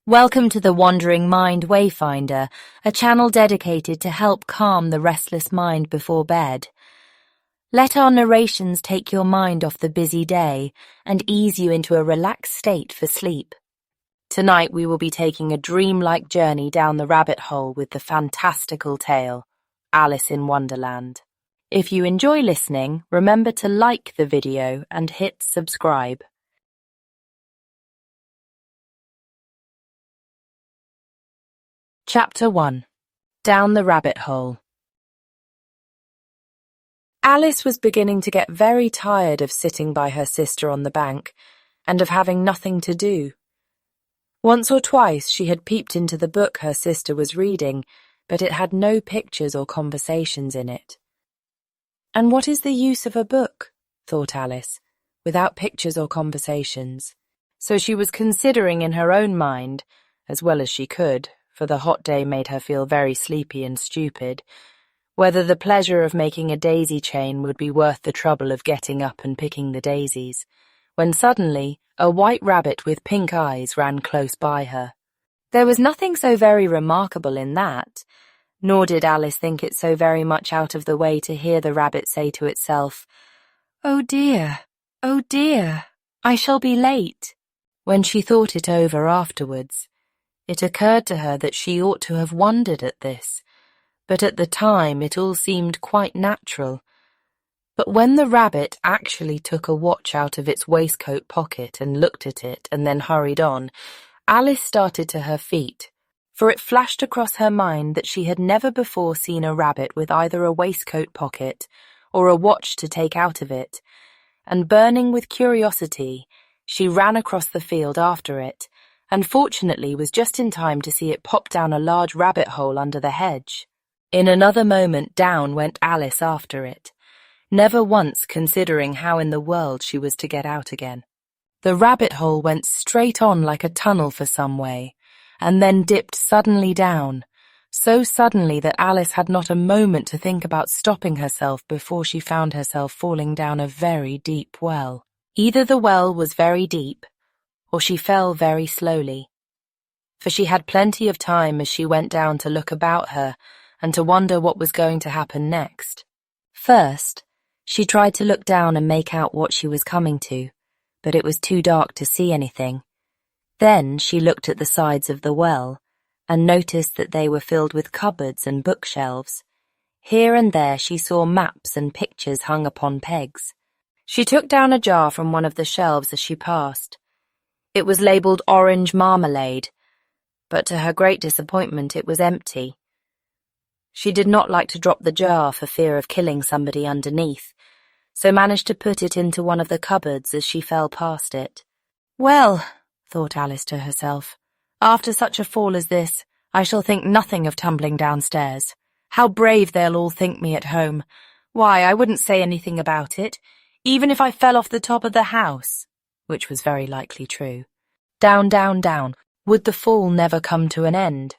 Welcome to the Wandering Mind Wayfinder, a channel dedicated to help calm the restless mind before bed. Let our narrations take your mind off the busy day and ease you into a relaxed state for sleep. Tonight we will be taking a dreamlike journey down the rabbit hole with the fantastical tale, Alice in Wonderland. If you enjoy listening, remember to like the video and hit subscribe. Chapter 1. Down the Rabbit Hole. Alice was beginning to get very tired of sitting by her sister on the bank and of having nothing to do. Once or twice she had peeped into the book her sister was reading, but it had no pictures or conversations in it. And what is the use of a book, thought Alice, without pictures or conversations? So she was considering in her own mind, as well as she could, for the hot day made her feel very sleepy and stupid, whether the pleasure of making a daisy chain would be worth the trouble of getting up and picking the daisies, when suddenly a white rabbit with pink eyes ran close by her. There was nothing so very remarkable in that, nor did Alice think it so very much out of the way to hear the rabbit say to itself, "Oh dear, I shall be late." When she thought it over afterwards, it occurred to her that she ought to have wondered at this, but at the time it all seemed quite natural. But when the rabbit actually took a watch out of its waistcoat pocket and looked at it and then hurried on, Alice started to her feet, for it flashed across her mind that she had never before seen a rabbit with either a waistcoat pocket or a watch to take out of it, and burning with curiosity, she ran across the field after it, and fortunately was just in time to see it pop down a large rabbit hole under the hedge. In another moment down went Alice after it, never once considering how in the world she was to get out again. The rabbit hole went straight on like a tunnel for some way, and then dipped suddenly down, so suddenly that Alice had not a moment to think about stopping herself before she found herself falling down a very deep well. Either the well was very deep, or she fell very slowly, for she had plenty of time as she went down to look about her and to wonder what was going to happen next. First, she tried to look down and make out what she was coming to, but it was too dark to see anything. Then she looked at the sides of the well and noticed that they were filled with cupboards and bookshelves. Here and there she saw maps and pictures hung upon pegs. She took down a jar from one of the shelves as she passed. It was labelled orange marmalade, but to her great disappointment it was empty. She did not like to drop the jar for fear of killing somebody underneath, so managed to put it into one of the cupboards as she fell past it. "Well," thought Alice to herself, "after such a fall as this, I shall think nothing of tumbling downstairs. How brave they'll all think me at home. Why, I wouldn't say anything about it, even if I fell off the top of the house," which was very likely true. Down, down, down. Would the fall never come to an end?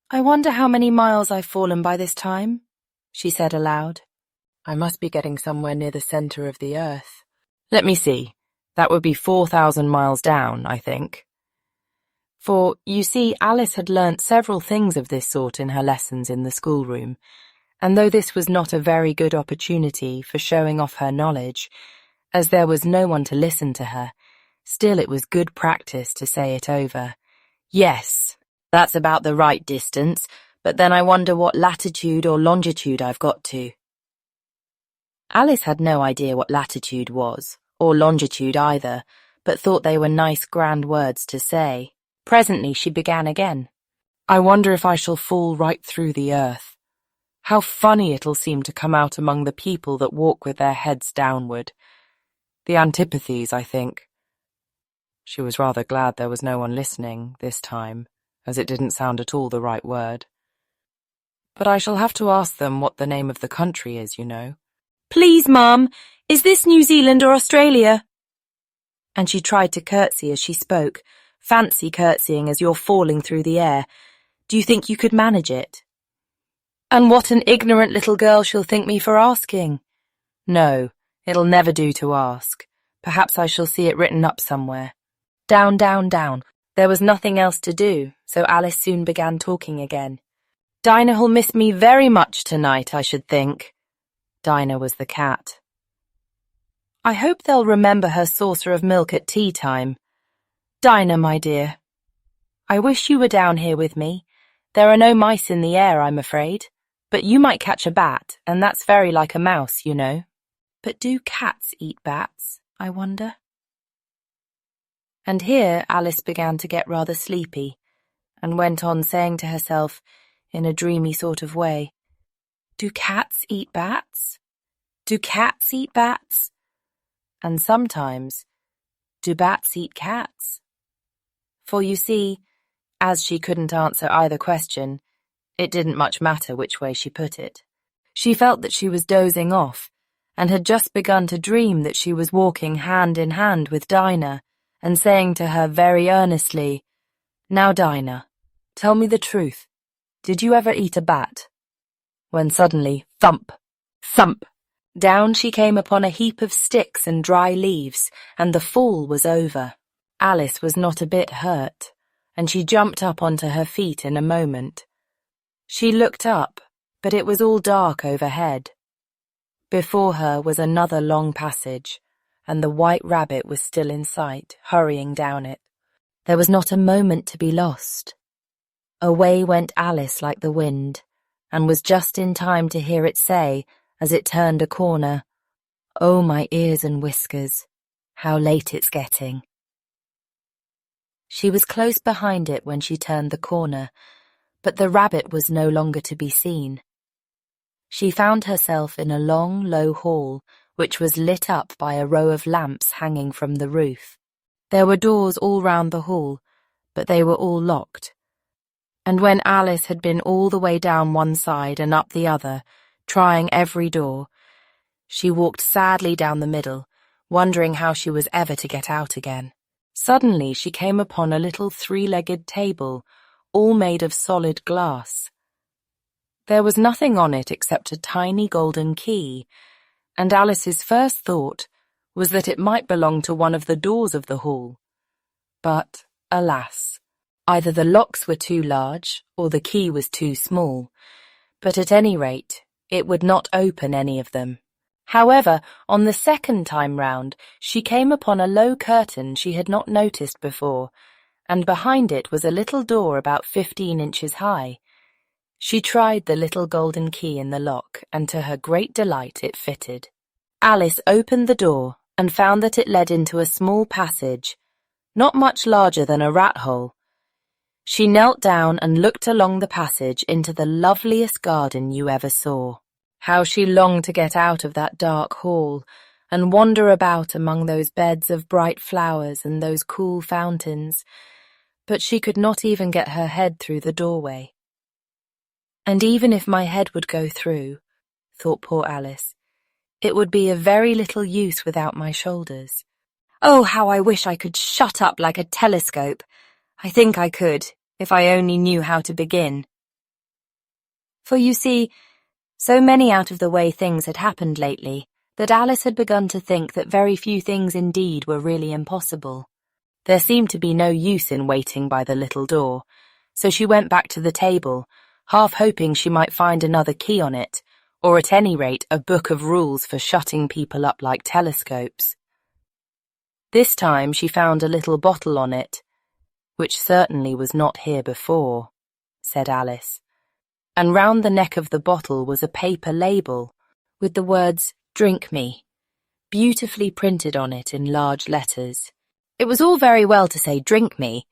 "I wonder how many miles I've fallen by this time," she said aloud. "I must be getting somewhere near the centre of the earth. Let me see. That would be 4,000 miles down, I think." For, you see, Alice had learnt several things of this sort in her lessons in the schoolroom, and though this was not a very good opportunity for showing off her knowledge, as there was no one to listen to her, still it was good practice to say it over. "Yes, that's about the right distance, but then I wonder what latitude or longitude I've got to." Alice had no idea what latitude was, or longitude either, but thought they were nice grand words to say. Presently she began again. "I wonder if I shall fall right through the earth. How funny it'll seem to come out among the people that walk with their heads downward. The antipathies, I think." She was rather glad there was no one listening, this time, as it didn't sound at all the right word. "But I shall have to ask them what the name of the country is, you know." "Please, Mum, is this New Zealand or Australia?" And she tried to curtsy as she spoke. Fancy curtsying as you're falling through the air. Do you think you could manage it? "And what an ignorant little girl she'll think me for asking." "No, it'll never do to ask. Perhaps I shall see it written up somewhere." Down, down, down. There was nothing else to do, so Alice soon began talking again. "Dinah'll miss me very much tonight, I should think." Dinah was the cat. "I hope they'll remember her saucer of milk at tea time. Dinah, my dear, I wish you were down here with me. There are no mice in the air, I'm afraid, but you might catch a bat, and that's very like a mouse, you know. But do cats eat bats, I wonder?" And here Alice began to get rather sleepy, and went on saying to herself, in a dreamy sort of way, "Do cats eat bats? Do cats eat bats? And sometimes, do bats eat cats?" For you see, as she couldn't answer either question, it didn't much matter which way she put it. She felt that she was dozing off, and had just begun to dream that she was walking hand in hand with Dinah, and saying to her very earnestly, "Now, Dinah, tell me the truth. Did you ever eat a bat?" When suddenly, thump, thump, down she came upon a heap of sticks and dry leaves, and the fall was over. Alice was not a bit hurt, and she jumped up onto her feet in a moment. She looked up, but it was all dark overhead. Before her was another long passage, and the White Rabbit was still in sight, hurrying down it. There was not a moment to be lost. Away went Alice like the wind, and was just in time to hear it say, as it turned a corner, "Oh, my ears and whiskers, how late it's getting." She was close behind it when she turned the corner, but the rabbit was no longer to be seen. She found herself in a long, low hall, which was lit up by a row of lamps hanging from the roof. There were doors all round the hall, but they were all locked. And when Alice had been all the way down one side and up the other, trying every door, she walked sadly down the middle, wondering how she was ever to get out again. Suddenly she came upon a little three-legged table, all made of solid glass. There was nothing on it except a tiny golden key, and Alice's first thought was that it might belong to one of the doors of the hall. But, alas, either the locks were too large or the key was too small, but at any rate, it would not open any of them. However, on the second time round, she came upon a low curtain she had not noticed before, and behind it was a little door about 15 inches high. She tried the little golden key in the lock, and to her great delight it fitted. Alice opened the door and found that it led into a small passage, not much larger than a rat-hole. She knelt down and looked along the passage into the loveliest garden you ever saw. How she longed to get out of that dark hall and wander about among those beds of bright flowers and those cool fountains, but she could not even get her head through the doorway. "And even if my head would go through," thought poor Alice, "it would be of very little use without my shoulders. Oh, how I wish I could shut up like a telescope! I think I could, if I only knew how to begin." For you see, so many out-of-the-way things had happened lately that Alice had begun to think that very few things indeed were really impossible. There seemed to be no use in waiting by the little door, so she went back to the table, half hoping she might find another key on it, or at any rate a book of rules for shutting people up like telescopes. This time she found a little bottle on it, "which certainly was not here before," said Alice, and round the neck of the bottle was a paper label with the words "Drink me" beautifully printed on it in large letters. It was all very well to say "drink me,"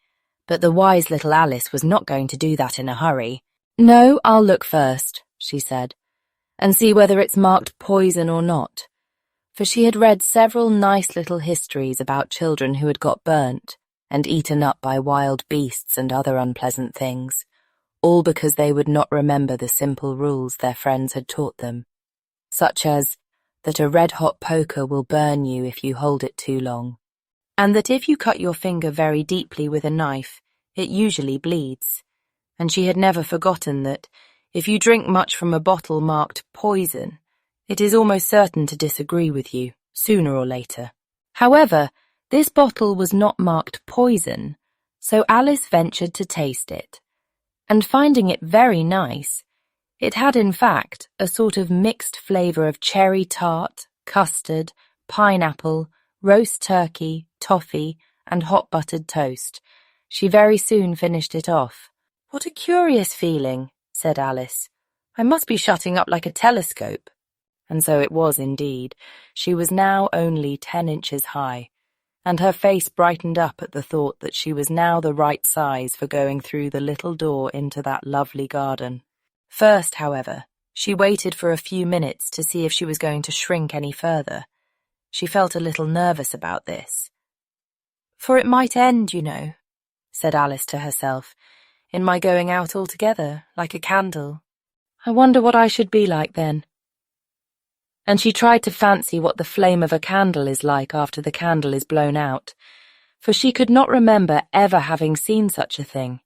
but the wise little Alice was not going to do that in a hurry. "No, I'll look first," she said, "and see whether it's marked poison or not," for she had read several nice little histories about children who had got burnt and eaten up by wild beasts and other unpleasant things, all because they would not remember the simple rules their friends had taught them, such as that a red-hot poker will burn you if you hold it too long, and that if you cut your finger very deeply with a knife, it usually bleeds. And she had never forgotten that, if you drink much from a bottle marked poison, it is almost certain to disagree with you, sooner or later. However, this bottle was not marked poison, So Alice ventured to taste it, and finding it very nice, it had in fact a sort of mixed flavour of cherry tart, custard, pineapple, roast turkey, toffee, and hot buttered toast. She very soon finished it off. "What a curious feeling," said Alice. "I must be shutting up like a telescope." And so it was indeed. She was now only 10 inches high, and her face brightened up at the thought that she was now the right size for going through the little door into that lovely garden. First, however, she waited for a few minutes to see if she was going to shrink any further. She felt a little nervous about this. "For it might end, you know," said Alice to herself, "in my going out altogether, like a candle. I wonder what I should be like then." And she tried to fancy what the flame of a candle is like after the candle is blown out, for she could not remember ever having seen such a thing.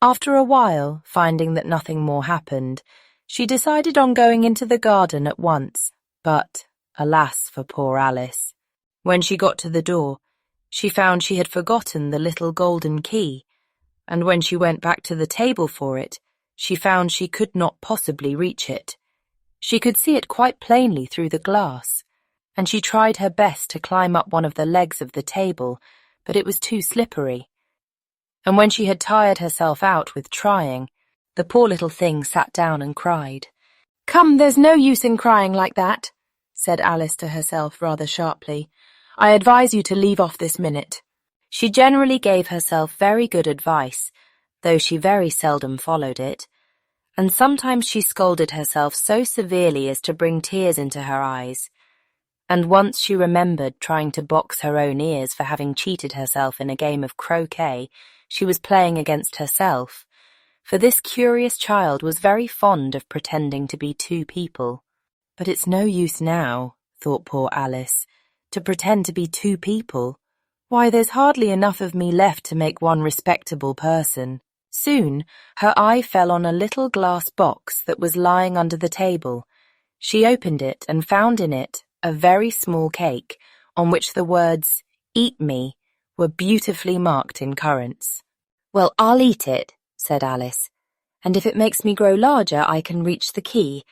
After a while, finding that nothing more happened, she decided on going into the garden at once, but, alas for poor Alice, when she got to the door, she found she had forgotten the little golden key, and when she went back to the table for it, she found she could not possibly reach it. She could see it quite plainly through the glass, and she tried her best to climb up one of the legs of the table, but it was too slippery. And when she had tired herself out with trying, the poor little thing sat down and cried. "Come, there's no use in crying like that," said Alice to herself rather sharply. "I advise you to leave off this minute." She generally gave herself very good advice, though she very seldom followed it, and sometimes she scolded herself so severely as to bring tears into her eyes. And once she remembered trying to box her own ears for having cheated herself in a game of croquet she was playing against herself, for this curious child was very fond of pretending to be two people. But it's no use now, thought poor Alice, to pretend to be two people. Why, there's hardly enough of me left to make one respectable person. Soon her eye fell on a little glass box that was lying under the table. She opened it and found in it a very small cake on which the words, "Eat me," were beautifully marked in currants. "Well, I'll eat it," said Alice, "and if it makes me grow larger I can reach the key,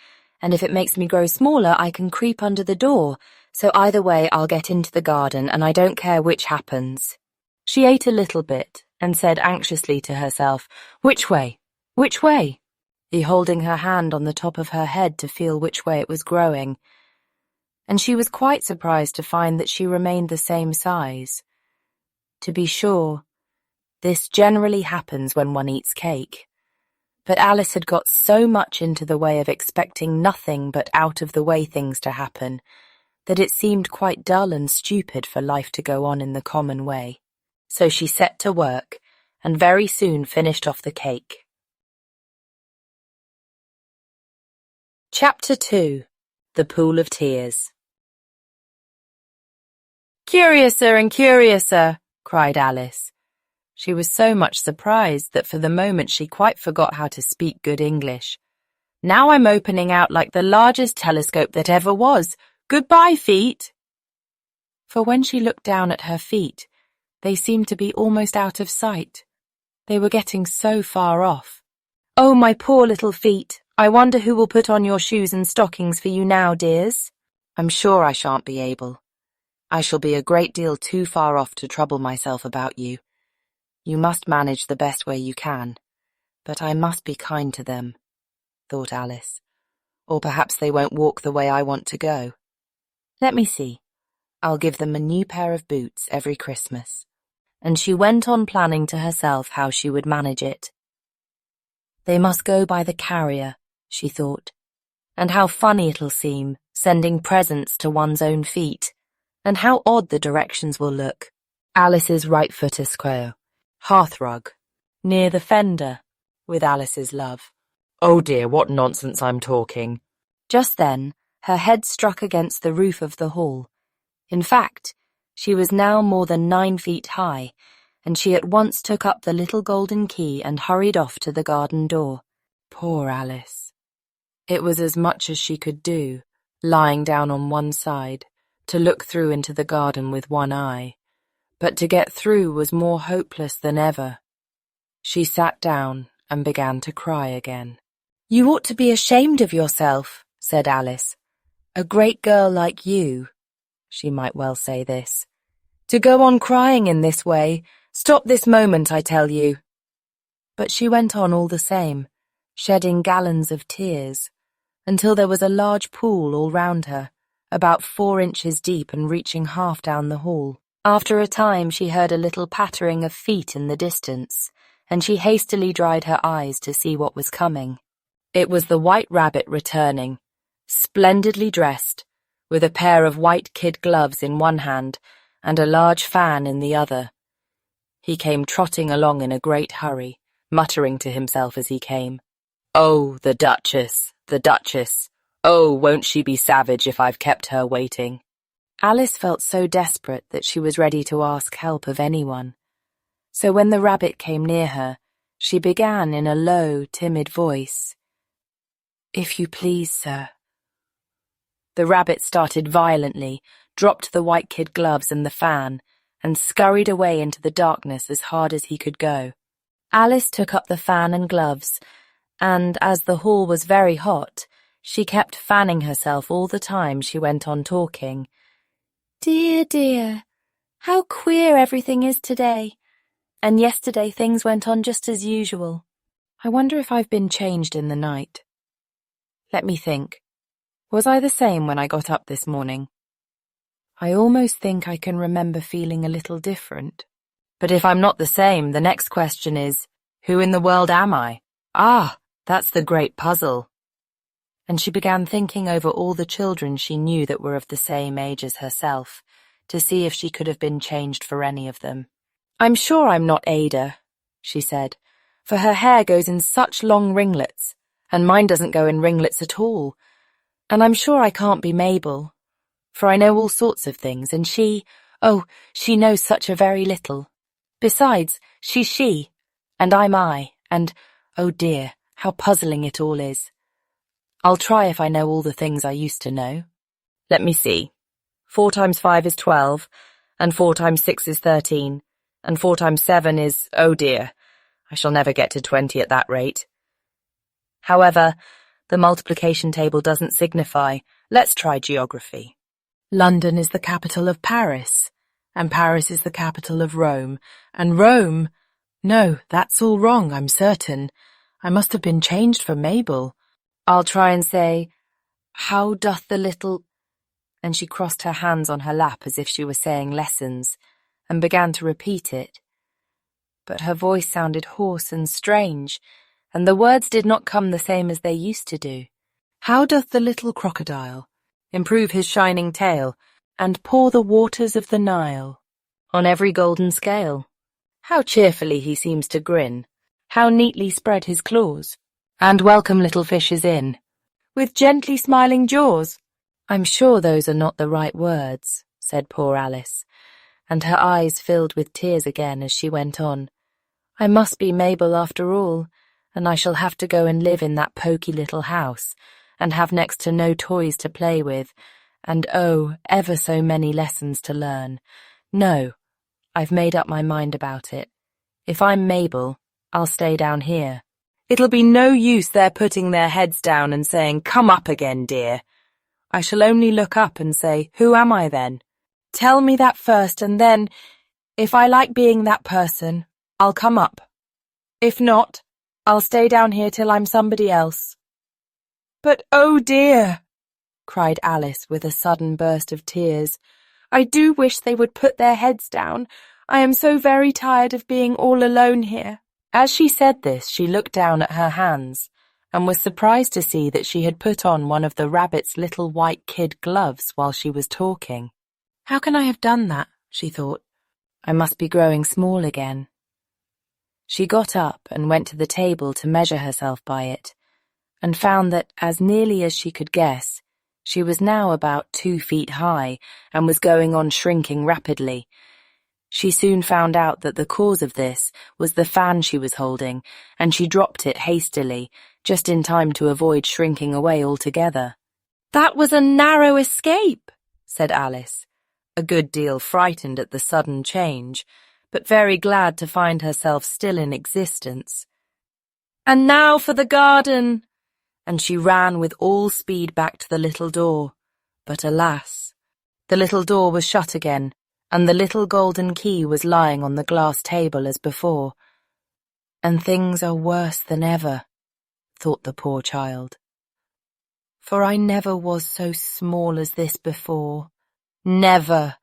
and if it makes me grow smaller I can creep under the door, so either way I'll get into the garden and I don't care which happens." She ate a little bit and said anxiously to herself, "Which way? Which way?" holding her hand on the top of her head to feel which way it was growing. And she was quite surprised to find that she remained the same size. To be sure, this generally happens when one eats cake. But Alice had got so much into the way of expecting nothing but out-of-the-way things to happen that it seemed quite dull and stupid for life to go on in the common way. So she set to work and very soon finished off the cake. Chapter 2. The Pool of Tears. "Curiouser and curiouser," cried Alice. She was so much surprised that for the moment she quite forgot how to speak good English. "Now I'm opening out like the largest telescope that ever was. Goodbye, feet." For when she looked down at her feet, they seemed to be almost out of sight. They were getting so far off. "Oh, my poor little feet, I wonder who will put on your shoes and stockings for you now, dears?" "I'm sure I shan't be able. I shall be a great deal too far off to trouble myself about you. You must manage the best way you can, but I must be kind to them," thought Alice. "Or perhaps they won't walk the way I want to go. Let me see. I'll give them a new pair of boots every Christmas." And she went on planning to herself how she would manage it. They must go by the carrier, she thought, and how funny it'll seem, sending presents to one's own feet, and how odd the directions will look. Alice's right foot square, hearthrug, near the fender, with Alice's love. "Oh dear, what nonsense I'm talking." Just then, her head struck against the roof of the hall. In fact, she was now more than 9 feet high, and she at once took up the little golden key and hurried off to the garden door. Poor Alice! It was as much as she could do, lying down on one side, to look through into the garden with one eye. But to get through was more hopeless than ever, She sat down and began to cry again. "You ought to be ashamed of yourself," said Alice. "A great girl like you," she might well say this, "to go on crying in this way. Stop this moment, I tell you." But she went on all the same, shedding gallons of tears, until there was a large pool all round her, about 4 inches deep and reaching half down the hall. After a time she heard a little pattering of feet in the distance, and she hastily dried her eyes to see what was coming. It was the White Rabbit returning, splendidly dressed, with a pair of white kid gloves in one hand and a large fan in the other. He came trotting along in a great hurry, muttering to himself as he came, "Oh, the Duchess, the Duchess! Oh, won't she be savage if I've kept her waiting?" Alice felt so desperate that she was ready to ask help of anyone. So when the rabbit came near her, she began in a low, timid voice, "If you please, sir." The rabbit started violently, dropped the white kid gloves and the fan, and scurried away into the darkness as hard as he could go. Alice took up the fan and gloves, and as the hall was very hot, she kept fanning herself all the time she went on talking. "Dear, dear, how queer everything is today. And yesterday things went on just as usual. I wonder if I've been changed in the night. Let me think. Was I the same when I got up this morning? I almost think I can remember feeling a little different. But if I'm not the same, the next question is, who in the world am I? Ah, that's the great puzzle." And she began thinking over all the children she knew that were of the same age as herself, to see if she could have been changed for any of them. "I'm sure I'm not Ada," she said, "for her hair goes in such long ringlets, and mine doesn't go in ringlets at all. And I'm sure I can't be Mabel, for I know all sorts of things, and she knows such a very little. Besides, she's she, and I'm I, and, oh dear, how puzzling it all is. I'll try if I know all the things I used to know. Let me see. 4 times 5 is 12, and 4 times 6 is 13, and 4 times 7 is, oh dear, I shall never get to 20 at that rate. However, the multiplication table doesn't signify. Let's try geography. London is the capital of Paris, and Paris is the capital of Rome, and Rome— No, that's all wrong, I'm certain. I must have been changed for Mabel. I'll try and say, how doth the little— And she crossed her hands on her lap as if she were saying lessons, and began to repeat it. But her voice sounded hoarse and strange, and the words did not come the same as they used to do. How doth the little crocodile improve his shining tail, and pour the waters of the Nile on every golden scale? How cheerfully he seems to grin, how neatly spread his claws, and welcome little fishes in, with gently smiling jaws. I'm sure those are not the right words, said poor Alice, and her eyes filled with tears again as she went on. I must be Mabel after all, and I shall have to go and live in that poky little house, and have next to no toys to play with, and oh, ever so many lessons to learn. No, I've made up my mind about it. If I'm Mabel, I'll stay down here. It'll be no use their putting their heads down and saying, "Come up again, dear." I shall only look up and say, "Who am I then? Tell me that first, and then, if I like being that person, I'll come up. If not, I'll stay down here till I'm somebody else." "But oh dear," cried Alice with a sudden burst of tears, "I do wish they would put their heads down. I am so very tired of being all alone here." As she said this, she looked down at her hands, and was surprised to see that she had put on one of the rabbit's little white kid gloves while she was talking. How can I have done that? She thought. I must be growing small again. She got up and went to the table to measure herself by it, and found that, as nearly as she could guess, she was now about 2 feet high and was going on shrinking rapidly. She soon found out that the cause of this was the fan she was holding, and she dropped it hastily, just in time to avoid shrinking away altogether. "That was a narrow escape," said Alice, a good deal frightened at the sudden change, but very glad to find herself still in existence. "And now for the garden!" And she ran with all speed back to the little door. But alas, the little door was shut again, and the little golden key was lying on the glass table as before. And things are worse than ever, thought the poor child. For I never was so small as this before. Never.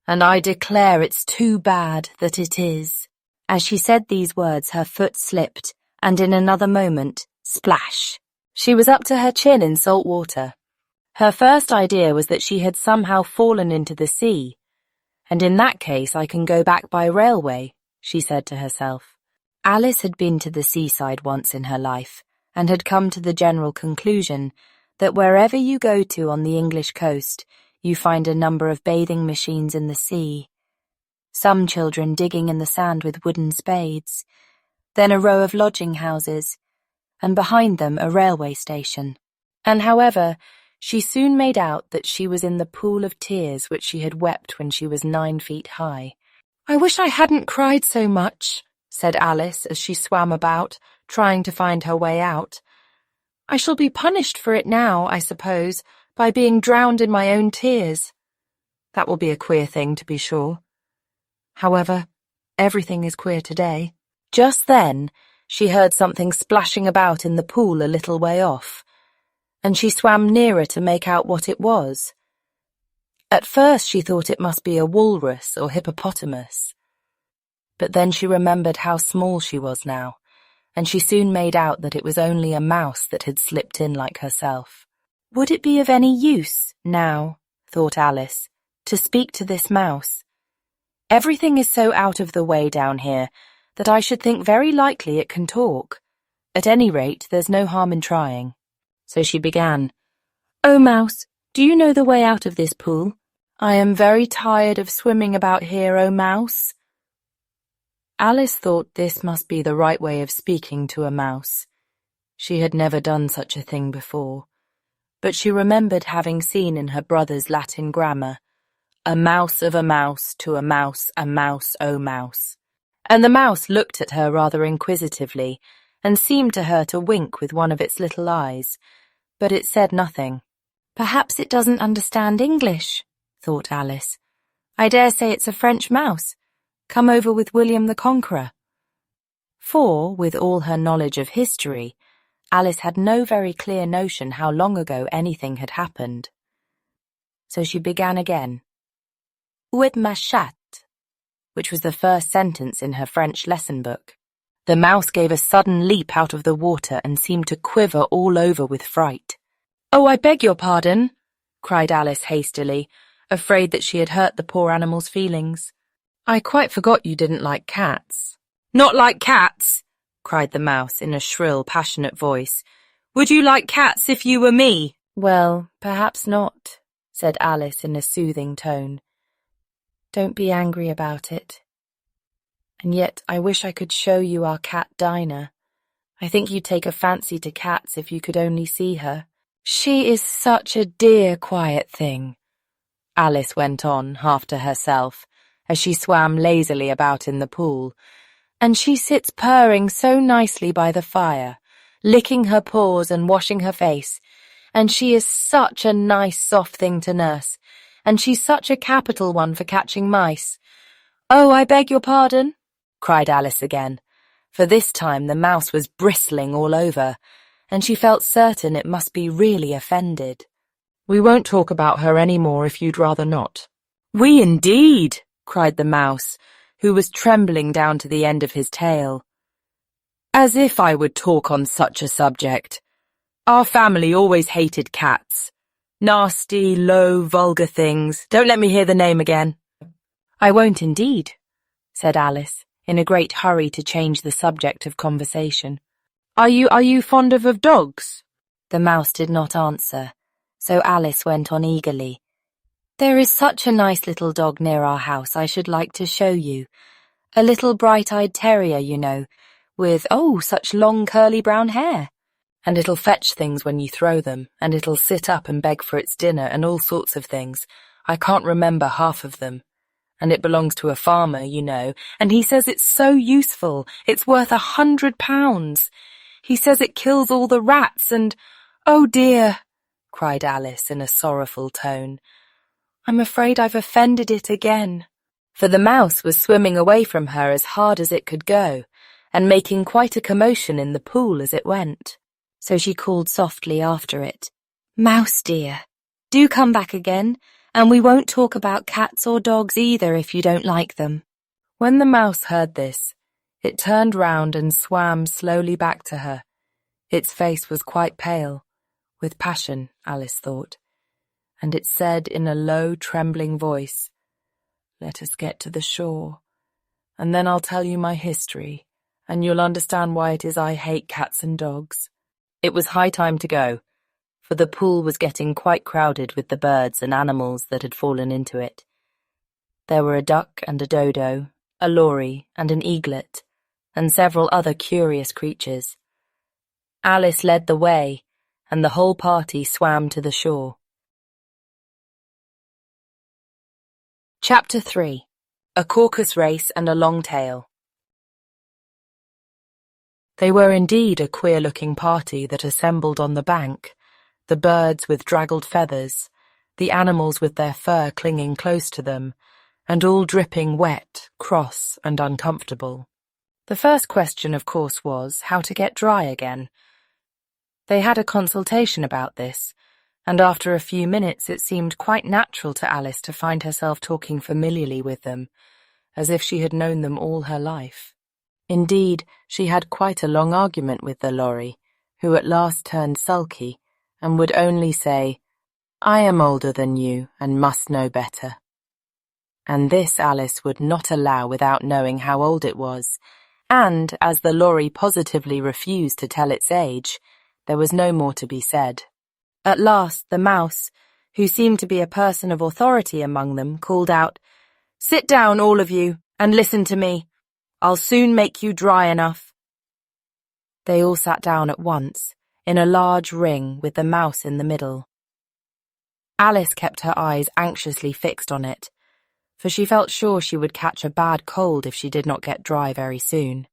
And I declare it's too bad that it is. As she said these words, her foot slipped, and in another moment, splash! She was up to her chin in salt water. Her first idea was that she had somehow fallen into the sea. And in that case I can go back by railway, she said to herself. Alice had been to the seaside once in her life, and had come to the general conclusion that wherever you go to on the English coast, you find a number of bathing machines in the sea. Some children digging in the sand with wooden spades, then a row of lodging houses, and behind them a railway station. And however, she soon made out that she was in the pool of tears which she had wept when she was 9 feet high. "I wish I hadn't cried so much," said Alice as she swam about, trying to find her way out. "I shall be punished for it now, I suppose, by being drowned in my own tears. That will be a queer thing, to be sure. However, everything is queer today." Just then, she heard something splashing about in the pool a little way off, and she swam nearer to make out what it was. At first she thought it must be a walrus or hippopotamus. But then she remembered how small she was now, and she soon made out that it was only a mouse that had slipped in like herself. Would it be of any use, now, thought Alice, to speak to this mouse? Everything is so out of the way down here that I should think very likely it can talk. At any rate, there's no harm in trying. So she began. "Oh, mouse, do you know the way out of this pool? I am very tired of swimming about here, oh mouse." Alice thought this must be the right way of speaking to a mouse. She had never done such a thing before, but she remembered having seen in her brother's Latin grammar, "A mouse of a mouse to a mouse, oh mouse." And the mouse looked at her rather inquisitively, and seemed to her to wink with one of its little eyes, but it said nothing. "Perhaps it doesn't understand English," thought Alice. "I dare say it's a French mouse, come over with William the Conqueror." For, with all her knowledge of history, Alice had no very clear notion how long ago anything had happened. So she began again. "Où est ma chatte?" which was the first sentence in her French lesson book. The mouse gave a sudden leap out of the water and seemed to quiver all over with fright. "Oh, I beg your pardon," cried Alice hastily, afraid that she had hurt the poor animal's feelings. "I quite forgot you didn't like cats." "Not like cats?" cried the mouse in a shrill, passionate voice. "Would you like cats if you were me?" "Well, perhaps not," said Alice in a soothing tone. "Don't be angry about it. And yet I wish I could show you our cat Dinah. I think you'd take a fancy to cats if you could only see her. She is such a dear, quiet thing," Alice went on, half to herself, as she swam lazily about in the pool, "and she sits purring so nicely by the fire, licking her paws and washing her face, and she is such a nice, soft thing to nurse, and she's such a capital one for catching mice." "Oh, I beg your pardon," cried Alice again, for this time the mouse was bristling all over, and she felt certain it must be really offended. "We won't talk about her any more if you'd rather not." "We indeed!" cried the mouse, who was trembling down to the end of his tail. "As if I would talk on such a subject. Our family always hated cats. Nasty, low, vulgar things. Don't let me hear the name again." "I won't indeed," said Alice, in a great hurry to change the subject of conversation. Are you fond of dogs?" The mouse did not answer, so Alice went on eagerly. "There is such a nice little dog near our house I should like to show you. A little bright-eyed terrier, you know, with, such long curly brown hair. And it'll fetch things when you throw them, and it'll sit up and beg for its dinner and all sorts of things. I can't remember half of them. and it belongs to a farmer, you know, and he says it's so useful, it's worth £100. He says it kills all the rats and— "Oh dear," cried Alice in a sorrowful tone. "I'm afraid I've offended it again." For the mouse was swimming away from her as hard as it could go, and making quite a commotion in the pool as it went. So she called softly after it, "Mouse dear, do come back again, and we won't talk about cats or dogs either if you don't like them." When the mouse heard this, it turned round and swam slowly back to her. Its face was quite pale, with passion, Alice thought, and it said in a low, trembling voice, "Let us get to the shore, and then I'll tell you my history, and you'll understand why it is I hate cats and dogs." It was high time to go, for the pool was getting quite crowded with the birds and animals that had fallen into it. There were a duck and a dodo, a lory and an eaglet, and several other curious creatures. Alice led the way, and the whole party swam to the shore. Chapter 3. A Caucus Race and a Long Tail. They were indeed a queer-looking party that assembled on the bank, the birds with draggled feathers, the animals with their fur clinging close to them, and all dripping wet, cross, and uncomfortable. The first question, of course, was how to get dry again. They had a consultation about this, and after a few minutes it seemed quite natural to Alice to find herself talking familiarly with them, as if she had known them all her life. Indeed, she had quite a long argument with the lory, who at last turned sulky, and would only say, "I am older than you, and must know better." And this Alice would not allow without knowing how old it was, and, as the lory positively refused to tell its age, there was no more to be said. At last the mouse, who seemed to be a person of authority among them, called out, "Sit down, all of you, and listen to me. I'll soon make you dry enough." They all sat down at once, in a large ring with the mouse in the middle. Alice kept her eyes anxiously fixed on it, for she felt sure she would catch a bad cold if she did not get dry very soon.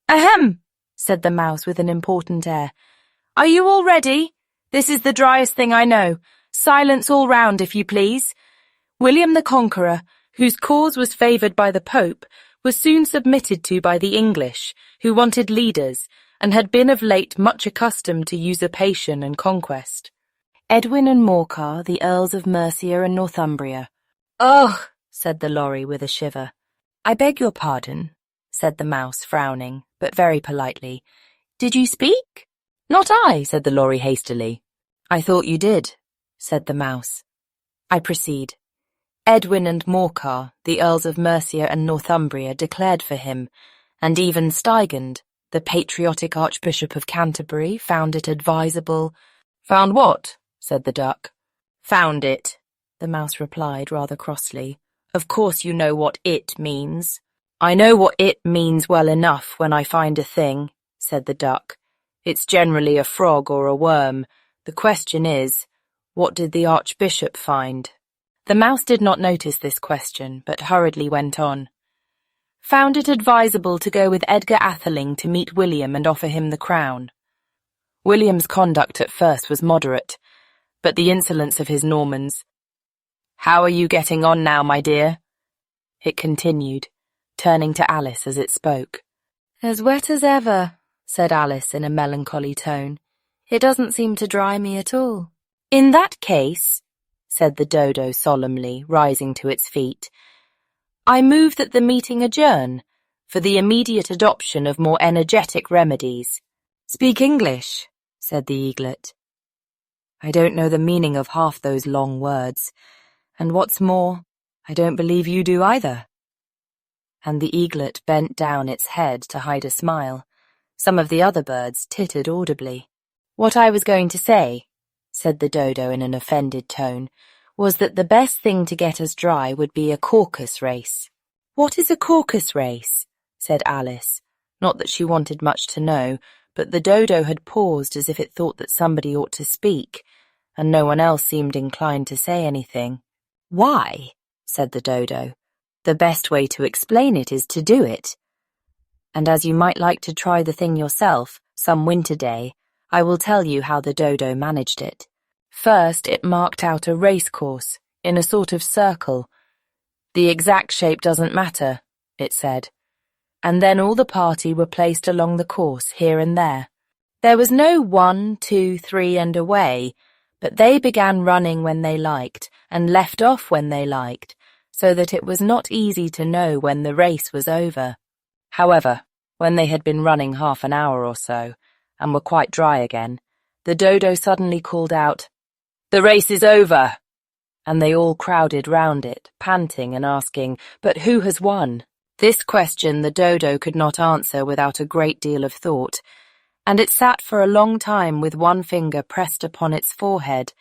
"Ahem!" said the mouse with an important air. "Are you all ready? This is the driest thing I know. Silence all round, if you please. William the Conqueror, whose cause was favoured by the Pope, was soon submitted to by the English, who wanted leaders, and had been of late much accustomed to usurpation and conquest. Edwin and Morcar, the Earls of Mercia and Northumbria." "Ugh!" said the lory with a shiver. "I beg your pardon," said the mouse, frowning, but very politely. "Did you speak?" "Not I," said the lory hastily. "I thought you did," said the mouse. "I proceed. Edwin and Morcar, the Earls of Mercia and Northumbria, declared for him, and even Stigand, the patriotic Archbishop of Canterbury, found it advisable—" "Found what?" said the duck. "Found it," the mouse replied rather crossly. "Of course you know what it means." "I know what it means well enough when I find a thing," said the duck. "It's generally a frog or a worm. The question is, what did the Archbishop find?" The mouse did not notice this question, but hurriedly went on. "Found it advisable to go with Edgar Atheling to meet William and offer him the crown. William's conduct at first was moderate, but the insolence of his Normans— How are you getting on now, my dear?" it continued, turning to Alice as it spoke. "As wet as ever," said Alice in a melancholy tone. "It doesn't seem to dry me at all." "In that case," said the dodo solemnly, rising to its feet, "I move that the meeting adjourn, for the immediate adoption of more energetic remedies." "Speak English," said the eaglet. "I don't know the meaning of half those long words, and what's more, I don't believe you do either." And the eaglet bent down its head to hide a smile. Some of the other birds tittered audibly. "What I was going to say," said the dodo in an offended tone, "was that the best thing to get us dry would be a caucus race." "What is a caucus race?" said Alice. Not that she wanted much to know, but the dodo had paused as if it thought that somebody ought to speak, and no one else seemed inclined to say anything. "Why?" said the dodo. The best way to explain it is to do it. And as you might like to try the thing yourself, some winter day, I will tell you how the dodo managed it. First, it marked out a race course, in a sort of circle. The exact shape doesn't matter, it said. And then all the party were placed along the course here and there. There was no 1, 2, 3 and away, but they began running when they liked and left off when they liked, so that it was not easy to know when the race was over. However, when they had been running half an hour or so, and were quite dry again, the dodo suddenly called out, "The race is over!" And they all crowded round it, panting and asking, "But who has won?" This question the dodo could not answer without a great deal of thought, and it sat for a long time with one finger pressed upon its forehead,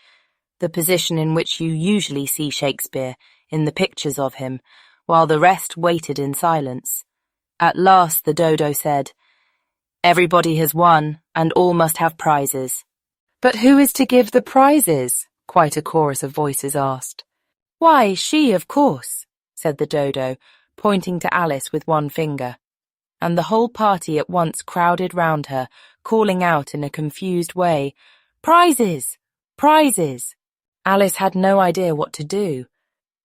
the position in which you usually see Shakespeare in the pictures of him, while the rest waited in silence. At last the dodo said, "Everybody has won, and all must have prizes." "But who is to give the prizes?" quite a chorus of voices asked. "Why, she, of course," said the dodo, pointing to Alice with one finger. And the whole party at once crowded round her, calling out in a confused way, "Prizes! Prizes!" Alice had no idea what to do,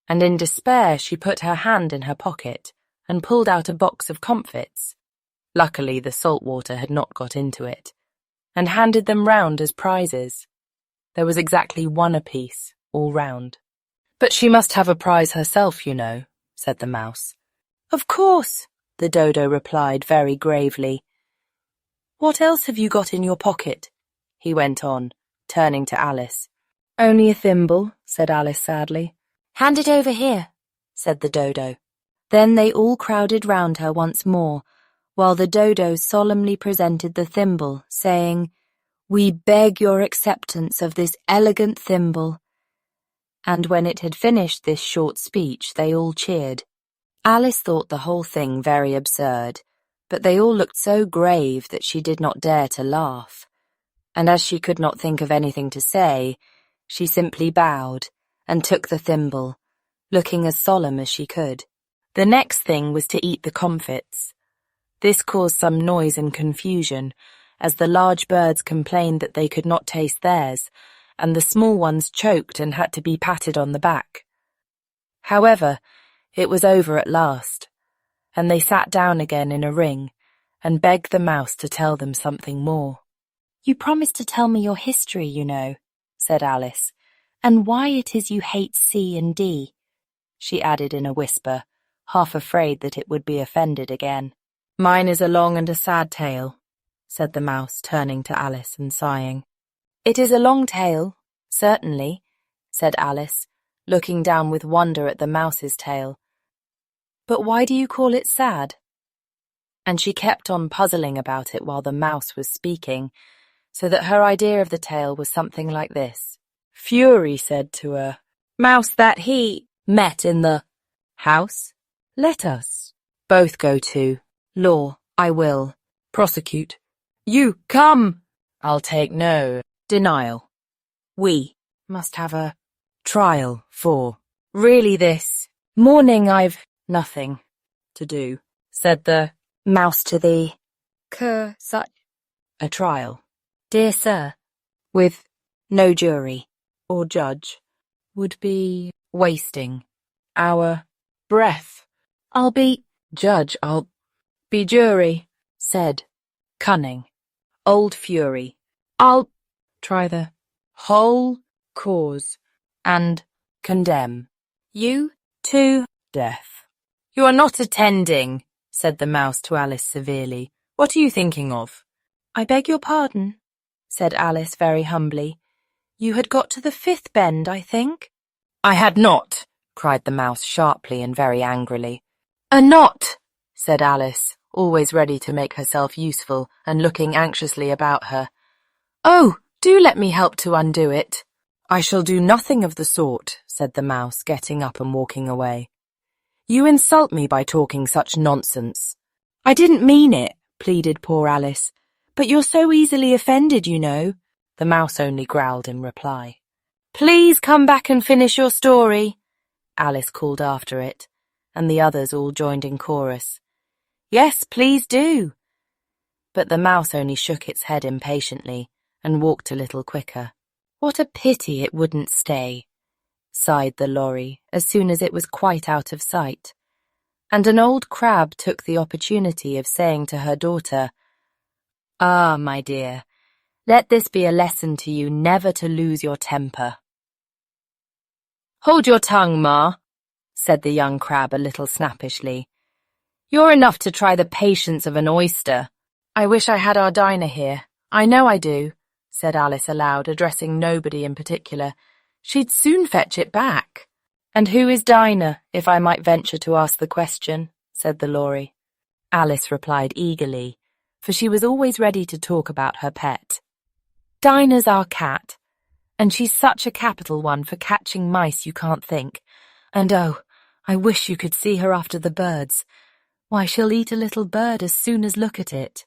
and in despair she put her hand in her pocket and pulled out a box of comfits. Luckily the salt water had not got into it, and handed them round as prizes. There was exactly one apiece, all round. "But she must have a prize herself, you know," said the mouse. "Of course," the dodo replied very gravely. "What else have you got in your pocket?" he went on, turning to Alice. "Only a thimble," said Alice sadly. "Hand it over here," said the dodo. Then they all crowded round her once more, while the dodo solemnly presented the thimble, saying, "We beg your acceptance of this elegant thimble." And when it had finished this short speech, they all cheered. Alice thought the whole thing very absurd, but they all looked so grave that she did not dare to laugh. And as she could not think of anything to say, she simply bowed and took the thimble, looking as solemn as she could. The next thing was to eat the comfits. This caused some noise and confusion, as the large birds complained that they could not taste theirs, and the small ones choked and had to be patted on the back. However, it was over at last, and they sat down again in a ring and begged the mouse to tell them something more. "You promised to tell me your history, you know," said Alice, "and why it is you hate C and D," she added in a whisper, half afraid that it would be offended again. "Mine is a long and a sad tale," said the mouse, turning to Alice and sighing. "It is a long tale, certainly," said Alice, looking down with wonder at the mouse's tail. "But why do you call it sad?" And she kept on puzzling about it while the mouse was speaking, so that her idea of the tale was something like this. Fury said to her, "Mouse that he met in the house, let us both go to law. I will prosecute. You come. I'll take no denial. We must have a trial for really this morning I've nothing to do," said the mouse to the such a trial, dear sir, with no jury or judge would be wasting our breath. I'll be judge, I'll be jury, said cunning old Fury. I'll try the whole cause and condemn you to death. You are not attending, said the mouse to Alice severely. What are you thinking of? I beg your pardon, said Alice very humbly. You had got to the 5th bend, I think. I had not, cried the mouse sharply and very angrily. A knot, said Alice, always ready to make herself useful and looking anxiously about her. Oh, do let me help to undo it. I shall do nothing of the sort, said the mouse, getting up and walking away. You insult me by talking such nonsense. I didn't mean it, pleaded poor Alice. But you're so easily offended, you know. The mouse only growled in reply. Please come back and finish your story, Alice called after it, and the others all joined in chorus. "Yes, please do." But the mouse only shook its head impatiently and walked a little quicker. "What a pity it wouldn't stay," sighed the lorry as soon as it was quite out of sight. And an old crab took the opportunity of saying to her daughter, "Ah, my dear, let this be a lesson to you never to lose your temper." "Hold your tongue, Ma," said the young crab a little snappishly. "You're enough to try the patience of an oyster." "I wish I had our Dinah here. I know I do," said Alice aloud, addressing nobody in particular. "She'd soon fetch it back." "And who is Dinah, if I might venture to ask the question?" said the lorry. Alice replied eagerly, for she was always ready to talk about her pet. "Dinah's our cat, and she's such a capital one for catching mice you can't think. And oh, I wish you could see her after the birds. Why, she'll eat a little bird as soon as look at it."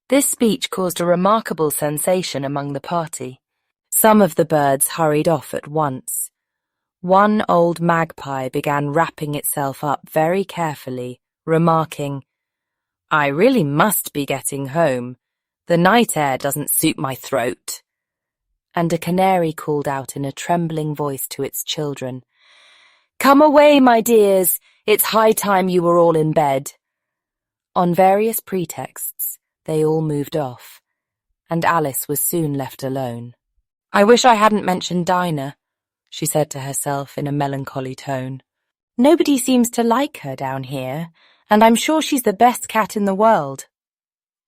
This speech caused a remarkable sensation among the party. Some of the birds hurried off at once. One old magpie began wrapping itself up very carefully, remarking, "I really must be getting home. The night air doesn't suit my throat." And a canary called out in a trembling voice to its children, "Come away, my dears. It's high time you were all in bed." On various pretexts, they all moved off, and Alice was soon left alone. "I wish I hadn't mentioned Dinah," she said to herself in a melancholy tone. "Nobody seems to like her down here, and I'm sure she's the best cat in the world.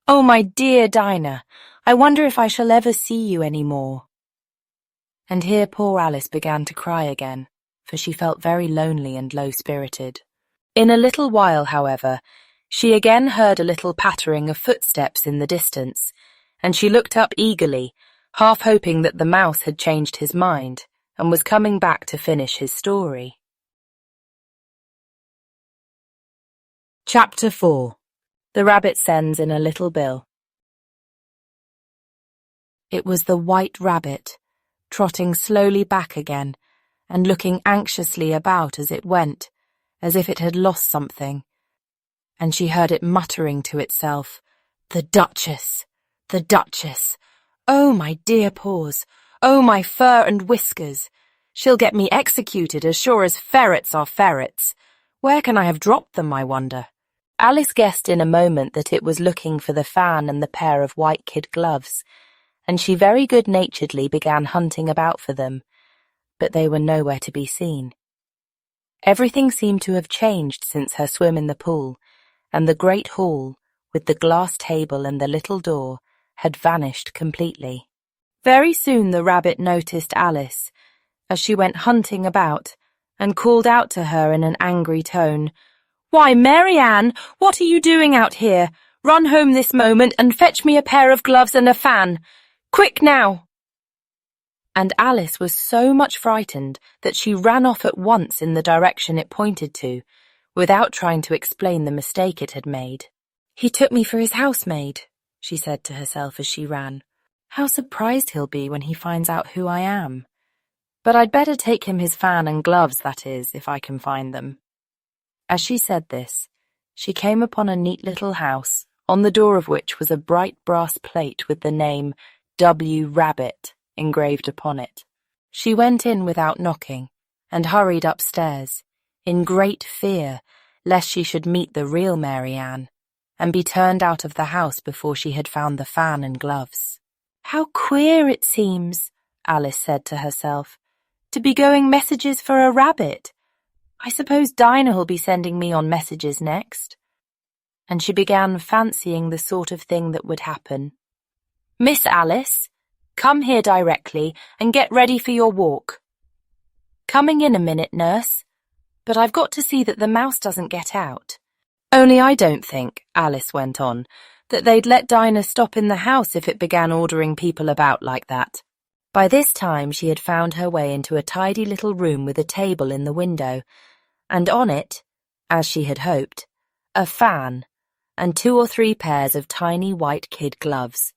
Oh, my dear Dinah, I wonder if I shall ever see you any more." And here poor Alice began to cry again, for she felt very lonely and low-spirited. In a little while, however, she again heard a little pattering of footsteps in the distance, and she looked up eagerly, half hoping that the mouse had changed his mind and was coming back to finish his story. Chapter 4. The Rabbit Sends in a Little Bill. It was the White Rabbit, trotting slowly back again and looking anxiously about as it went, as if it had lost something. And she heard it muttering to itself, "The Duchess! The Duchess! Oh, my dear paws! Oh, my fur and whiskers! She'll get me executed as sure as ferrets are ferrets. Where can I have dropped them, I wonder?" Alice guessed in a moment that it was looking for the fan and the pair of white kid gloves, and she very good-naturedly began hunting about for them, but they were nowhere to be seen. Everything seemed to have changed since her swim in the pool, and the great hall, with the glass table and the little door, had vanished completely. Very soon the rabbit noticed Alice, as she went hunting about, and called out to her in an angry tone, "Why, Mary Ann, what are you doing out here? Run home this moment and fetch me a pair of gloves and a fan. Quick now!" And Alice was so much frightened that she ran off at once in the direction it pointed to, without trying to explain the mistake it had made. "He took me for his housemaid," she said to herself as she ran. "How surprised he'll be when he finds out who I am. But I'd better take him his fan and gloves, that is, if I can find them." As she said this, she came upon a neat little house, on the door of which was a bright brass plate with the name W. Rabbit engraved upon it. She went in without knocking, and hurried upstairs, in great fear lest she should meet the real Mary Ann, and be turned out of the house before she had found the fan and gloves. "How queer it seems," Alice said to herself, "to be going messages for a rabbit. I suppose Dinah'll be sending me on messages next." And she began fancying the sort of thing that would happen. "Miss Alice, come here directly and get ready for your walk." "Coming in a minute, nurse. But I've got to see that the mouse doesn't get out." "Only I don't think," Alice went on, "that they'd let Dinah stop in the house if it began ordering people about like that." By this time she had found her way into a tidy little room with a table in the window, and on it, as she had hoped, a fan and 2 or 3 pairs of tiny white kid gloves.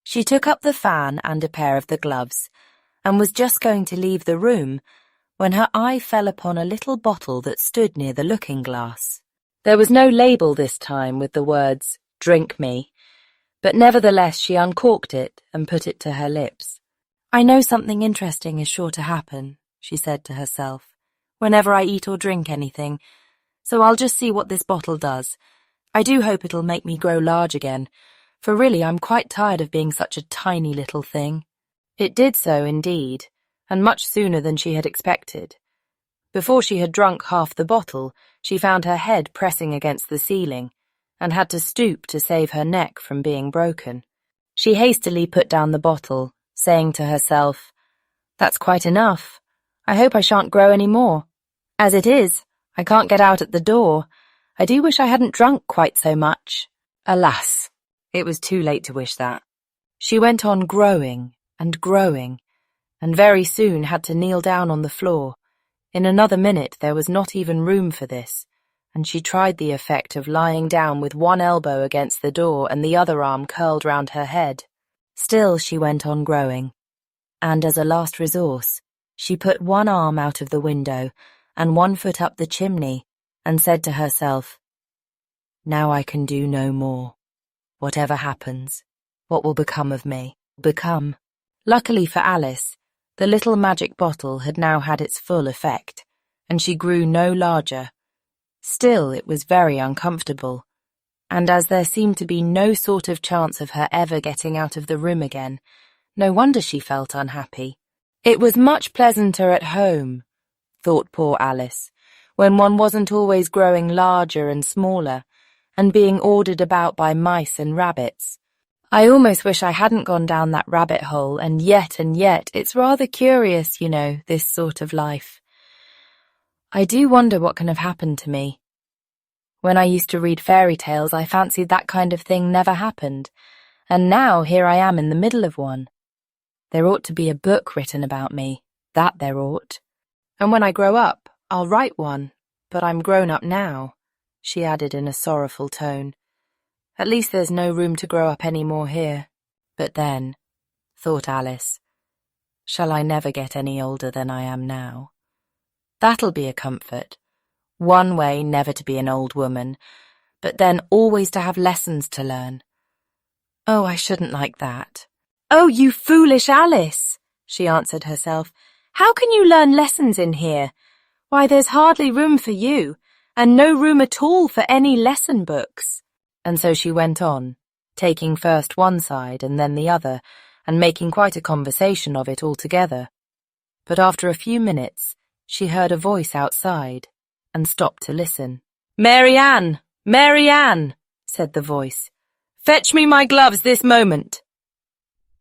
She took up the fan and a pair of the gloves, and was just going to leave the room when her eye fell upon a little bottle that stood near the looking-glass. There was no label this time with the words, "Drink me," but nevertheless she uncorked it and put it to her lips. "I know something interesting is sure to happen," she said to herself, "whenever I eat or drink anything, so I'll just see what this bottle does. I do hope it'll make me grow large again, for really I'm quite tired of being such a tiny little thing." It did so indeed, and much sooner than she had expected. Before she had drunk half the bottle, she found her head pressing against the ceiling, and had to stoop to save her neck from being broken. She hastily put down the bottle, saying to herself, "That's quite enough. I hope I shan't grow any more. As it is, I can't get out at the door. I do wish I hadn't drunk quite so much." Alas, it was too late to wish that. She went on growing and growing, and very soon had to kneel down on the floor. In another minute there was not even room for this, and she tried the effect of lying down with one elbow against the door and the other arm curled round her head. Still she went on growing, and as a last resource, she put one arm out of the window and one foot up the chimney, and said to herself, "Now I can do no more. Whatever happens, what will become of me? Become." Luckily for Alice, the little magic bottle had now had its full effect, and she grew no larger. Still, it was very uncomfortable, and as there seemed to be no sort of chance of her ever getting out of the room again, no wonder she felt unhappy. It was much pleasanter at home, thought poor Alice, when one wasn't always growing larger and smaller, and being ordered about by mice and rabbits. I almost wish I hadn't gone down that rabbit hole, and yet, it's rather curious, you know, this sort of life. I do wonder what can have happened to me. When I used to read fairy tales, I fancied that kind of thing never happened, and now here I am in the middle of one. There ought to be a book written about me, that there ought. And when I grow up, I'll write one, but I'm grown up now, she added in a sorrowful tone. At least there's no room to grow up any more here. But then, thought Alice, shall I never get any older than I am now? That'll be a comfort. One way never to be an old woman, but then always to have lessons to learn. Oh, I shouldn't like that. "Oh, you foolish Alice," she answered herself. "How can you learn lessons in here? Why, there's hardly room for you, and no room at all for any lesson books." And so she went on, taking first one side and then the other, and making quite a conversation of it altogether. But after a few minutes, she heard a voice outside, and stopped to listen. "Mary Ann! Mary Ann!" said the voice. "Fetch me my gloves this moment."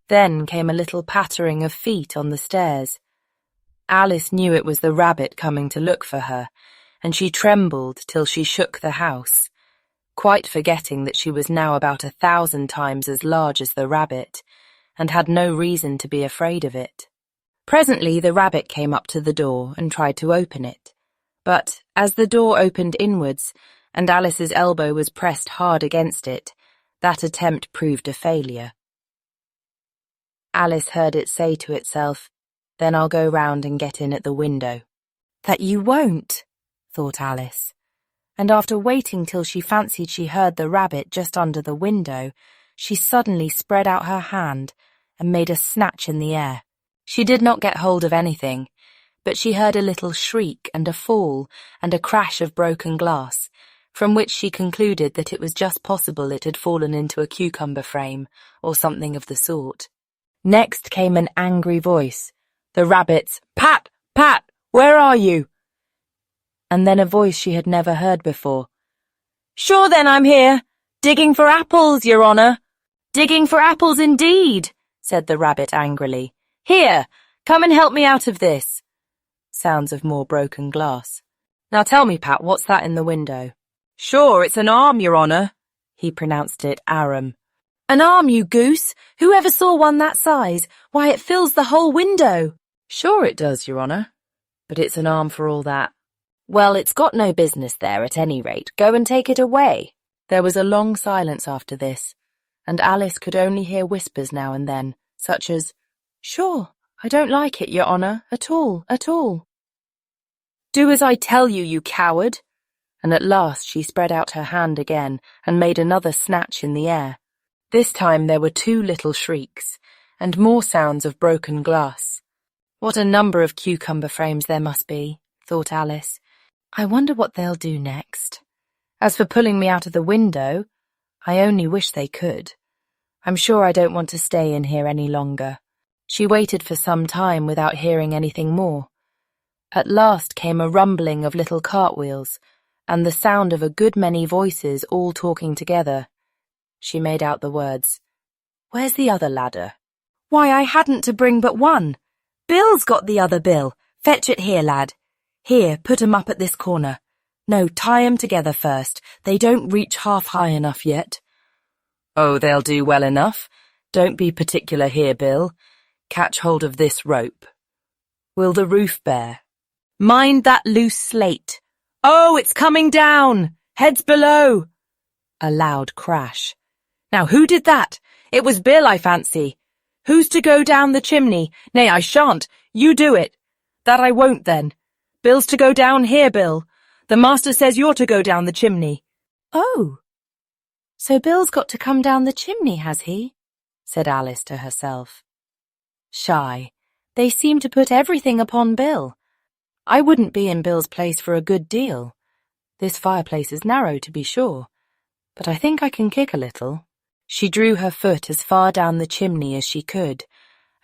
Then came a little pattering of feet on the stairs. Alice knew it was the rabbit coming to look for her, and she trembled till she shook the house, quite forgetting that she was now about 1,000 times as large as the rabbit, and had no reason to be afraid of it. Presently the rabbit came up to the door and tried to open it, but as the door opened inwards, and Alice's elbow was pressed hard against it, that attempt proved a failure. Alice heard it say to itself, "Then I'll go round and get in at the window." "That you won't," thought Alice, and after waiting till she fancied she heard the rabbit just under the window, she suddenly spread out her hand and made a snatch in the air. She did not get hold of anything, but she heard a little shriek and a fall and a crash of broken glass, from which she concluded that it was just possible it had fallen into a cucumber frame, or something of the sort. Next came an angry voice, the rabbit's, "Pat, Pat, where are you?" And then a voice she had never heard before. "Sure then I'm here, digging for apples, your honour." "Digging for apples indeed," said the rabbit angrily. "Here, come and help me out of this." Sounds of more broken glass. "Now tell me, Pat, what's that in the window?" "Sure, it's an arm, your honour." He pronounced it Aram. "An arm, you goose! Who ever saw one that size? Why, it fills the whole window." "Sure it does, your honour, but it's an arm for all that." "Well, it's got no business there at any rate. Go and take it away." There was a long silence after this, and Alice could only hear whispers now and then, such as, "Sure, I don't like it, your honour, at all, at all." Do as I tell you, you coward! And at last she spread out her hand again and made another snatch in the air. This time there were 2 little shrieks, and more sounds of broken glass. What a number of cucumber frames there must be, thought Alice. I wonder what they'll do next. As for pulling me out of the window, I only wish they could. I'm sure I don't want to stay in here any longer. She waited for some time without hearing anything more. At last came a rumbling of little cartwheels, and the sound of a good many voices all talking together. She made out the words, "Where's the other ladder? Why, I hadn't to bring but one. Bill's got the other bill. Fetch it here, lad. Here, put 'em up at this corner. No, tie 'em together first. They don't reach half high enough yet." "Oh, they'll do well enough. Don't be particular here, Bill. Catch hold of this rope. Will the roof bear? Mind that loose slate. Oh, it's coming down! Heads below!" A loud crash. "Now who did that? It was Bill, I fancy. Who's to go down the chimney? Nay, I shan't. You do it." "That I won't, then. Bill's to go down here, Bill. The master says you're to go down the chimney." "Oh, so Bill's got to come down the chimney, has he?" said Alice to herself. Shy. They seem to put everything upon Bill. I wouldn't be in Bill's place for a good deal. This fireplace is narrow, to be sure, but I think I can kick a little. She drew her foot as far down the chimney as she could,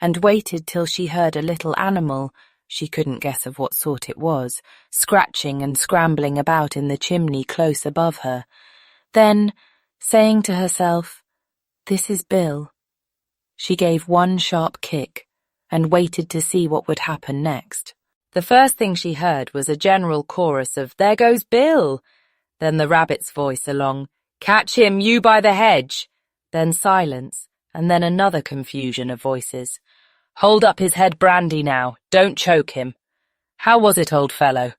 and waited till she heard a little animal, she couldn't guess of what sort it was, scratching and scrambling about in the chimney close above her. Then, saying to herself, "This is Bill," she gave one sharp kick and waited to see what would happen next. The first thing she heard was a general chorus of, "There goes Bill!" Then the rabbit's voice along, "Catch him, you by the hedge!" Then silence, and then another confusion of voices. "Hold up his head brandy now, don't choke him. How was it, old fellow?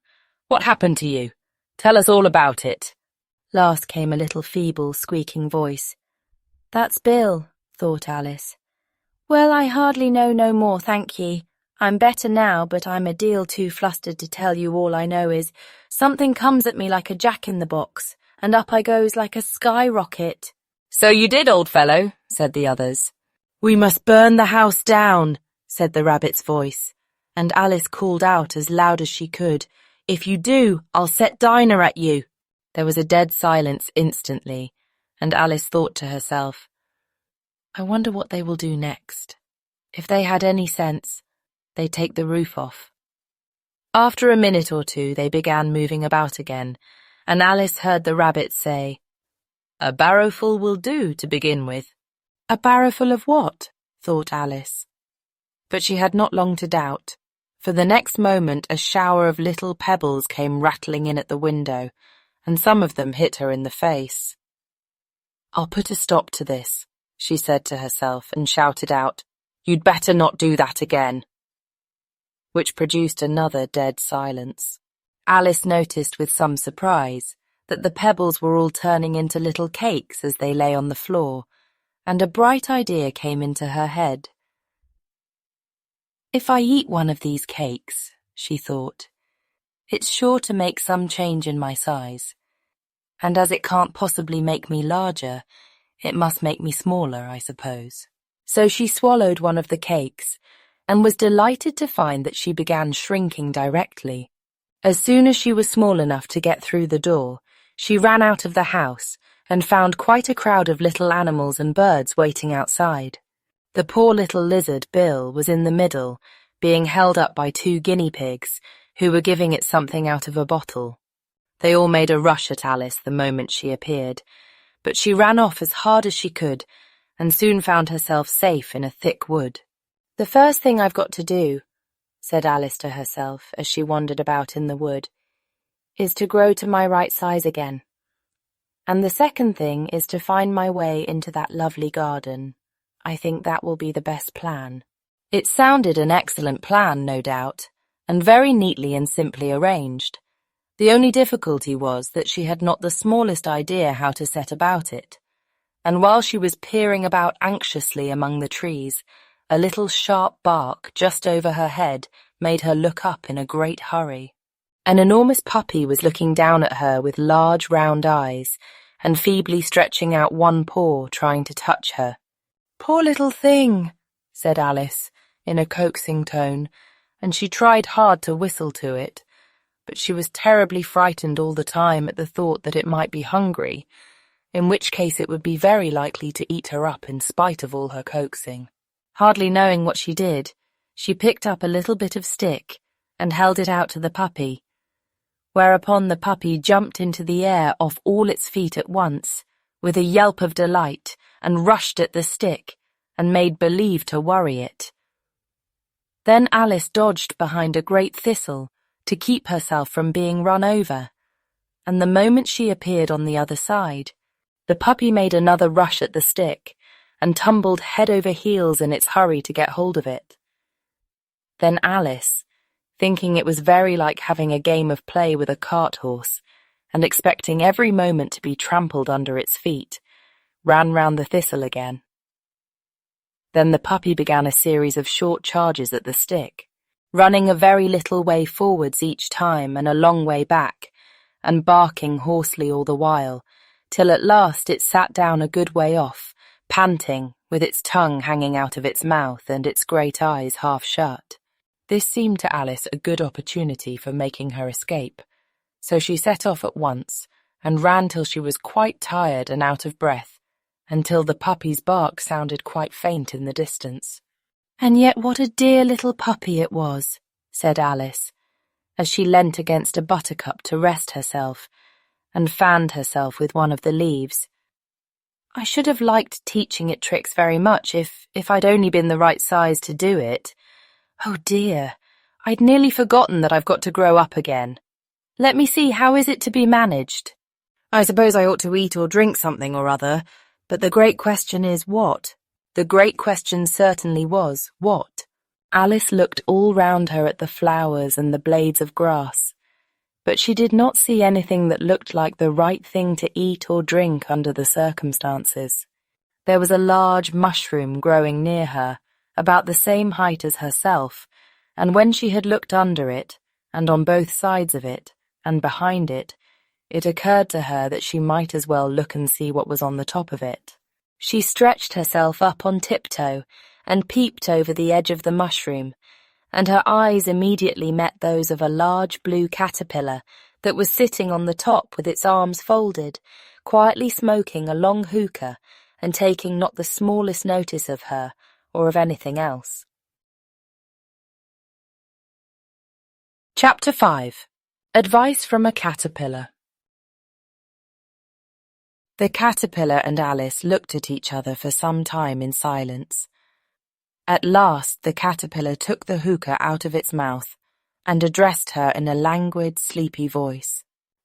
What happened to you? Tell us all about it." Last came a little feeble, squeaking voice. "That's Bill," thought Alice. "Well, I hardly know no more, thank ye. I'm better now, but I'm a deal too flustered to tell you. All I know is something comes at me like a jack-in-the-box, and up I goes like a skyrocket." "So you did, old fellow," said the others. "We must burn the house down," said the rabbit's voice, and Alice called out as loud as she could, "If you do, I'll set Dinah at you." There was a dead silence instantly, and Alice thought to herself, "I wonder what they will do next. If they had any sense, they'd take the roof off." After a minute or two, they began moving about again, and Alice heard the rabbit say, "A barrowful will do to begin with." A barrowful of what? thought Alice. But she had not long to doubt, for the next moment a shower of little pebbles came rattling in at the window, and some of them hit her in the face. "I'll put a stop to this," she said to herself, and shouted out, "You'd better not do that again," which produced another dead silence. Alice noticed with some surprise that the pebbles were all turning into little cakes as they lay on the floor, and a bright idea came into her head. "If I eat one of these cakes," she thought, "it's sure to make some change in my size, and as it can't possibly make me larger, it must make me smaller, I suppose." So she swallowed one of the cakes, and was delighted to find that she began shrinking directly. As soon as she was small enough to get through the door, she ran out of the house and found quite a crowd of little animals and birds waiting outside. The poor little lizard, Bill, was in the middle, being held up by 2 guinea pigs, who were giving it something out of a bottle. They all made a rush at Alice the moment she appeared, but she ran off as hard as she could, and soon found herself safe in a thick wood. "The first thing I've got to do," said Alice to herself as she wandered about in the wood, "is to grow to my right size again. And the second thing is to find my way into that lovely garden. I think that will be the best plan." It sounded an excellent plan, no doubt, and very neatly and simply arranged. The only difficulty was that she had not the smallest idea how to set about it, and while she was peering about anxiously among the trees, a little sharp bark just over her head made her look up in a great hurry. An enormous puppy was looking down at her with large round eyes and feebly stretching out one paw, trying to touch her. "Poor little thing," said Alice, in a coaxing tone, and she tried hard to whistle to it, but she was terribly frightened all the time at the thought that it might be hungry, in which case it would be very likely to eat her up in spite of all her coaxing. Hardly knowing what she did, she picked up a little bit of stick and held it out to the puppy, whereupon the puppy jumped into the air off all its feet at once, with a yelp of delight, and rushed at the stick, and made believe to worry it. Then Alice dodged behind a great thistle to keep herself from being run over, and the moment she appeared on the other side, the puppy made another rush at the stick, and tumbled head over heels in its hurry to get hold of it. Then Alice, thinking it was very like having a game of play with a cart horse, and expecting every moment to be trampled under its feet, ran round the thistle again. Then the puppy began a series of short charges at the stick, running a very little way forwards each time and a long way back, and barking hoarsely all the while, till at last it sat down a good way off, panting, with its tongue hanging out of its mouth and its great eyes half shut. This seemed to Alice a good opportunity for making her escape, so she set off at once and ran till she was quite tired and out of breath, until the puppy's bark sounded quite faint in the distance. "And yet what a dear little puppy it was," said Alice, as she leant against a buttercup to rest herself, and fanned herself with one of the leaves. "I should have liked teaching it tricks very much if I'd only been the right size to do it. Oh dear, I'd nearly forgotten that I've got to grow up again. Let me see, how is it to be managed? I suppose I ought to eat or drink something or other, but the great question is what?" The great question certainly was, what? Alice looked all round her at the flowers and the blades of grass, but she did not see anything that looked like the right thing to eat or drink under the circumstances. There was a large mushroom growing near her, about the same height as herself, and when she had looked under it, and on both sides of it, and behind it, it occurred to her that she might as well look and see what was on the top of it. She stretched herself up on tiptoe and peeped over the edge of the mushroom, and her eyes immediately met those of a large blue caterpillar that was sitting on the top with its arms folded, quietly smoking a long hookah and taking not the smallest notice of her or of anything else. Chapter 5. Advice from a Caterpillar. The caterpillar and Alice looked at each other for some time in silence. At last the caterpillar took the hookah out of its mouth and addressed her in a languid, sleepy voice.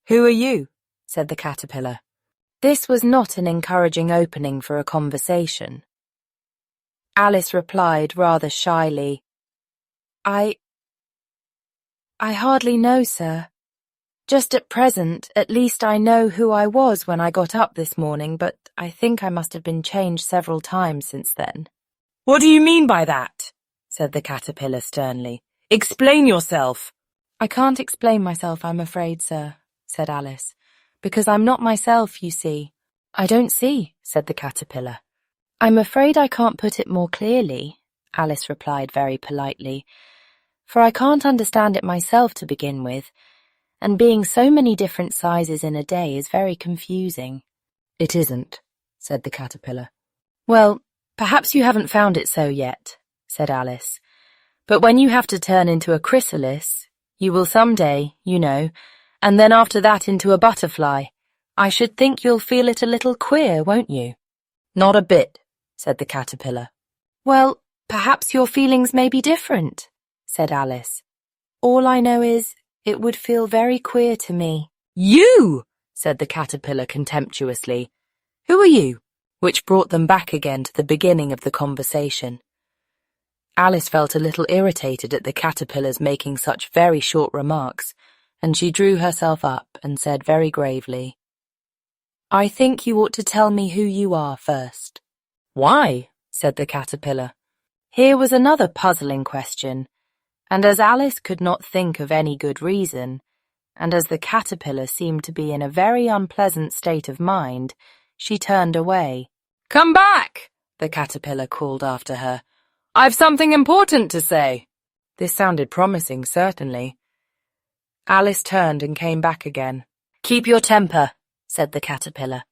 "Who are you?" said the caterpillar. This was not an encouraging opening for a conversation. Alice replied rather shyly, I hardly know, sir. Just at present, at least I know who I was when I got up this morning, but I think I must have been changed several times since then." "What do you mean by that?" said the caterpillar sternly. "Explain yourself." "I can't explain myself, I'm afraid, sir," said Alice, "because I'm not myself, you see." "I don't see," said the caterpillar. "I'm afraid I can't put it more clearly," Alice replied very politely, "for I can't understand it myself to begin with, and being so many different sizes in a day is very confusing." "It isn't," said the caterpillar. "Well, perhaps you haven't found it so yet," said Alice, "but when you have to turn into a chrysalis, you will some day, you know, and then after that into a butterfly. I should think you'll feel it a little queer, won't you?" "Not a bit," said the caterpillar. "Well, perhaps your feelings may be different," said Alice. "All I know is it would feel very queer to me." "You!" said the caterpillar contemptuously. "Who are you?" which brought them back again to the beginning of the conversation. Alice felt a little irritated at the caterpillar's making such very short remarks, and she drew herself up and said very gravely, "I think you ought to tell me who you are first." "Why?" said the caterpillar. Here was another puzzling question, and as Alice could not think of any good reason, and as the caterpillar seemed to be in a very unpleasant state of mind, she turned away. "Come back!" the caterpillar called after her. "I've something important to say." This sounded promising, certainly. Alice turned and came back again. "Keep your temper," said the caterpillar.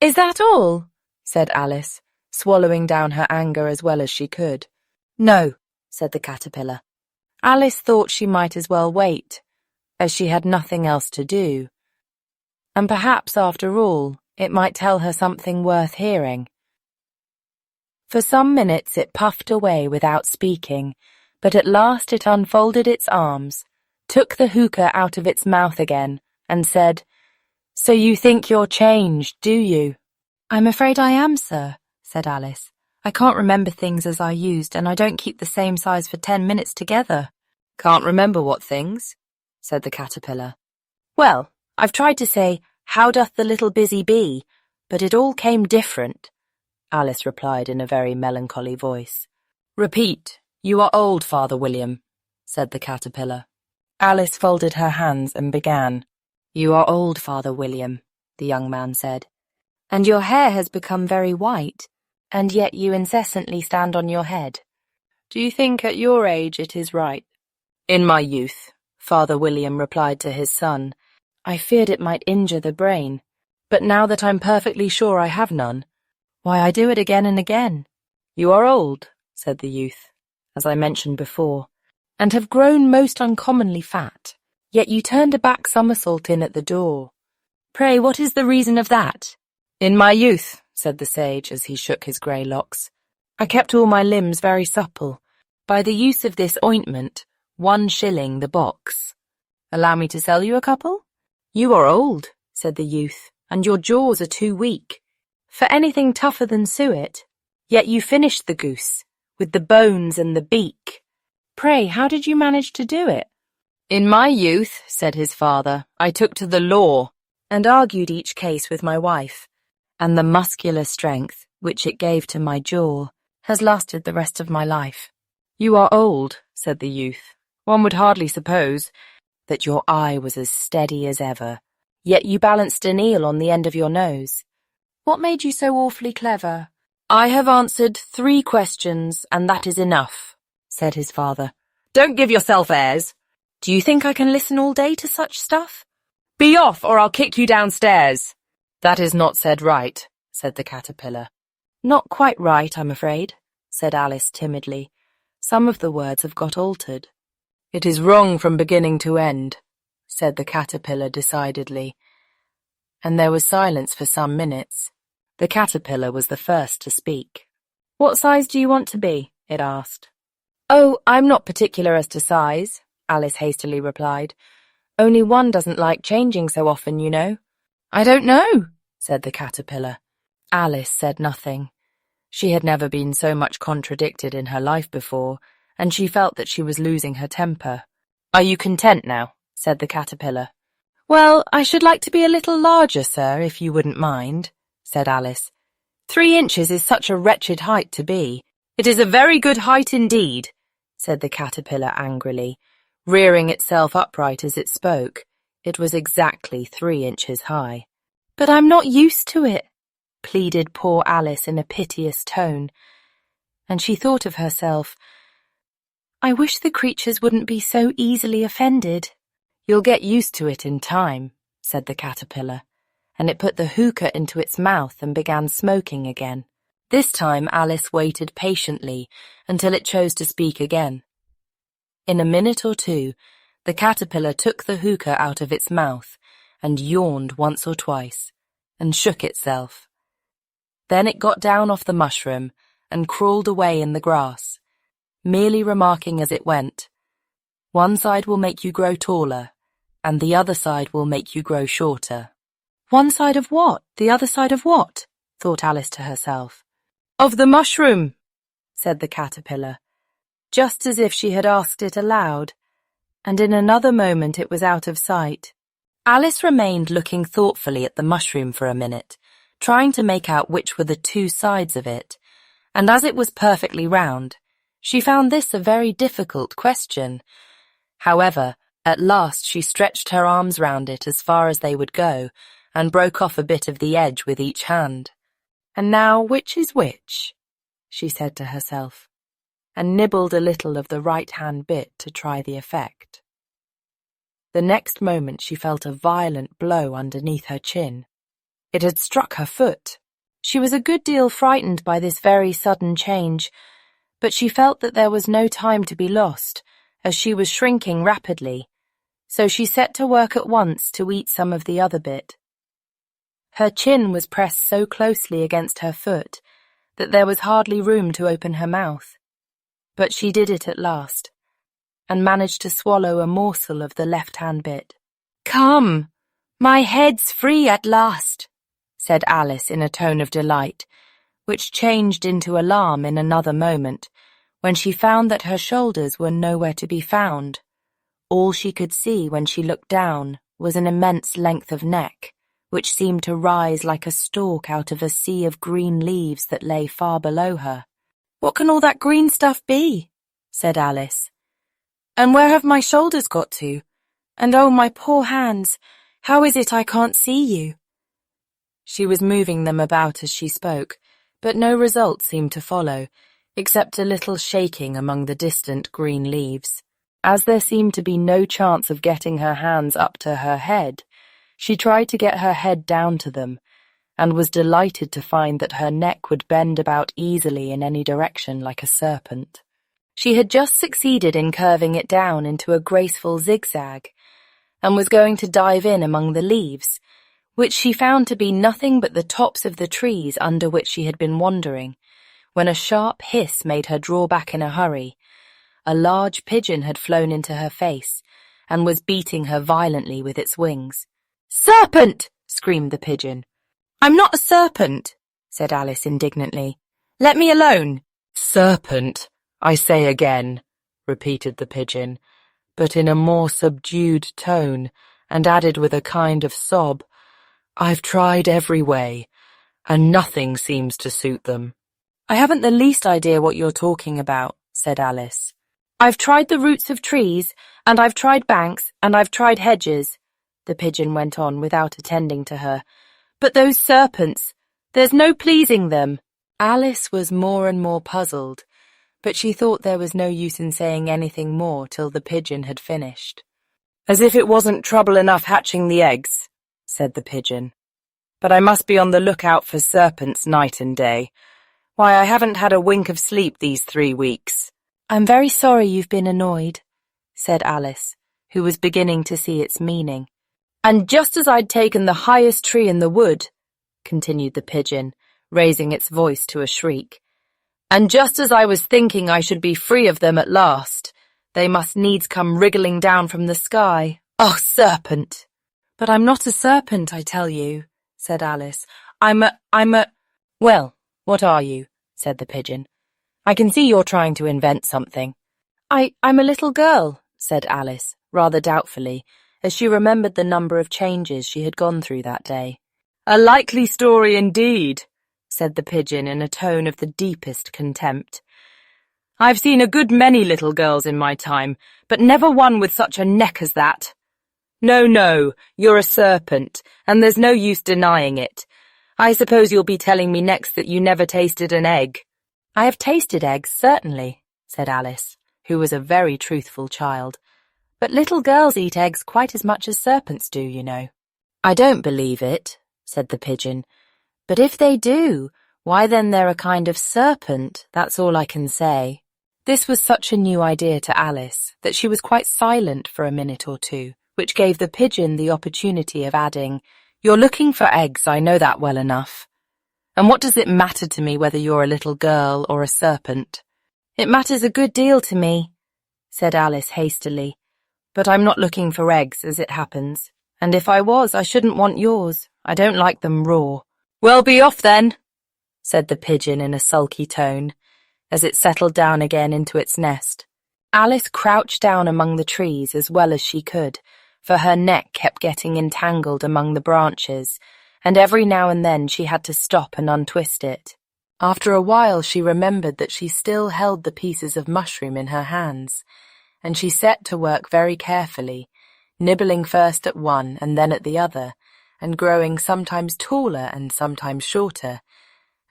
"Is that all?" said Alice, swallowing down her anger as well as she could. "No," said the caterpillar. Alice thought she might as well wait, as she had nothing else to do. And perhaps, after all, it might tell her something worth hearing. For some minutes it puffed away without speaking, but at last it unfolded its arms, took the hookah out of its mouth again, and said, "So you think you're changed, do you?" "I'm afraid I am, sir," said Alice. "I can't remember things as I used, and I don't keep the same size for 10 minutes together." "Can't remember what things?" said the caterpillar. "Well, I've tried to say, 'How doth the little busy bee?' but it all came different," Alice replied in a very melancholy voice. "Repeat, 'You are old, Father William,'" said the caterpillar. Alice folded her hands and began. "You are old, Father William," the young man said, "and your hair has become very white, and yet you incessantly stand on your head. Do you think at your age it is right?" "In my youth," Father William replied to his son, "I feared it might injure the brain, but now that I'm perfectly sure I have none, why, I do it again and again." "You are old," said the youth, "as I mentioned before, and have grown most uncommonly fat. Yet you turned a back somersault in at the door. Pray, what is the reason of that?" "In my youth," said the sage as he shook his grey locks, "I kept all my limbs very supple, by the use of this ointment, 1 shilling the box. Allow me to sell you a couple?" "You are old," said the youth, "and your jaws are too weak for anything tougher than suet. Yet you finished the goose, with the bones and the beak. Pray, how did you manage to do it?" "In my youth," said his father, "I took to the law, and argued each case with my wife, and the muscular strength which it gave to my jaw has lasted the rest of my life." "You are old," said the youth. "One would hardly suppose that your eye was as steady as ever, yet you balanced an eel on the end of your nose. What made you so awfully clever?" "I have answered 3 questions, and that is enough," said his father. "Don't give yourself airs. Do you think I can listen all day to such stuff? Be off, or I'll kick you downstairs." "That is not said right," said the caterpillar. "Not quite right, I'm afraid," said Alice timidly. "Some of the words have got altered." "It is wrong from beginning to end," said the caterpillar decidedly, and there was silence for some minutes. The caterpillar was the first to speak. "What size do you want to be?" it asked. "Oh, I'm not particular as to size," Alice hastily replied. "Only one doesn't like changing so often, you know." "I don't know," said the caterpillar. Alice said nothing. She had never been so much contradicted in her life before, and she felt that she was losing her temper. "Are you content now?" said the caterpillar. "Well, I should like to be a little larger, sir, if you wouldn't mind," said Alice. 3 inches is such a wretched height to be." "It is a very good height indeed," said the caterpillar angrily, rearing itself upright as it spoke. It was exactly 3 inches high. "But I'm not used to it," pleaded poor Alice in a piteous tone, and she thought of herself, "I wish the creatures wouldn't be so easily offended." "You'll get used to it in time," said the caterpillar, and it put the hookah into its mouth and began smoking again. This time Alice waited patiently until it chose to speak again. In a minute or two, the caterpillar took the hookah out of its mouth and yawned once or twice, and shook itself. Then it got down off the mushroom and crawled away in the grass, merely remarking as it went, "One side will make you grow taller, and the other side will make you grow shorter." "One side of what? The other side of what?" thought Alice to herself. "Of the mushroom," said the caterpillar, just as if she had asked it aloud, and in another moment it was out of sight. Alice remained looking thoughtfully at the mushroom for a minute, trying to make out which were the 2 sides of it, and as it was perfectly round, she found this a very difficult question. However, At last she stretched her arms round it as far as they would go, and broke off a bit of the edge with each hand. "And now which is which?" she said to herself, and nibbled a little of the right-hand bit to try the effect. The next moment she felt a violent blow underneath her chin. It had struck her foot. She was a good deal frightened by this very sudden change, but she felt that there was no time to be lost, as she was shrinking rapidly, so she set to work at once to eat some of the other bit. Her chin was pressed so closely against her foot that there was hardly room to open her mouth, but she did it at last, and managed to swallow a morsel of the left-hand bit. "Come, my head's free at last," said Alice in a tone of delight, which changed into alarm in another moment, when she found that her shoulders were nowhere to be found. All she could see when she looked down was an immense length of neck, which seemed to rise like a stalk out of a sea of green leaves that lay far below her. "What can all that green stuff be?" said Alice. "And where have my shoulders got to? And oh, my poor hands, how is it I can't see you?" She was moving them about as she spoke, but no result seemed to follow, except a little shaking among the distant green leaves. As there seemed to be no chance of getting her hands up to her head, she tried to get her head down to them, and was delighted to find that her neck would bend about easily in any direction like a serpent. She had just succeeded in curving it down into a graceful zigzag, and was going to dive in among the leaves, which she found to be nothing but the tops of the trees under which she had been wandering, when a sharp hiss made her draw back in a hurry. A large pigeon had flown into her face, and was beating her violently with its wings. "Serpent!" screamed the pigeon. "I'm not a serpent," said Alice indignantly. "Let me alone." "Serpent, I say again," repeated the pigeon, but in a more subdued tone, and added with a kind of sob, "I've tried every way, and nothing seems to suit them." "I haven't the least idea what you're talking about," said Alice. "I've tried the roots of trees, and I've tried banks, and I've tried hedges," the pigeon went on without attending to her. "But those serpents, there's no pleasing them." Alice was more and more puzzled, but she thought there was no use in saying anything more till the pigeon had finished. "As if it wasn't trouble enough hatching the eggs," said the pigeon. "But I must be on the lookout for serpents night and day. Why, I haven't had a wink of sleep these 3 weeks. "I'm very sorry you've been annoyed," said Alice, who was beginning to see its meaning. "And just as I'd taken the highest tree in the wood," continued the pigeon, raising its voice to a shriek, "and just as I was thinking I should be free of them at last, they must needs come wriggling down from the sky. Oh, serpent!" "But I'm not a serpent, I tell you," said Alice. I'm a... "Well, what are you?" said the pigeon. "I can see you're trying to invent something." I'm a little girl," said Alice, rather doubtfully, as she remembered the number of changes she had gone through that day. "A likely story indeed," said the pigeon in a tone of the deepest contempt. "I've seen a good many little girls in my time, but never one with such a neck as that. No, you're a serpent, and there's no use denying it. I suppose you'll be telling me next that you never tasted an egg." "I have tasted eggs, certainly," said Alice, who was a very truthful child. "But little girls eat eggs quite as much as serpents do, you know." "I don't believe it," said the pigeon. "But if they do, why then they're a kind of serpent, that's all I can say." This was such a new idea to Alice that she was quite silent for a minute or two, which gave the pigeon the opportunity of adding, "You're looking for eggs, I know that well enough. And what does it matter to me whether you're a little girl or a serpent?" "It matters a good deal to me," said Alice hastily. "But I'm not looking for eggs, as it happens. And if I was, I shouldn't want yours. I don't like them raw." "Well, be off then," said the pigeon in a sulky tone, as it settled down again into its nest. Alice crouched down among the trees as well as she could, for her neck kept getting entangled among the branches, and every now and then she had to stop and untwist it. After a while she remembered that she still held the pieces of mushroom in her hands, and she set to work very carefully, nibbling first at one and then at the other, and growing sometimes taller and sometimes shorter,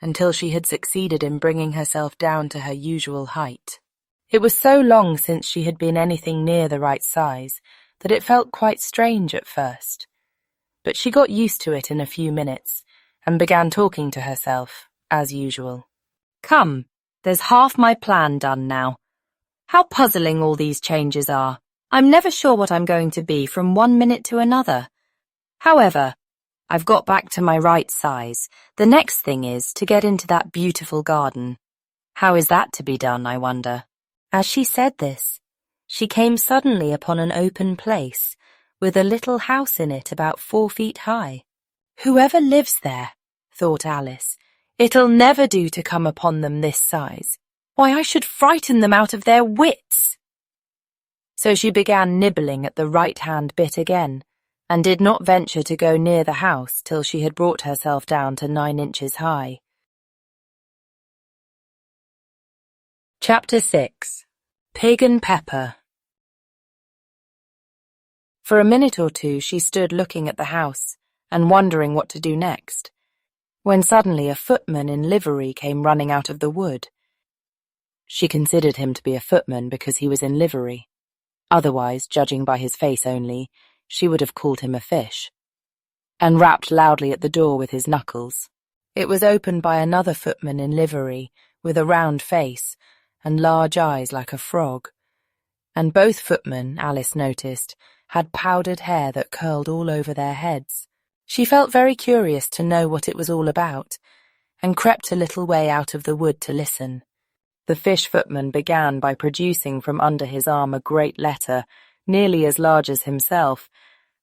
until she had succeeded in bringing herself down to her usual height. It was so long since she had been anything near the right size that it felt quite strange at first. But she got used to it in a few minutes and began talking to herself, as usual. Come, there's half my plan done now. How puzzling all these changes are. I'm never sure what I'm going to be from one minute to another. However, I've got back to my right size. The next thing is to get into that beautiful garden. How is that to be done, I wonder? As she said this, she came suddenly upon an open place with a little house in it about 4 feet high. Whoever lives there, thought Alice, it'll never do to come upon them this size. Why, I should frighten them out of their wits. So she began nibbling at the right-hand bit again, and did not venture to go near the house till she had brought herself down to 9 inches high. Chapter 6. Pig and Pepper. For a minute or two she stood looking at the house and wondering what to do next, when suddenly a footman in livery came running out of the wood. She considered him to be a footman because he was in livery. Otherwise, judging by his face only, she would have called him a fish, and rapped loudly at the door with his knuckles. It was opened by another footman in livery, with a round face and large eyes like a frog, and both footmen, Alice noticed, had powdered hair that curled all over their heads. She felt very curious to know what it was all about, and crept a little way out of the wood to listen. The fish footman began by producing from under his arm a great letter, nearly as large as himself,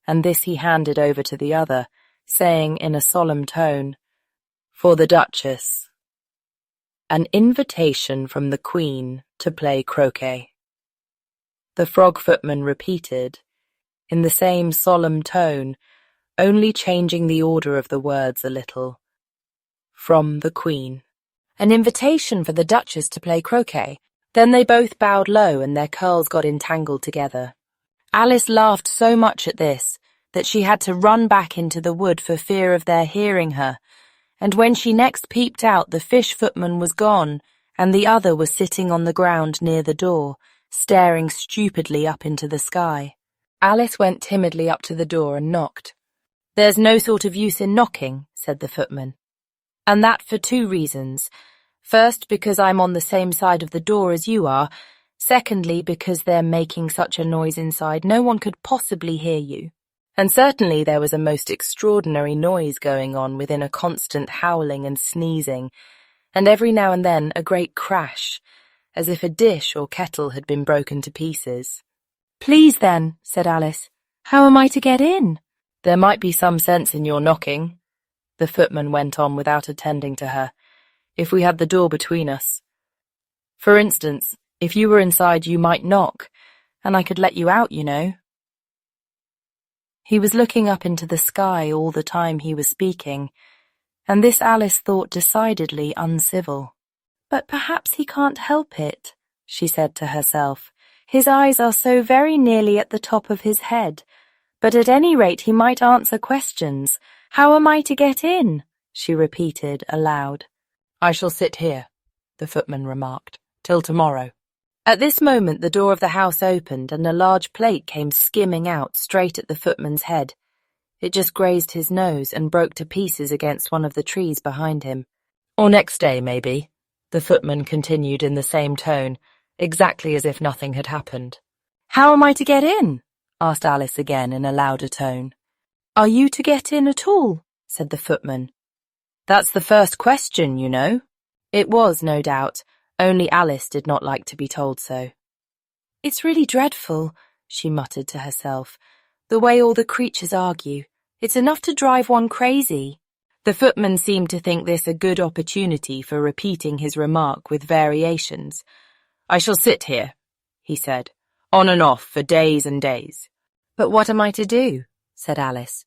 and this he handed over to the other, saying in a solemn tone, "For the Duchess. An invitation from the Queen to play croquet." The frog footman repeated, in the same solemn tone, only changing the order of the words a little, "From the Queen." An invitation for the Duchess to play croquet. Then they both bowed low and their curls got entangled together. Alice laughed so much at this that she had to run back into the wood for fear of their hearing her, and when she next peeped out the fish footman was gone and the other was sitting on the ground near the door, staring stupidly up into the sky. Alice went timidly up to the door and knocked. "There's no sort of use in knocking," said the footman. "And that for 2 reasons. First, because I'm on the same side of the door as you are. Secondly, because they're making such a noise inside no one could possibly hear you. And certainly there was a most extraordinary noise going on within, a constant howling and sneezing, and every now and then a great crash, as if a dish or kettle had been broken to pieces." "Please then," said Alice, "how am I to get in?" "There might be some sense in your knocking," the footman went on without attending to her, "if we had the door between us. For instance, if you were inside you might knock, and I could let you out, you know." He was looking up into the sky all the time he was speaking, and this Alice thought decidedly uncivil. "But perhaps he can't help it," she said to herself. "His eyes are so very nearly at the top of his head, but at any rate he might answer questions. How am I to get in?" she repeated aloud. "I shall sit here," the footman remarked, "till tomorrow." At this moment the door of the house opened and a large plate came skimming out straight at the footman's head. It just grazed his nose and broke to pieces against one of the trees behind him. "Or next day, maybe," the footman continued in the same tone, exactly as if nothing had happened. "How am I to get in?" asked Alice again in a louder tone. "Are you to get in at all?" said the footman. "That's the first question, you know." It was, no doubt, only Alice did not like to be told so. "It's really dreadful," she muttered to herself, "the way all the creatures argue. It's enough to drive one crazy." The footman seemed to think this a good opportunity for repeating his remark with variations. "I shall sit here," he said, "on and off for days and days." "But what am I to do?" said Alice.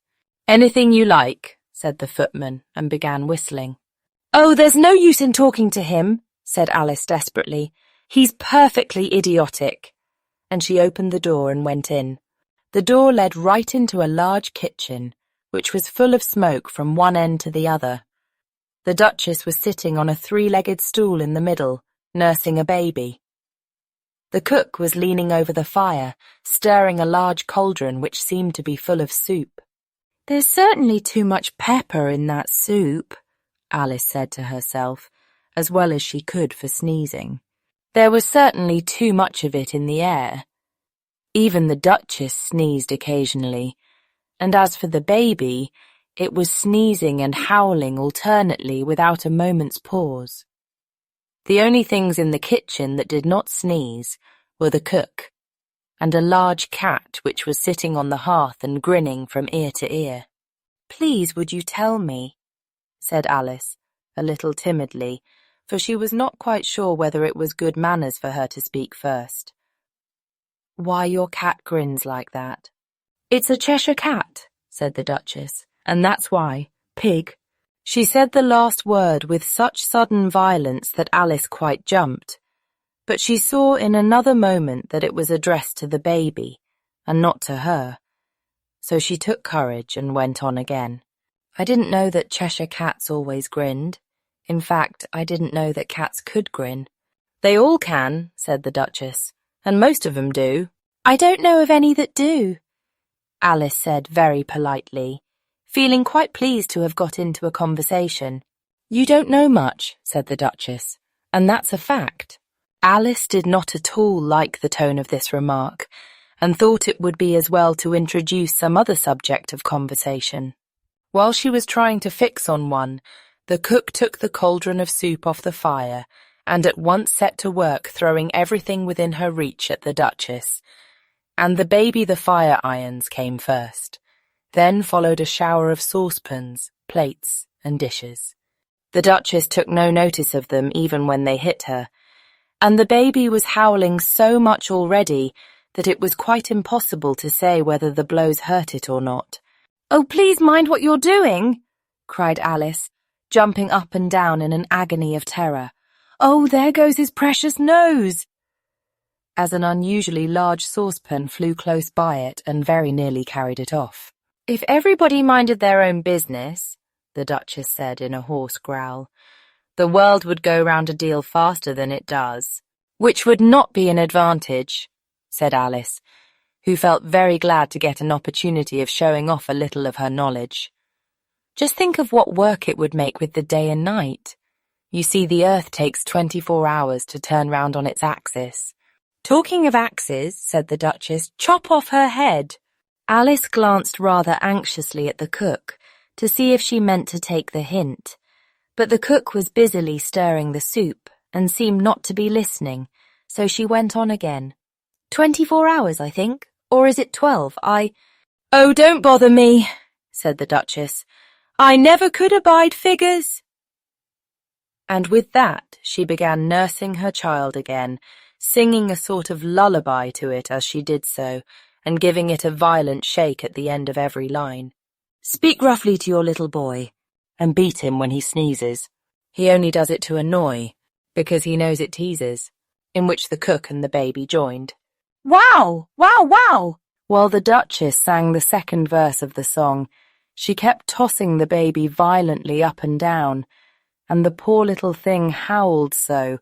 "Anything you like," said the footman, and began whistling. "Oh, there's no use in talking to him," said Alice desperately. "He's perfectly idiotic." And she opened the door and went in. The door led right into a large kitchen, which was full of smoke from one end to the other. The Duchess was sitting on a three-legged stool in the middle, nursing a baby. The cook was leaning over the fire, stirring a large cauldron which seemed to be full of soup. "There's certainly too much pepper in that soup," Alice said to herself, as well as she could for sneezing. There was certainly too much of it in the air. Even the Duchess sneezed occasionally, and as for the baby, it was sneezing and howling alternately without a moment's pause. The only things in the kitchen that did not sneeze were the cook and a large cat which was sitting on the hearth and grinning from ear to ear. "Please, would you tell me," said Alice, a little timidly, for she was not quite sure whether it was good manners for her to speak first, "why your cat grins like that?" "It's a Cheshire cat," said the Duchess, "and that's why. Pig." She said the last word with such sudden violence that Alice quite jumped, but she saw in another moment that it was addressed to the baby, and not to her, so she took courage and went on again. "I didn't know that Cheshire cats always grinned. In fact, I didn't know that cats could grin." "They all can," said the Duchess, "and most of them do." "I don't know of any that do," Alice said very politely, feeling quite pleased to have got into a conversation. "You don't know much," said the Duchess, "and that's a fact." Alice did not at all like the tone of this remark, and thought it would be as well to introduce some other subject of conversation. While she was trying to fix on one, the cook took the cauldron of soup off the fire and at once set to work throwing everything within her reach at the Duchess, and the baby the fire irons came first. Then followed a shower of saucepans, plates, and dishes. The Duchess took no notice of them even when they hit her, and the baby was howling so much already that it was quite impossible to say whether the blows hurt it or not. "Oh, please mind what you're doing," cried Alice, jumping up and down in an agony of terror. "Oh, there goes his precious nose!" as an unusually large saucepan flew close by it and very nearly carried it off. "If everybody minded their own business," the Duchess said in a hoarse growl, "the world would go round a deal faster than it does." "Which would not be an advantage," said Alice, who felt very glad to get an opportunity of showing off a little of her knowledge. "Just think of what work it would make with the day and night. You see, the earth takes 24 hours to turn round on its axis." "Talking of axes," said the Duchess, "chop off her head." Alice glanced rather anxiously at the cook to see if she meant to take the hint, but the cook was busily stirring the soup and seemed not to be listening, so she went on again. 24 hours, I think, or is it 12? "Oh, don't bother me," said the Duchess. "I never could abide figures." And with that she began nursing her child again, singing a sort of lullaby to it as she did so, and giving it a violent shake at the end of every line. "Speak roughly to your little boy, and beat him when he sneezes. He only does it to annoy, because he knows it teases," in which the cook and the baby joined. "Wow! Wow! Wow!" While the Duchess sang the second verse of the song, she kept tossing the baby violently up and down, and the poor little thing howled so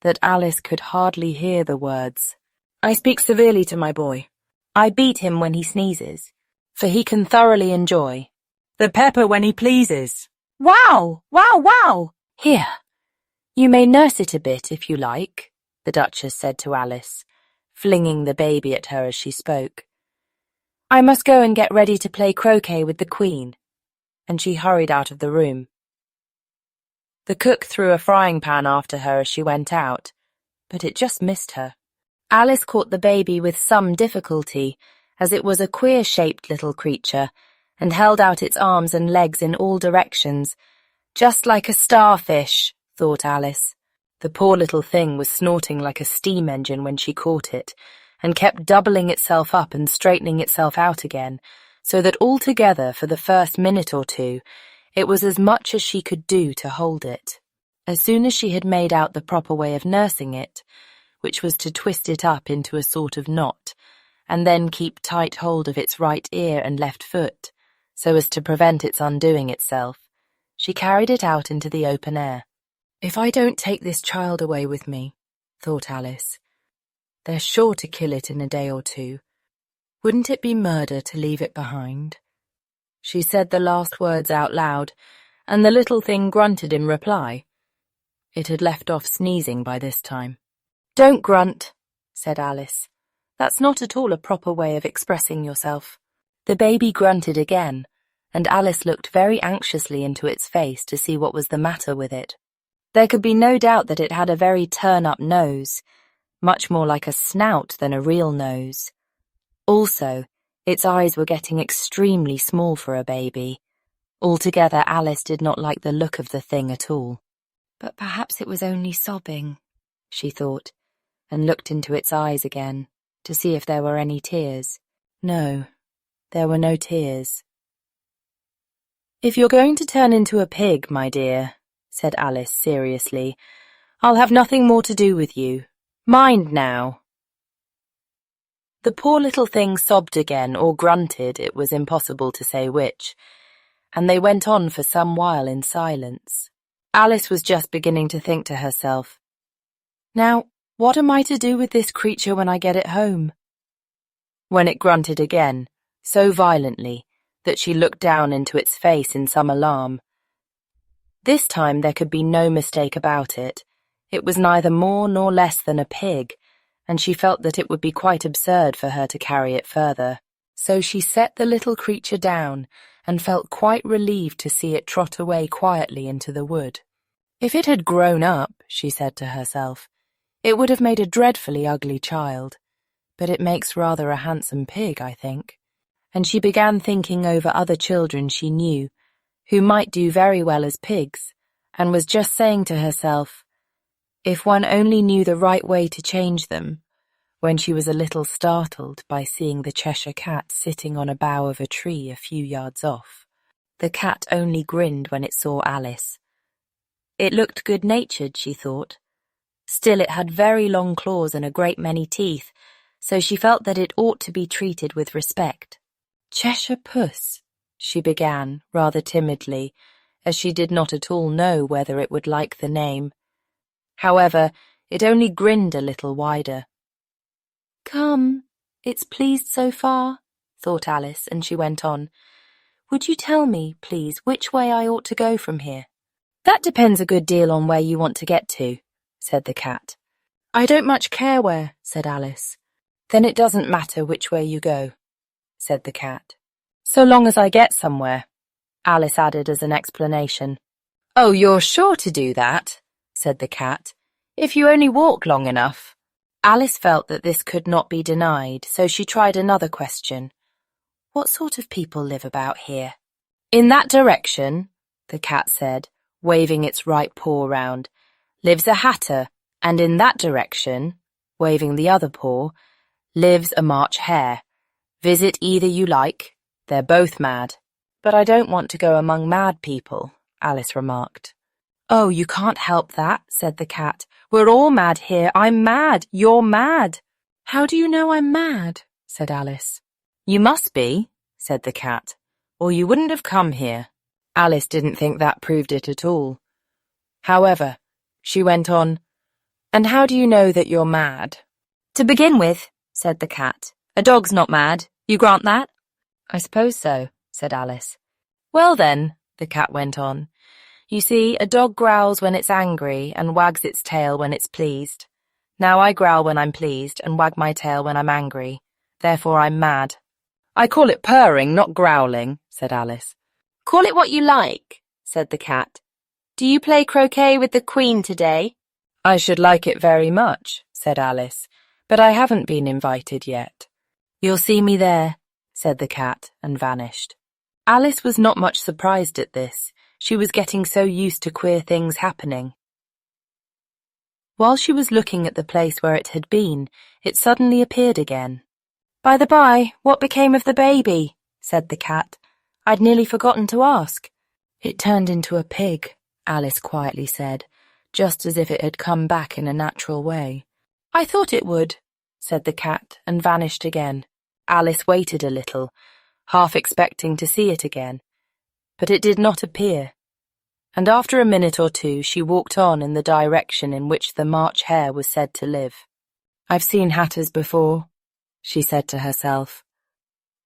that Alice could hardly hear the words. "I speak severely to my boy. I beat him when he sneezes, for he can thoroughly enjoy the pepper when he pleases." "Wow! Wow! Wow!" "Here, you may nurse it a bit if you like," the Duchess said to Alice, flinging the baby at her as she spoke. "I must go and get ready to play croquet with the Queen," and she hurried out of the room. The cook threw a frying pan after her as she went out, but it just missed her. Alice caught the baby with some difficulty, as it was a queer-shaped little creature, and held out its arms and legs in all directions. "Just like a starfish," thought Alice. The poor little thing was snorting like a steam engine when she caught it, and kept doubling itself up and straightening itself out again, so that altogether for the first minute or two it was as much as she could do to hold it. As soon as she had made out the proper way of nursing it, which was to twist it up into a sort of knot, and then keep tight hold of its right ear and left foot, so as to prevent its undoing itself, she carried it out into the open air. "If I don't take this child away with me," thought Alice, "they're sure to kill it in a day or two. Wouldn't it be murder to leave it behind?" She said the last words out loud, and the little thing grunted in reply. It had left off sneezing by this time. "Don't grunt," said Alice. "That's not at all a proper way of expressing yourself." The baby grunted again, and Alice looked very anxiously into its face to see what was the matter with it. There could be no doubt that it had a very turn-up nose, much more like a snout than a real nose. Also, its eyes were getting extremely small for a baby. Altogether, Alice did not like the look of the thing at all. But perhaps it was only sobbing, she thought, and looked into its eyes again to see if there were any tears. No, there were no tears. "If you're going to turn into a pig, my dear," said Alice seriously, "I'll have nothing more to do with you. Mind now." The poor little thing sobbed again, or grunted, it was impossible to say which, and they went on for some while in silence. Alice was just beginning to think to herself, "Now, what am I to do with this creature when I get it home?" when it grunted again, so violently that she looked down into its face in some alarm. This time there could be no mistake about it. It was neither more nor less than a pig, and she felt that it would be quite absurd for her to carry it further. So she set the little creature down and felt quite relieved to see it trot away quietly into the wood. If it had grown up, she said to herself, it would have made a dreadfully ugly child, but it makes rather a handsome pig, I think. And she began thinking over other children she knew, who might do very well as pigs, and was just saying to herself, if one only knew the right way to change them, when she was a little startled by seeing the Cheshire Cat sitting on a bough of a tree a few yards off. The cat only grinned when it saw Alice. It looked good-natured, she thought. Still, it had very long claws and a great many teeth, so she felt that it ought to be treated with respect. "Cheshire Puss," she began, rather timidly, as she did not at all know whether it would like the name. However, it only grinned a little wider. "Come, it's pleased so far," thought Alice, and she went on. "Would you tell me, please, which way I ought to go from here?" "That depends a good deal on where you want to get to," said the cat. "I don't much care where," said Alice. "Then it doesn't matter which way you go," said the cat. "So long as I get somewhere," Alice added as an explanation. "Oh, you're sure to do that," said the cat, "if you only walk long enough." Alice felt that this could not be denied, so she tried another question. "What sort of people live about here?" "In that direction," the cat said, waving its right paw round, "lives a hatter, and in that direction," waving the other paw, "lives a March hare. Visit either you like. They're both mad." "But I don't want to go among mad people," Alice remarked. "Oh, you can't help that," said the cat. "We're all mad here. I'm mad. You're mad." "How do you know I'm mad?" said Alice. "You must be," said the cat, "or you wouldn't have come here." Alice didn't think that proved it at all. However, she went on, "And how do you know that you're mad?" "To begin with," said the cat, "a dog's not mad. You grant that?" "I suppose so," said Alice. "Well then," the cat went on, "you see, a dog growls when it's angry and wags its tail when it's pleased. Now I growl when I'm pleased and wag my tail when I'm angry. Therefore I'm mad." "I call it purring, not growling," said Alice. "Call it what you like," said the cat. "Do you play croquet with the Queen today?" "I should like it very much," said Alice, "but I haven't been invited yet." "You'll see me there," said the cat, and vanished. Alice was not much surprised at this. She was getting so used to queer things happening. While she was looking at the place where it had been, it suddenly appeared again. "By the by, what became of the baby?" said the cat. "I'd nearly forgotten to ask." "It turned into a pig," Alice quietly said, just as if it had come back in a natural way. "I thought it would," said the cat, and vanished again. Alice waited a little, half expecting to see it again, but it did not appear, and after a minute or two she walked on in the direction in which the March Hare was said to live. "I've seen hatters before," she said to herself.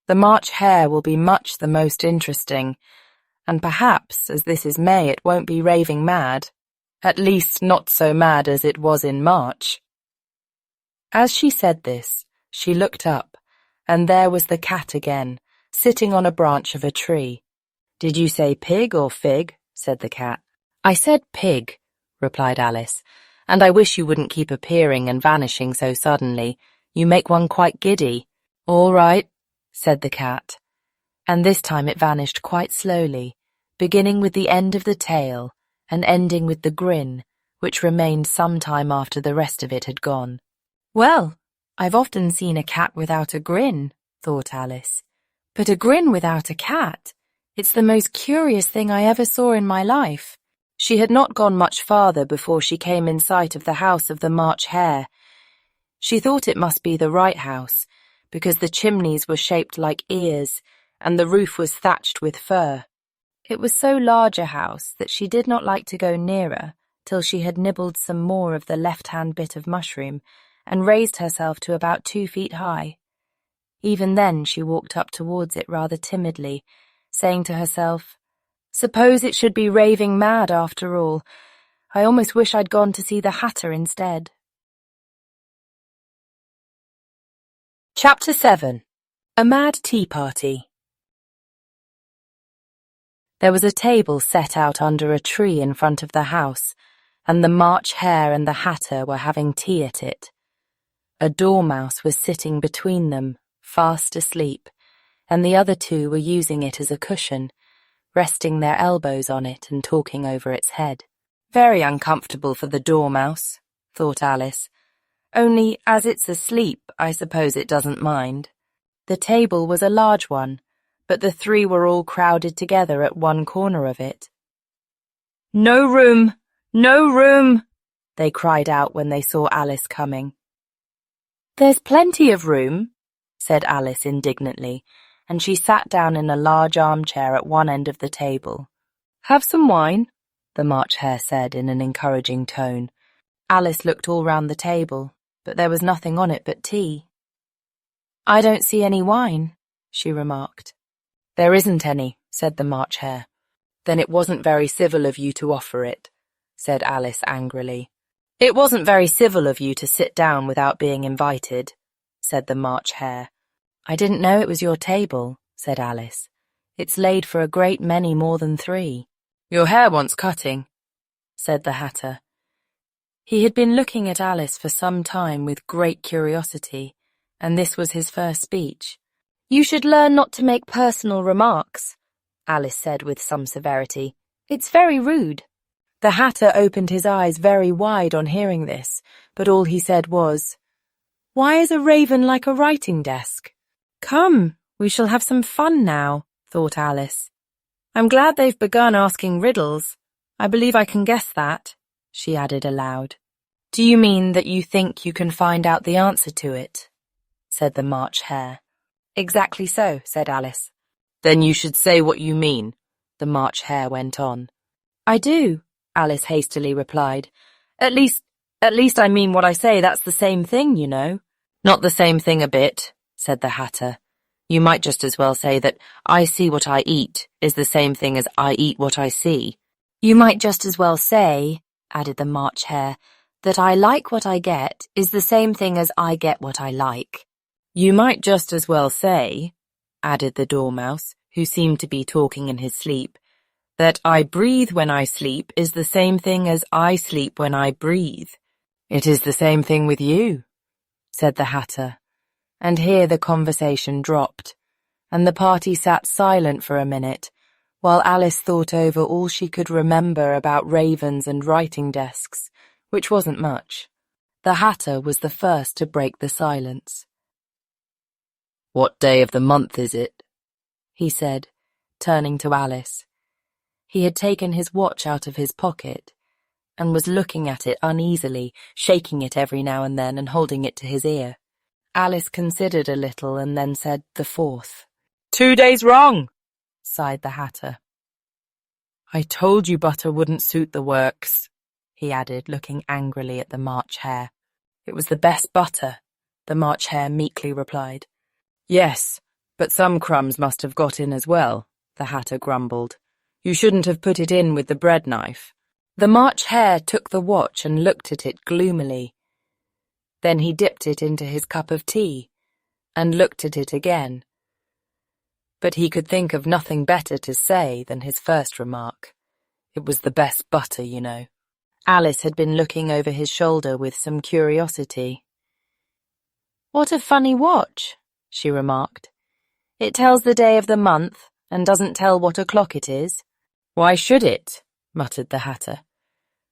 "The March Hare will be much the most interesting, and perhaps, as this is May, it won't be raving mad, at least not so mad as it was in March." As she said this, she looked up, and there was the cat again, sitting on a branch of a tree. "Did you say pig or fig?" said the cat. "I said pig," replied Alice, "and I wish you wouldn't keep appearing and vanishing so suddenly. You make one quite giddy." "All right," said the cat, and this time it vanished quite slowly, beginning with the end of the tail and ending with the grin, which remained some time after the rest of it had gone. "Well, I've often seen a cat without a grin," thought Alice, "but a grin without a cat. It's the most curious thing I ever saw in my life." She had not gone much farther before she came in sight of the house of the March Hare. She thought it must be the right house, because the chimneys were shaped like ears, and the roof was thatched with fur. It was so large a house that she did not like to go nearer till she had nibbled some more of the left-hand bit of mushroom and raised herself to about 2 feet high. Even then she walked up towards it rather timidly, saying to herself, "Suppose it should be raving mad after all. I almost wish I'd gone to see the Hatter instead." Chapter 7. A Mad Tea Party. There was a table set out under a tree in front of the house, and the March Hare and the Hatter were having tea at it. A dormouse was sitting between them, fast asleep, and the other two were using it as a cushion, resting their elbows on it and talking over its head. "Very uncomfortable for the dormouse," thought Alice. "Only, as it's asleep, I suppose it doesn't mind." The table was a large one, but the three were all crowded together at one corner of it. "No room! No room!" they cried out when they saw Alice coming. "There's plenty of room," said Alice indignantly, and she sat down in a large armchair at one end of the table. "Have some wine?" the March Hare said in an encouraging tone. Alice looked all round the table, but there was nothing on it but tea. "I don't see any wine," she remarked. "There isn't any," said the March Hare. "Then it wasn't very civil of you to offer it," said Alice angrily. "It wasn't very civil of you to sit down without being invited," said the March Hare. "I didn't know it was your table," said Alice. "It's laid for a great many more than 3. "Your hair wants cutting," said the Hatter. He had been looking at Alice for some time with great curiosity, and this was his first speech. "You should learn not to make personal remarks," Alice said with some severity. "It's very rude." The Hatter opened his eyes very wide on hearing this, but all he said was, "Why is a raven like a writing desk?" "Come, we shall have some fun now," thought Alice. "I'm glad they've begun asking riddles. I believe I can guess that," she added aloud. "Do you mean that you think you can find out the answer to it?" said the March Hare. "Exactly so," said Alice. "Then you should say what you mean," the March Hare went on. "I do," Alice hastily replied. At least I mean what I say, that's the same thing, you know." "Not the same thing a bit," said the Hatter. "You might just as well say that I see what I eat is the same thing as I eat what I see." "You might just as well say," added the March Hare, "that I like what I get is the same thing as I get what I like." "You might just as well say," added the Dormouse, who seemed to be talking in his sleep, "that I breathe when I sleep is the same thing as I sleep when I breathe." "It is the same thing with you," said the Hatter, and here the conversation dropped, and the party sat silent for a minute, while Alice thought over all she could remember about ravens and writing desks, which wasn't much. The Hatter was the first to break the silence. "What day of the month is it?" he said, turning to Alice. He had taken his watch out of his pocket, and was looking at it uneasily, shaking it every now and then and holding it to his ear. Alice considered a little and then said the 4th. 2 days wrong, sighed the Hatter. I told you butter wouldn't suit the works, he added, looking angrily at the March Hare. It was the best butter, the March Hare meekly replied. Yes, but some crumbs must have got in as well, the Hatter grumbled. You shouldn't have put it in with the bread knife. The March Hare took the watch and looked at it gloomily. Then he dipped it into his cup of tea and looked at it again. But he could think of nothing better to say than his first remark. It was the best butter, you know. Alice had been looking over his shoulder with some curiosity. What a funny watch, she remarked. It tells the day of the month and doesn't tell what o'clock it is. Why should it? Muttered the Hatter.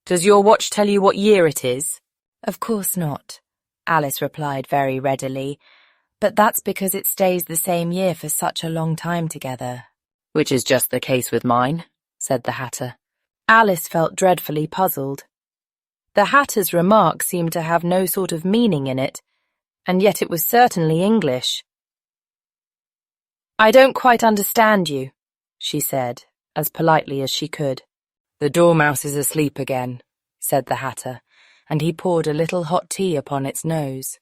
Does your watch tell you what year it is? Of course not, Alice replied very readily, but that's because it stays the same year for such a long time together. Which is just the case with mine, said the Hatter. Alice felt dreadfully puzzled. The Hatter's remark seemed to have no sort of meaning in it, and yet it was certainly English. I don't quite understand you, she said, as politely as she could. The Dormouse is asleep again, said the Hatter, and he poured a little hot tea upon its nose.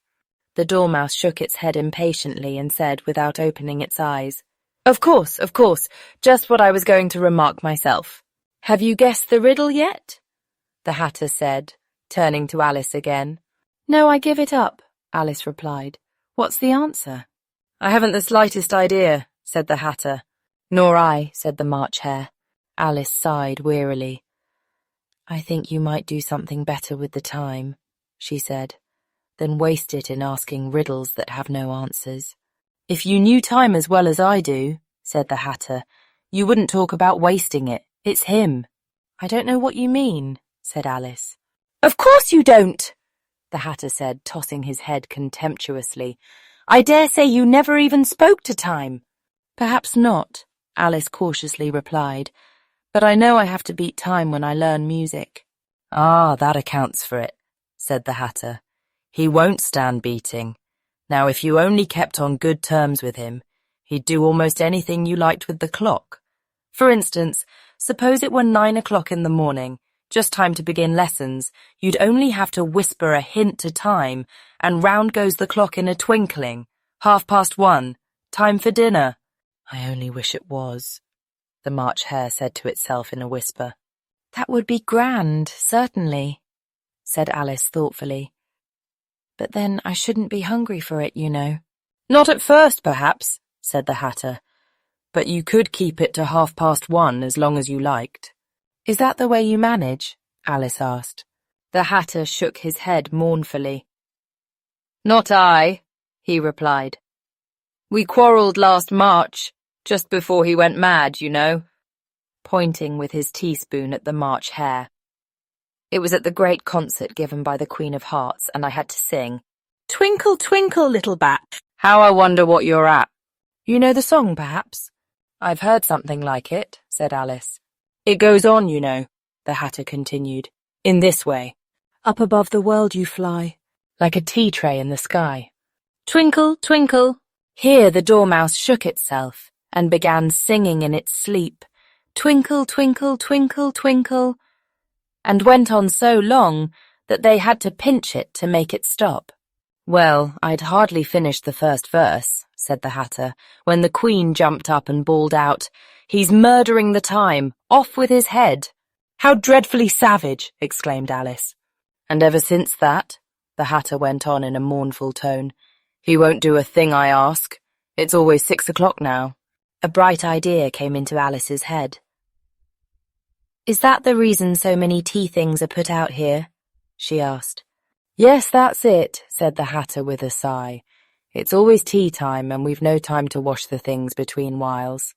The Dormouse shook its head impatiently and said, without opening its eyes, Of course, just what I was going to remark myself. Have you guessed the riddle yet? The Hatter said, turning to Alice again. No, I give it up, Alice replied. What's the answer? I haven't the slightest idea, said the Hatter. Nor I, said the March Hare. Alice sighed wearily. I think you might do something better with the time, she said, than waste it in asking riddles that have no answers. If you knew time as well as I do, said the Hatter, you wouldn't talk about wasting it. It's him. I don't know what you mean, said Alice. Of course you don't, the Hatter said, tossing his head contemptuously. I dare say you never even spoke to time. Perhaps not, Alice cautiously replied, but I know I have to beat time when I learn music. Ah, that accounts for it, said the Hatter. He won't stand beating. Now, if you only kept on good terms with him, he'd do almost anything you liked with the clock. For instance, suppose it were 9 o'clock in the morning, just time to begin lessons. You'd only have to whisper a hint to time, and round goes the clock in a twinkling. 1:30, time for dinner. I only wish it was, the March Hare said to itself in a whisper. That would be grand, certainly, said Alice thoughtfully. But then I shouldn't be hungry for it, you know. Not at first, perhaps, said the Hatter. But you could keep it to 1:30 as long as you liked. Is that the way you manage? Alice asked. The Hatter shook his head mournfully. Not I, he replied. We quarrelled last March, just before he went mad, you know, pointing with his teaspoon at the March Hare. It was at the great concert given by the Queen of Hearts, and I had to sing, Twinkle, twinkle, little bat. How I wonder what you're at. You know the song, perhaps? I've heard something like it, said Alice. It goes on, you know, the Hatter continued, in this way. Up above the world you fly, like a tea tray in the sky. Twinkle, twinkle. Here the Dormouse shook itself and began singing in its sleep, Twinkle, twinkle, twinkle, twinkle, and went on so long that they had to pinch it to make it stop. Well, I'd hardly finished the first verse, said the Hatter, when the Queen jumped up and bawled out, He's murdering the time, off with his head. How dreadfully savage, exclaimed Alice. And ever since that, the Hatter went on in a mournful tone, he won't do a thing I ask. It's always 6 o'clock now. A bright idea came into Alice's head. Is that the reason so many tea things are put out here? She asked. Yes, that's it, said the Hatter with a sigh. It's always tea time and we've no time to wash the things between whiles.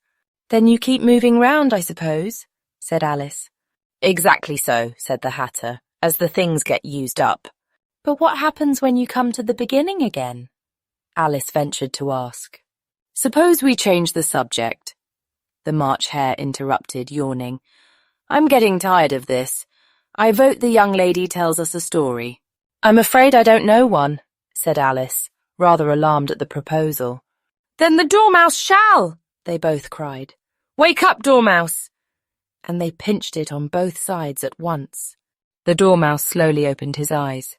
Then you keep moving round, I suppose, said Alice. Exactly so, said the Hatter, as the things get used up. But what happens when you come to the beginning again? Alice ventured to ask. Suppose we change the subject, the March Hare interrupted, yawning. I'm getting tired of this. I vote the young lady tells us a story. I'm afraid I don't know one, said Alice. rather alarmed at the proposal. "Then the Dormouse shall!" they both cried. "Wake up, Dormouse!" And they pinched it on both sides at once. The Dormouse slowly opened his eyes.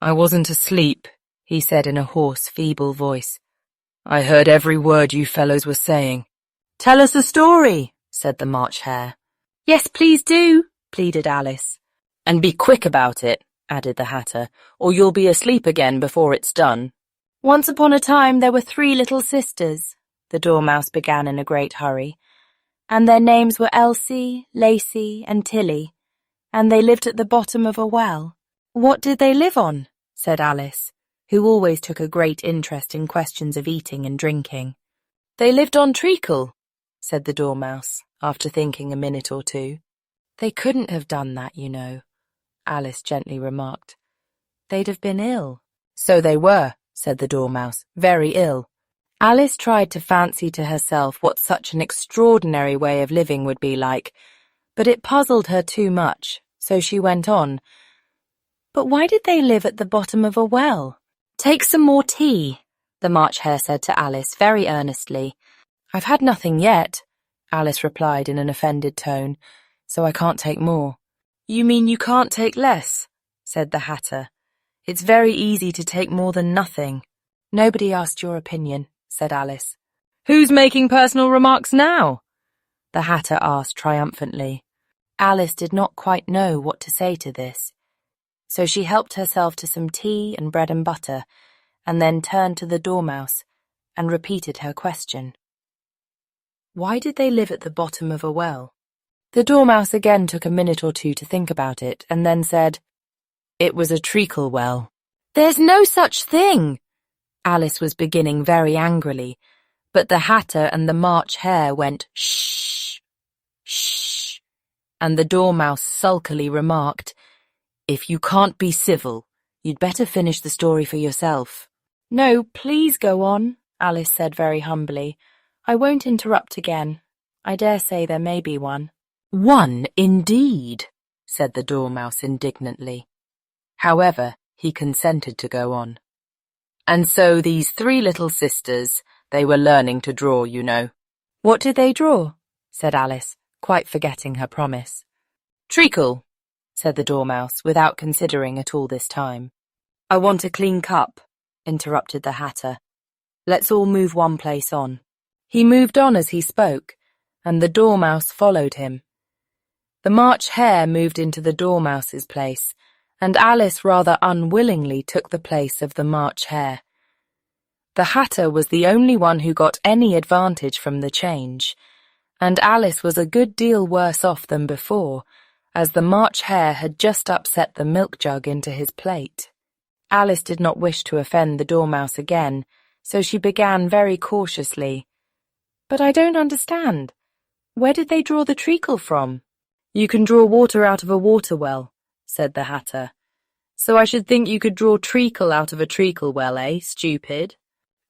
"I wasn't asleep," he said in a hoarse, feeble voice. "I heard every word you fellows were saying." "Tell us a story," said the March Hare. "Yes, please do," pleaded Alice. "And be quick about it," added the Hatter, "or you'll be asleep again before it's done." "Once upon a time there were 3 little sisters," the Dormouse began in a great hurry, "and their names were Elsie, Lacey, and Tilly, and they lived at the bottom of a well." "What did they live on?" said Alice, who always took a great interest in questions of eating and drinking. "They lived on treacle," said the Dormouse, after thinking a minute or two. "They couldn't have done that, you know," Alice gently remarked. "They'd have been ill." "So they were," said the Dormouse, "very ill." Alice tried to fancy to herself what such an extraordinary way of living would be like, but it puzzled her too much, so she went on. "But why did they live at the bottom of a well?" "Take some more tea," the March Hare said to Alice very earnestly. "I've had nothing yet," Alice replied in an offended tone, "so I can't take more." "You mean you can't take less?" said the Hatter. "It's very easy to take more than nothing." "Nobody asked your opinion," said Alice. "Who's making personal remarks now?" the Hatter asked triumphantly. Alice did not quite know what to say to this, so she helped herself to some tea and bread and butter, and then turned to the Dormouse and repeated her question. Why did they live at the bottom of a well? The Dormouse again took a minute or two to think about it, and then said, "It was a treacle well." "There's no such thing!" Alice was beginning very angrily, but the Hatter and the March Hare went shh, shh, and the Dormouse sulkily remarked, "If you can't be civil, you'd better finish the story for yourself." "No, please go on," Alice said very humbly. "I won't interrupt again. I dare say there may be one." "One, indeed," said the Dormouse indignantly. However, he consented to go on. "And so these 3 little sisters, they were learning to draw, you know." "What did they draw?" said Alice, quite forgetting her promise. "Treacle," said the Dormouse, without considering at all this time. "I want a clean cup," interrupted the Hatter. "Let's all move one place on." He moved on as he spoke, and the Dormouse followed him. The March Hare moved into the Dormouse's place, and Alice rather unwillingly took the place of the March Hare. The Hatter was the only one who got any advantage from the change, and Alice was a good deal worse off than before, as the March Hare had just upset the milk jug into his plate. Alice did not wish to offend the Dormouse again, so she began very cautiously. "But I don't understand. Where did they draw the treacle from?" "You can draw water out of a water well," said the Hatter. "So I should think you could draw treacle out of a treacle well, eh, stupid?"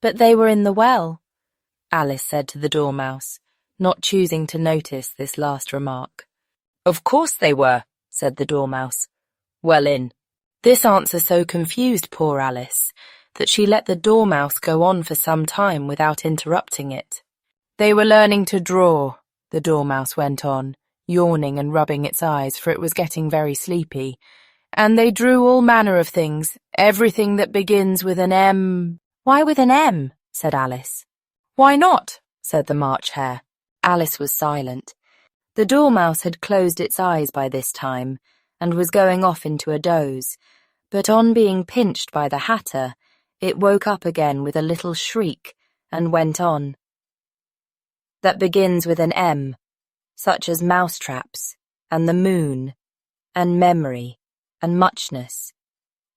"But they were in the well," Alice said to the Dormouse, not choosing to notice this last remark. "Of course they were," said the Dormouse. "Well in." This answer so confused poor Alice that she let the Dormouse go on for some time without interrupting it. "They were learning to draw," the Dormouse went on, yawning and rubbing its eyes, for it was getting very sleepy. "And they drew all manner of things, everything that begins with an M." "Why with an M?" said Alice. "Why not?" said the March Hare. Alice was silent. The Dormouse had closed its eyes by this time, and was going off into a doze, but on being pinched by the Hatter, it woke up again with a little shriek, and went on. "That begins with an M, such as mousetraps, and the moon, and memory, and muchness.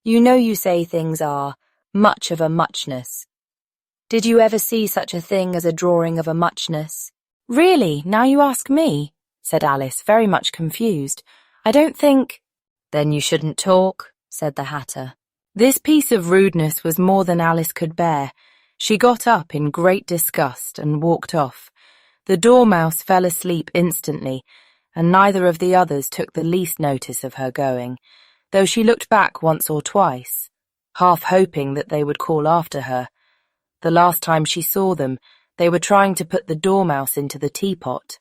You know you say things are much of a muchness. Did you ever see such a thing as a drawing of a muchness?" "Really, now you ask me," said Alice, very much confused. "I don't think—" "Then you shouldn't talk," said the Hatter. This piece of rudeness was more than Alice could bear. She got up in great disgust and walked off. The Dormouse fell asleep instantly, and neither of the others took the least notice of her going, though she looked back once or twice. half hoping that they would call after her. The last time she saw them, they were trying to put the dormouse into the teapot.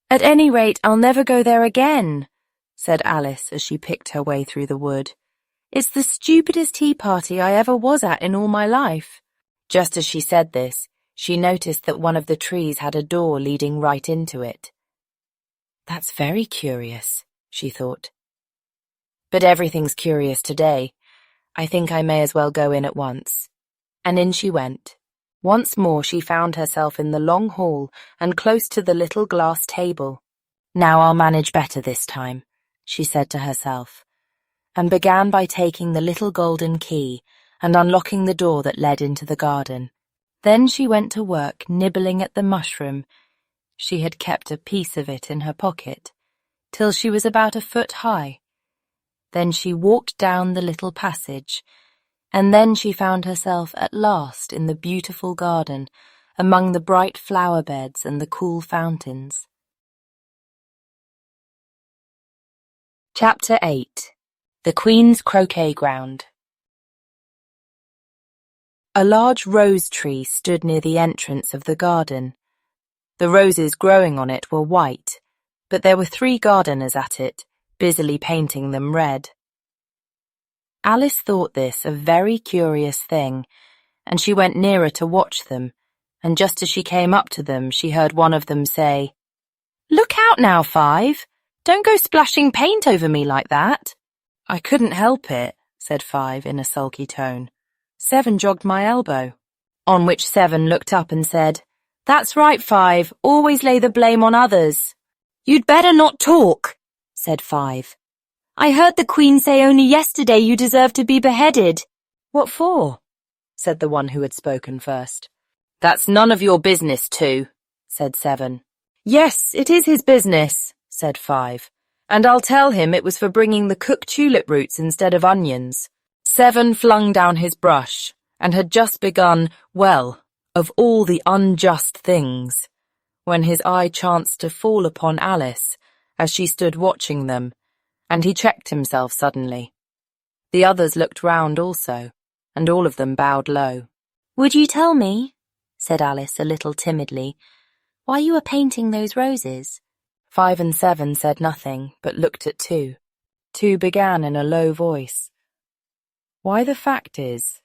"At any rate, I'll never go there again," said Alice as she picked her way through the wood. "It's the stupidest tea party I ever was at in all my life." Just as she said this, she noticed that one of the trees had a door leading right into it. "That's very curious," she thought. "But everything's curious today. I think I may as well go in at once." And in she went. Once more she found herself in the long hall and close to the little glass table. "Now I'll manage better this time," she said to herself, and began by taking the little golden key and unlocking the door that led into the garden. Then she went to work nibbling at the mushroom. She had kept a piece of it in her pocket, till she was about a foot high. Then she walked down the little passage, and then she found herself at last in the beautiful garden, among the bright flower beds and the cool fountains. Chapter 8. The Queen's Croquet Ground. A large rose tree stood near the entrance of the garden. The roses growing on it were white, but there were 3 gardeners at it, busily painting them red. Alice thought this a very curious thing, and she went nearer to watch them, and just as she came up to them, she heard one of them say, "Look out now, Five! Don't go splashing paint over me like that." "I couldn't help it," said Five in a sulky tone. "Seven jogged my elbow." On which Seven looked up and said, "That's right, Five, always lay the blame on others." "You'd better not talk," said Five. "I heard the Queen say only yesterday you deserve to be beheaded." "What for?" said the one who had spoken first. "That's none of your business, too," said Seven. "Yes, it is his business," said Five, "and I'll tell him it was for bringing the cooked tulip roots instead of onions." Seven flung down his brush, and had just begun, well, of all the unjust things, when his eye chanced to fall upon Alice as she stood watching them, and he checked himself suddenly. The others looked round also, and all of them bowed low. "Would you tell me," said Alice a little timidly, "why you were painting those roses?" 5 and 7 said nothing, but looked at 2. 2 began in a low voice. "Why, the fact is,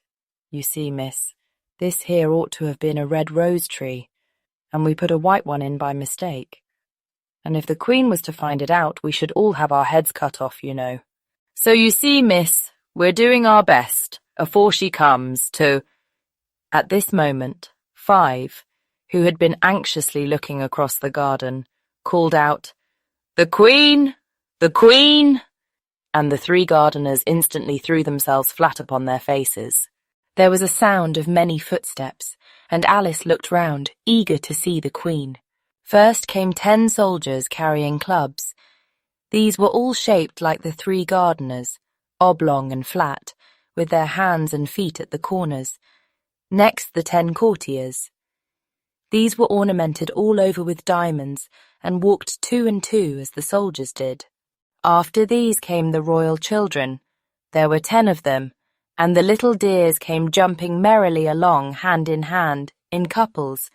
you see, miss, this here ought to have been a red rose tree, and we put a white one in by mistake. And if the Queen was to find it out, we should all have our heads cut off, you know. So you see, miss, we're doing our best, afore she comes, to—" At this moment, 5, who had been anxiously looking across the garden, called out, "The Queen! The Queen!" and the 3 gardeners instantly threw themselves flat upon their faces. There was a sound of many footsteps, and Alice looked round, eager to see the Queen. First came 10 soldiers carrying clubs. These were all shaped like the 3 gardeners, oblong and flat, with their hands and feet at the corners. Next the 10 courtiers. These were ornamented all over with diamonds, and walked 2 and 2 as the soldiers did. After these came the royal children. There were 10 of them, and the little dears came jumping merrily along hand in hand, in couples.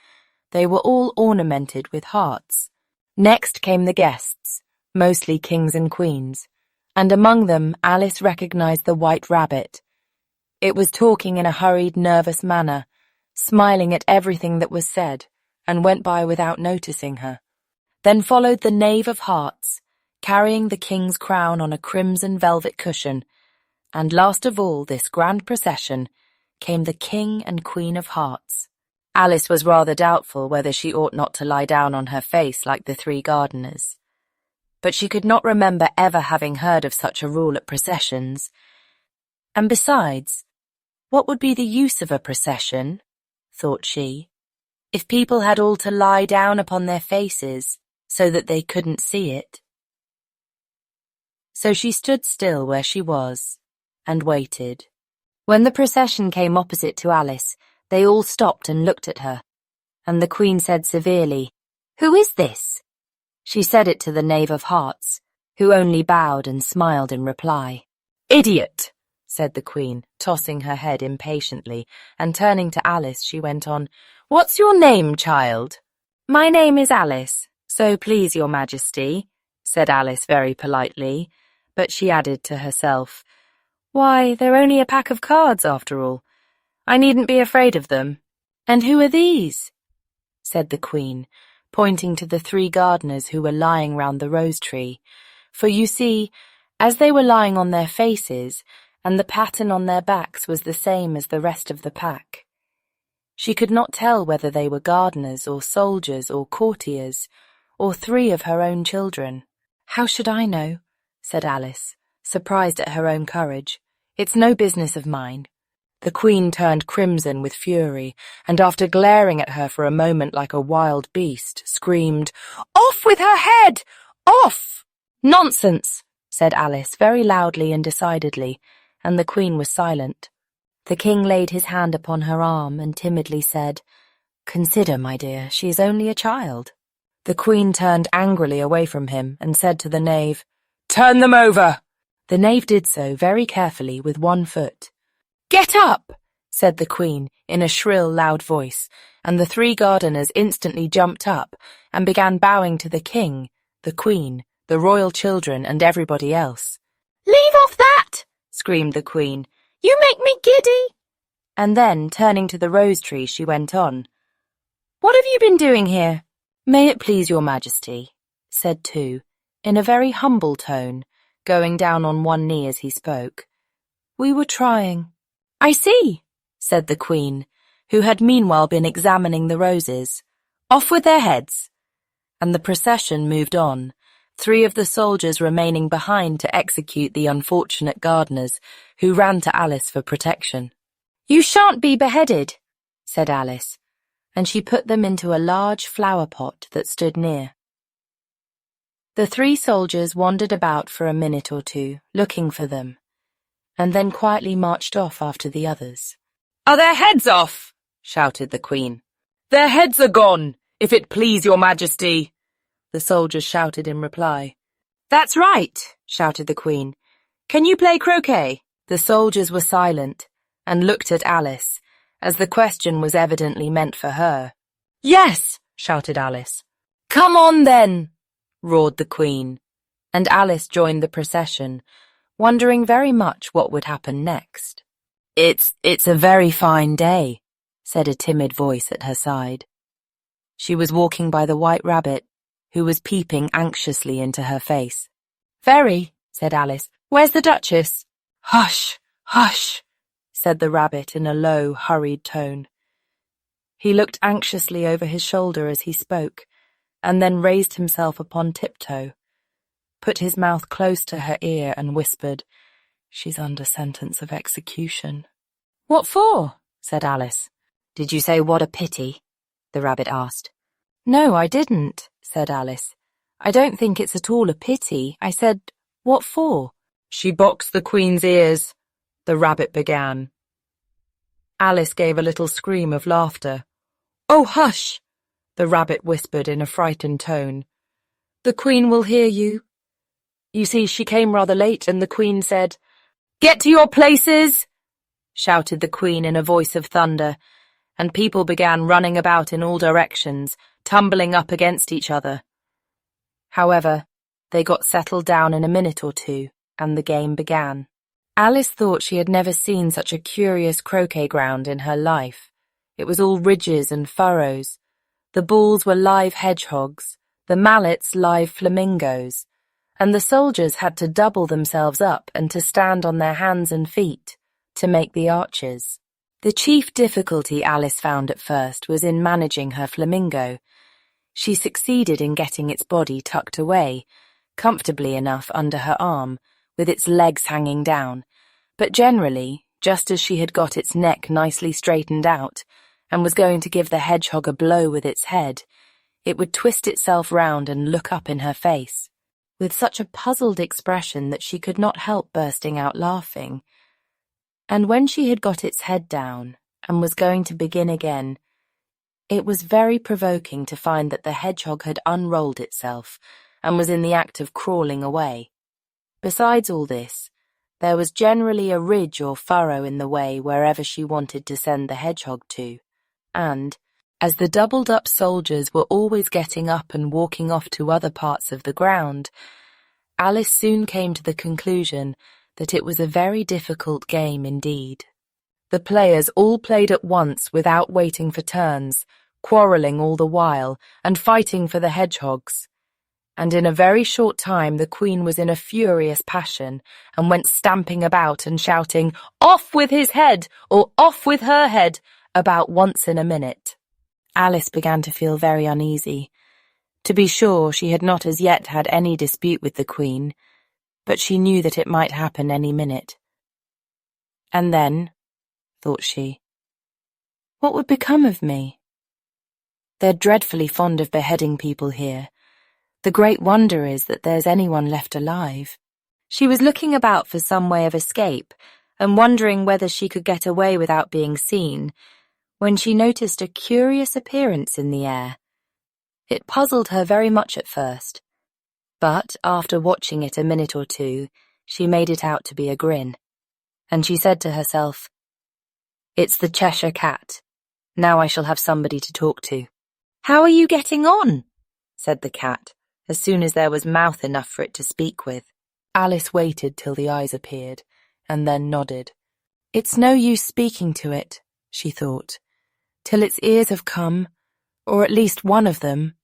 They were all ornamented with hearts. Next came the guests, mostly kings and queens, and among them Alice recognized the White Rabbit. It was talking in a hurried, nervous manner, smiling at everything that was said, and went by without noticing her. Then followed the Knave of Hearts, carrying the king's crown on a crimson velvet cushion, and last of all this grand procession came the King and Queen of Hearts. Alice was rather doubtful whether she ought not to lie down on her face like the 3 gardeners. But she could not remember ever having heard of such a rule at processions. And besides, what would be the use of a procession, thought she, if people had all to lie down upon their faces so that they couldn't see it? So she stood still where she was, and waited. When the procession came opposite to Alice, they all stopped and looked at her, and the Queen said severely, "Who is this?" She said it to the Knave of Hearts, who only bowed and smiled in reply. "Idiot," said the Queen, tossing her head impatiently, and turning to Alice she went on, "What's your name, child?" "My name is Alice, so please your Majesty," said Alice very politely, but she added to herself, "Why, they're only a pack of cards after all. I needn't be afraid of them." "And who are these?" said the Queen, pointing to the 3 gardeners who were lying round the rose tree, for you see, as they were lying on their faces, and the pattern on their backs was the same as the rest of the pack. She could not tell whether they were gardeners or soldiers or courtiers, or 3 of her own children. "How should I know?" said Alice, surprised at her own courage. "It's no business of mine." The Queen turned crimson with fury, and after glaring at her for a moment like a wild beast, screamed, "Off with her head! Off!" "Nonsense!" said Alice very loudly and decidedly, and the Queen was silent. The King laid his hand upon her arm and timidly said, "Consider, my dear, she is only a child." The Queen turned angrily away from him and said to the knave, "Turn them over!" The knave did so very carefully with 1 foot. "Get up!" said the Queen in a shrill, loud voice, and the 3 gardeners instantly jumped up and began bowing to the King, the Queen, the royal children, and everybody else. "Leave off that!" screamed the Queen. "You make me giddy!" And then, turning to the rose tree, she went on, "What have you been doing here?" "May it please your Majesty," said 2, in a very humble tone, going down on 1 knee as he spoke. "We were trying." "I see," said the Queen, who had meanwhile been examining the roses. "Off with their heads." And the procession moved on, 3 of the soldiers remaining behind to execute the unfortunate gardeners, who ran to Alice for protection. "You shan't be beheaded," said Alice, and she put them into a large flower pot that stood near. The 3 soldiers wandered about for a minute or 2, looking for them, and then quietly marched off after the others. "Are their heads off?" shouted the Queen. "Their heads are gone, if it please your Majesty," the soldiers shouted in reply. "That's right," shouted the Queen. "Can you play croquet?" The soldiers were silent and looked at Alice, as the question was evidently meant for her. "Yes," shouted Alice. "Come on then," roared the Queen, and Alice joined the procession, wondering very much what would happen next. It's a very fine day," said a timid voice at her side. She was walking by the White Rabbit, who was peeping anxiously into her face. "Very," said Alice. "Where's the Duchess?" "Hush, hush," said the Rabbit in a low, hurried tone. He looked anxiously over his shoulder as he spoke, and then raised himself upon tiptoe, put his mouth close to her ear and whispered, "She's under sentence of execution." "What for?" said Alice. "Did you say what a pity?" the Rabbit asked. "No, I didn't," said Alice. "I don't think it's at all a pity. I said, what for?" "She boxed the Queen's ears," the Rabbit began. Alice gave a little scream of laughter. "Oh, hush!" the Rabbit whispered in a frightened tone. "The Queen will hear you." You see, she came rather late, and the Queen said, "Get to your places!" shouted the Queen in a voice of thunder, and people began running about in all directions, tumbling up against each other. However, they got settled down in a minute or 2, and the game began. Alice thought she had never seen such a curious croquet ground in her life. It was all ridges and furrows. The balls were live hedgehogs, the mallets live flamingos, and the soldiers had to double themselves up and to stand on their hands and feet to make the arches. The chief difficulty Alice found at first was in managing her flamingo. She succeeded in getting its body tucked away, comfortably enough under her arm, with its legs hanging down, but generally, just as she had got its neck nicely straightened out, and was going to give the hedgehog a blow with its head, it would twist itself round and look up in her face, with such a puzzled expression that she could not help bursting out laughing. And when she had got its head down, and was going to begin again, it was very provoking to find that the hedgehog had unrolled itself, and was in the act of crawling away. Besides all this, There was generally a ridge or furrow in the way wherever she wanted to send the hedgehog to, and, as the doubled-up soldiers were always getting up and walking off to other parts of the ground, Alice soon came to the conclusion that it was a very difficult game indeed. The players all played at once without waiting for turns, quarrelling all the while, and fighting for the hedgehogs. And in a very short time the Queen was in a furious passion, and went stamping about and shouting, "Off with his head!" or "Off with her head!" about once in a minute. Alice began to feel very uneasy. To be sure, she had not as yet had any dispute with the Queen, but she knew that it might happen any minute. And then, thought she, what would become of me? They're dreadfully fond of beheading people here. The great wonder is that there's anyone left alive. She was looking about for some way of escape, and wondering whether she could get away without being seen, when she noticed a curious appearance in the air. It puzzled her very much at first, but after watching it a minute or two, she made it out to be a grin, and she said to herself, "It's the Cheshire Cat. Now I shall have somebody to talk to." "How are you getting on?" said the cat, as soon as there was mouth enough for it to speak with. Alice waited till the eyes appeared, and then nodded. "It's no use speaking to it," she thought, "till its ears have come, or at least one of them."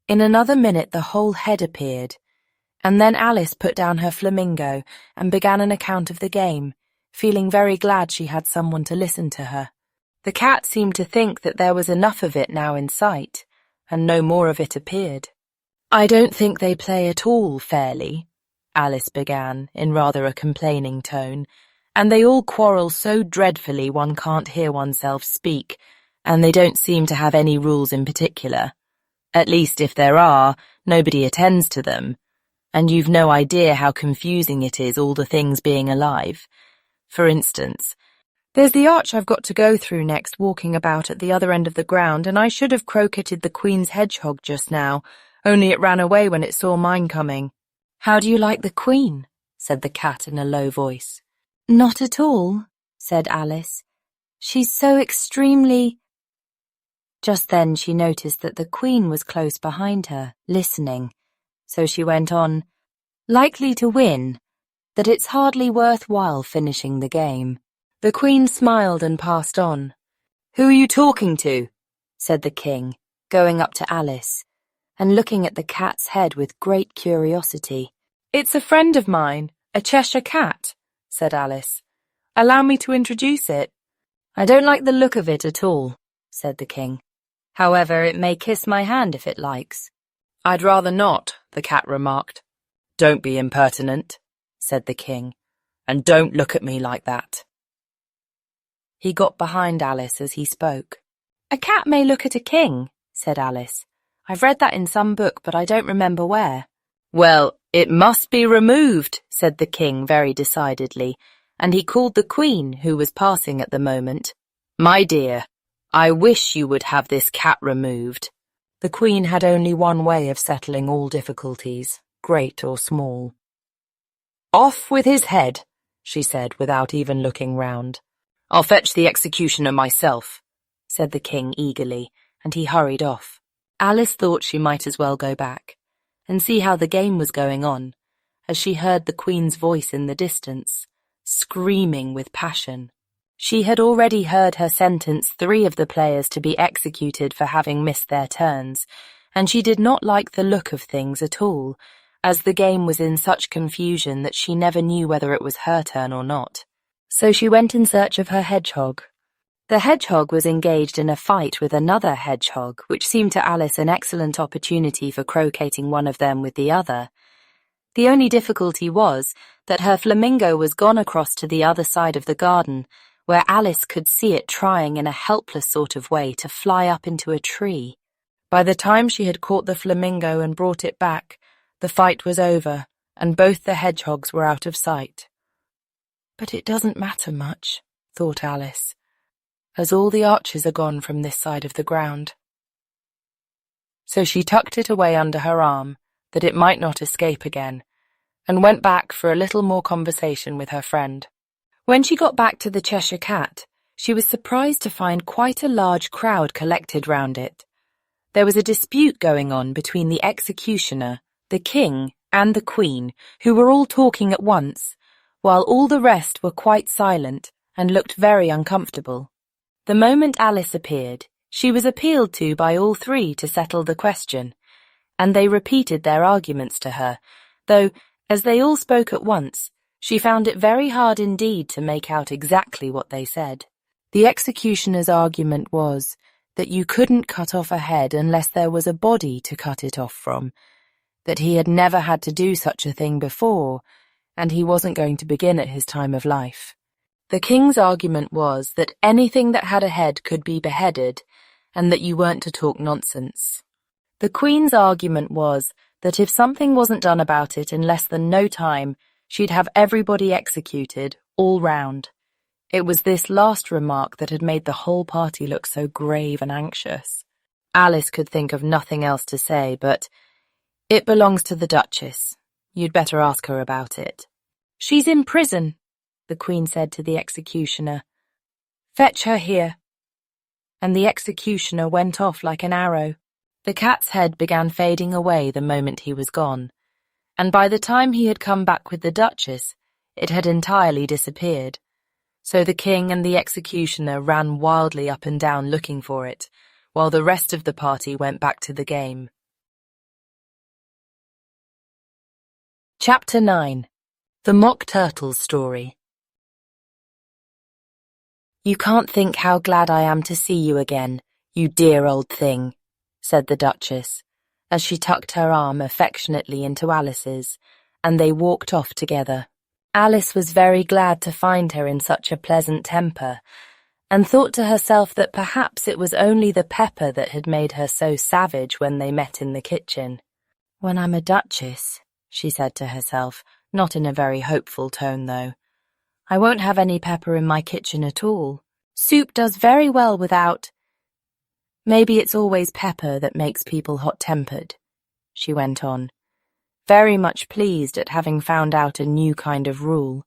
In another minute the whole head appeared, and then Alice put down her flamingo and began an account of the game, feeling very glad she had someone to listen to her. The cat seemed to think that there was enough of it now in sight, and no more of it appeared. "I don't think they play at all fairly," Alice began, in rather a complaining tone, "and they all quarrel so dreadfully one can't hear oneself speak, and they don't seem to have any rules in particular. At least, if there are, nobody attends to them, and you've no idea how confusing it is, all the things being alive. For instance, there's the arch I've got to go through next, walking about at the other end of the ground, and I should have croqueted the Queen's hedgehog just now, only it ran away when it saw mine coming." "How do you like the Queen?" said the cat in a low voice. "Not at all," said Alice. "She's so extremely—" Just then she noticed that the Queen was close behind her, listening, so she went on, "Likely to win, that it's hardly worthwhile finishing the game." The Queen smiled and passed on. "Who are you talking to?" said the King, going up to Alice, and looking at the cat's head with great curiosity. "It's a friend of mine, a Cheshire Cat," said Alice. "Allow me to introduce it." "I don't like the look of it at all," said the King. "However, it may kiss my hand if it likes." "I'd rather not," the cat remarked. "Don't be impertinent," said the King, "and don't look at me like that." He got behind Alice as he spoke. "A cat may look at a king," said Alice. "I've read that in some book, but I don't remember where." "Well, it must be removed," said the King very decidedly, and he called the Queen, who was passing at the moment. "My dear, I wish you would have this cat removed." The Queen had only one way of settling all difficulties, great or small. "Off with his head," she said without even looking round. "I'll fetch the executioner myself," said the King eagerly, and he hurried off. Alice thought she might as well go back and see how the game was going on, as she heard the Queen's voice in the distance, screaming with passion. She had already heard her sentence 3 of the players to be executed for having missed their turns, and she did not like the look of things at all, as the game was in such confusion that she never knew whether it was her turn or not. So she went in search of her hedgehog. The hedgehog was engaged in a fight with another hedgehog, which seemed to Alice an excellent opportunity for croqueting one of them with the other. The only difficulty was that her flamingo was gone across to the other side of the garden, where Alice could see it trying in a helpless sort of way to fly up into a tree. By the time she had caught the flamingo and brought it back, the fight was over, and both the hedgehogs were out of sight. "But it doesn't matter much," thought Alice, "as all the archers are gone from this side of the ground." So she tucked it away under her arm, that it might not escape again, and went back for a little more conversation with her friend. When she got back to the Cheshire Cat, she was surprised to find quite a large crowd collected round it. There was a dispute going on between the executioner, the king, and the queen, who were all talking at once, while all the rest were quite silent and looked very uncomfortable. The moment Alice appeared, she was appealed to by all three to settle the question, and they repeated their arguments to her, though, as they all spoke at once, she found it very hard indeed to make out exactly what they said. The executioner's argument was that you couldn't cut off a head unless there was a body to cut it off from, that he had never had to do such a thing before, and he wasn't going to begin at his time of life. The king's argument was that anything that had a head could be beheaded, and that you weren't to talk nonsense. The queen's argument was that if something wasn't done about it in less than no time, she'd have everybody executed, all round. It was this last remark that had made the whole party look so grave and anxious. Alice could think of nothing else to say, but, "It belongs to the Duchess. You'd better ask her about it." "She's in prison," the Queen said to the executioner. "Fetch her here." And the executioner went off like an arrow. The cat's head began fading away the moment he was gone, and by the time he had come back with the Duchess, it had entirely disappeared. So the king and the executioner ran wildly up and down looking for it, while the rest of the party went back to the game. Chapter 9. The Mock Turtle's Story. "You can't think how glad I am to see you again, you dear old thing," said the Duchess, as she tucked her arm affectionately into Alice's, and they walked off together. Alice was very glad to find her in such a pleasant temper, and thought to herself that perhaps it was only the pepper that had made her so savage when they met in the kitchen. "When I'm a duchess," she said to herself, not in a very hopeful tone though, "I won't have any pepper in my kitchen at all. Soup does very well without. Maybe it's always pepper that makes people hot-tempered," she went on, very much pleased at having found out a new kind of rule.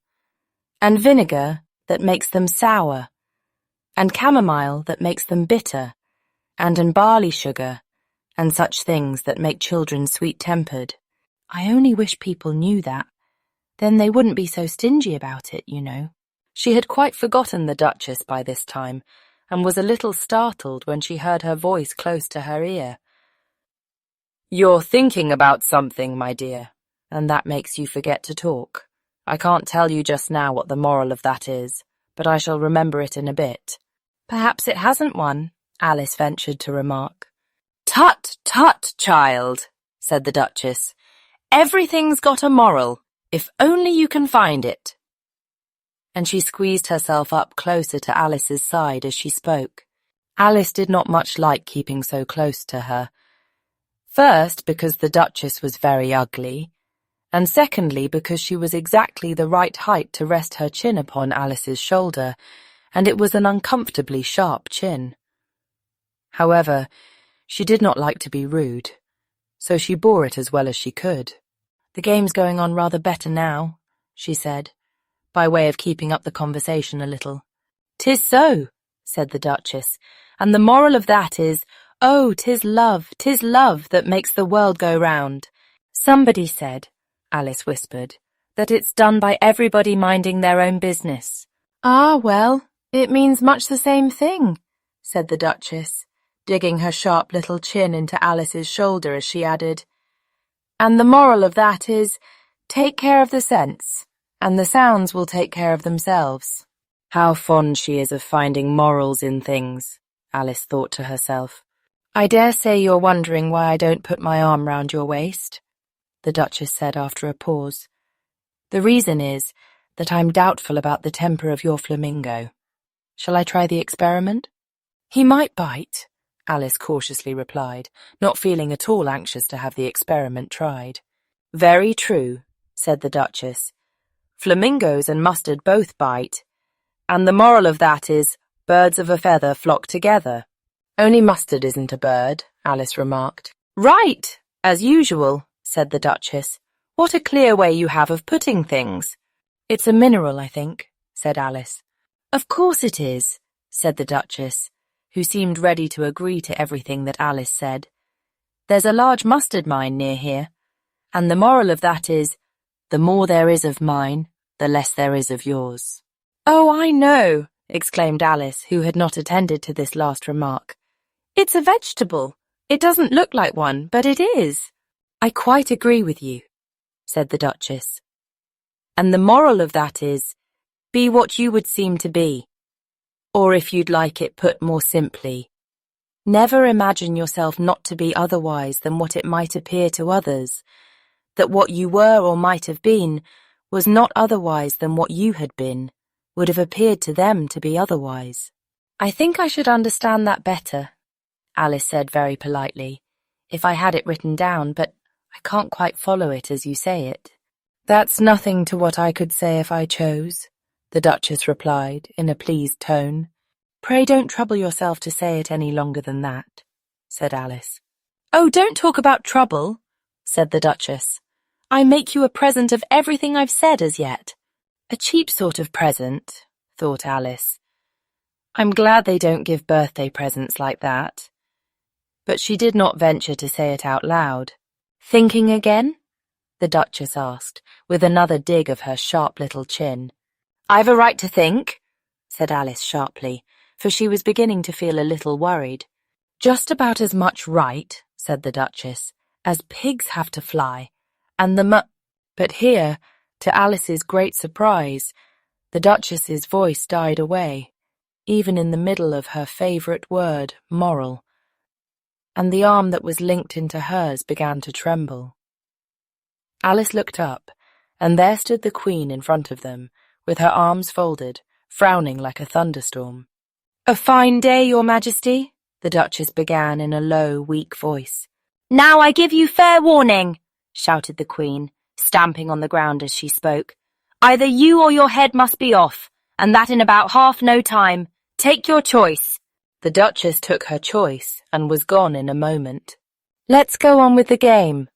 "And vinegar that makes them sour, and chamomile that makes them bitter, and barley sugar, and such things that make children sweet-tempered. I only wish people knew that. Then they wouldn't be so stingy about it, you know." She had quite forgotten the Duchess by this time, and was a little startled when she heard her voice close to her ear. "You're thinking about something, my dear, and that makes you forget to talk. I can't tell you just now what the moral of that is, but I shall remember it in a bit." "Perhaps it hasn't one," Alice ventured to remark. "Tut, tut, child," said the Duchess. "Everything's got a moral, if only you can find it." And she squeezed herself up closer to Alice's side as she spoke. Alice did not much like keeping so close to her. First, because the Duchess was very ugly, and secondly, because she was exactly the right height to rest her chin upon Alice's shoulder, and it was an uncomfortably sharp chin. However, she did not like to be rude, so she bore it as well as she could. "The game's going on rather better now," she said, by way of keeping up the conversation a little. "'Tis so," said the Duchess, "and the moral of that is, oh, 'tis love that makes the world go round." "Somebody said," Alice whispered, "that it's done by everybody minding their own business." "Ah, well, it means much the same thing," said the Duchess, digging her sharp little chin into Alice's shoulder as she added, "And the moral of that is, take care of the sense, and the sounds will take care of themselves." How fond she is of finding morals in things, Alice thought to herself. "I dare say you're wondering why I don't put my arm round your waist," the Duchess said after a pause. "The reason is that I'm doubtful about the temper of your flamingo. Shall I try the experiment?" "He might bite," Alice cautiously replied, not feeling at all anxious to have the experiment tried. "Very true," said the Duchess. "Flamingos and mustard both bite, and the moral of that is, birds of a feather flock together." "Only mustard isn't a bird," Alice remarked. "Right, as usual," said the Duchess. What a clear way you have of putting things. It's a mineral, I think, said Alice. Of course it is, said the Duchess, who seemed ready to agree to everything that Alice said. There's a large mustard mine near here, and the moral of that is, the more there is of mine, the less there is of yours. Oh, I know, exclaimed Alice, who had not attended to this last remark. It's a vegetable. It doesn't look like one, but it is. I quite agree with you, said the Duchess. And the moral of that is, be what you would seem to be. Or if you'd like it put more simply, never imagine yourself not to be otherwise than what it might appear to others, that what you were or might have been was not otherwise than what you had been, would have appeared to them to be otherwise. I think I should understand that better, Alice said very politely, if I had it written down, but I can't quite follow it as you say it. That's nothing to what I could say if I chose, the Duchess replied in a pleased tone. Pray don't trouble yourself to say it any longer than that, said Alice. Oh, don't talk about trouble, said the Duchess. I make you a present of everything I've said as yet. A cheap sort of present, thought Alice. I'm glad they don't give birthday presents like that. But she did not venture to say it out loud. Thinking again? The Duchess asked, with another dig of her sharp little chin. I've a right to think, said Alice sharply, for she was beginning to feel a little worried. Just about as much right, said the Duchess, as pigs have to fly, and But here, to Alice's great surprise, the Duchess's voice died away, even in the middle of her favourite word, moral, and the arm that was linked into hers began to tremble. Alice looked up, and there stood the Queen in front of them, with her arms folded, frowning like a thunderstorm. A fine day, Your Majesty, the Duchess began in a low, weak voice. Now I give you fair warning, shouted the Queen, stamping on the ground as she spoke. Either you or your head must be off, and that in about half no time. Take your choice. The Duchess took her choice and was gone in a moment. Let's go on with the game,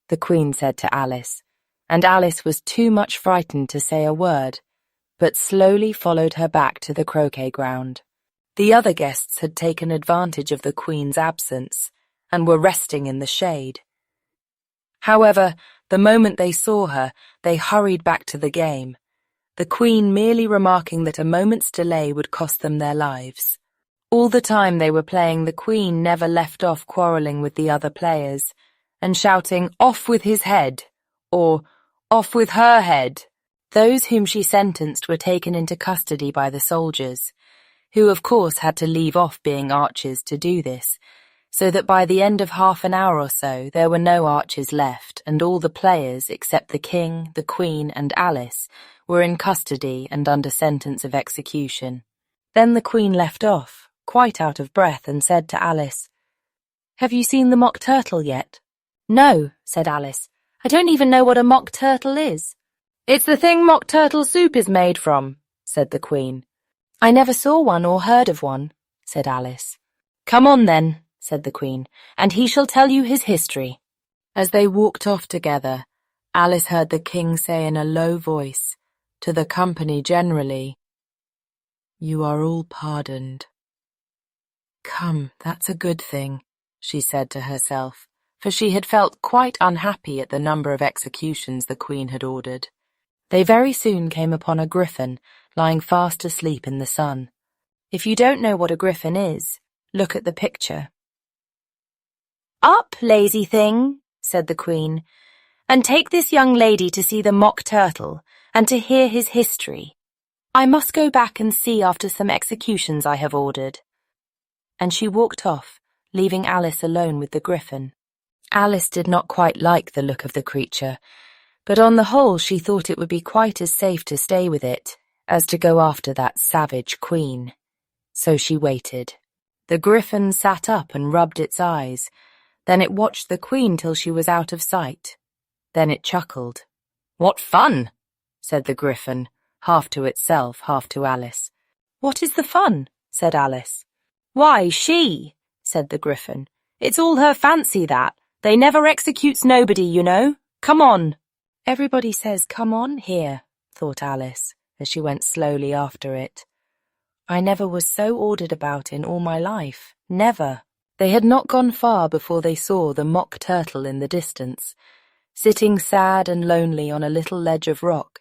the Queen said to Alice, and Alice was too much frightened to say a word, but slowly followed her back to the croquet ground. The other guests had taken advantage of the Queen's absence and were resting in the shade. However, the moment they saw her, they hurried back to the game, the Queen merely remarking that a moment's delay would cost them their lives. All the time they were playing, the Queen never left off quarrelling with the other players and shouting, "Off with his head," or "Off with her head." Those whom she sentenced were taken into custody by the soldiers, who of course had to leave off being archers to do this, so that by the end of half an hour or so there were no archers left, and all the players, except the King, the Queen, and Alice, were in custody and under sentence of execution. Then the Queen left off, quite out of breath, and said to Alice, "Have you seen the mock turtle yet?" "No," said Alice. "I don't even know what a mock turtle is." "It's the thing mock turtle soup is made from," said the Queen. "I never saw one or heard of one," said Alice. "Come on then," said the Queen, "and he shall tell you his history." As they walked off together, Alice heard the King say in a low voice, to the company generally, "You are all pardoned." "Come, that's a good thing," she said to herself, for she had felt quite unhappy at the number of executions the Queen had ordered. They very soon came upon a griffin lying fast asleep in the sun. If you don't know what a griffin is, look at the picture. "Up, lazy thing," said the Queen, "and take this young lady to see the mock turtle and to hear his history. I must go back and see after some executions I have ordered." And she walked off, leaving Alice alone with the griffin. Alice did not quite like the look of the creature, but on the whole she thought it would be quite as safe to stay with it as to go after that savage Queen. So she waited. The griffin sat up and rubbed its eyes. Then it watched the Queen till she was out of sight. Then it chuckled. "What fun!" said the griffin, half to itself, half to Alice. "What is the fun?" said Alice. "Why, she," said the griffin. "It's all her fancy, that. They never executes nobody, you know. Come on." Everybody says, "Come on here," thought Alice, as she went slowly after it. I never was so ordered about in all my life. Never. They had not gone far before they saw the mock turtle in the distance, sitting sad and lonely on a little ledge of rock.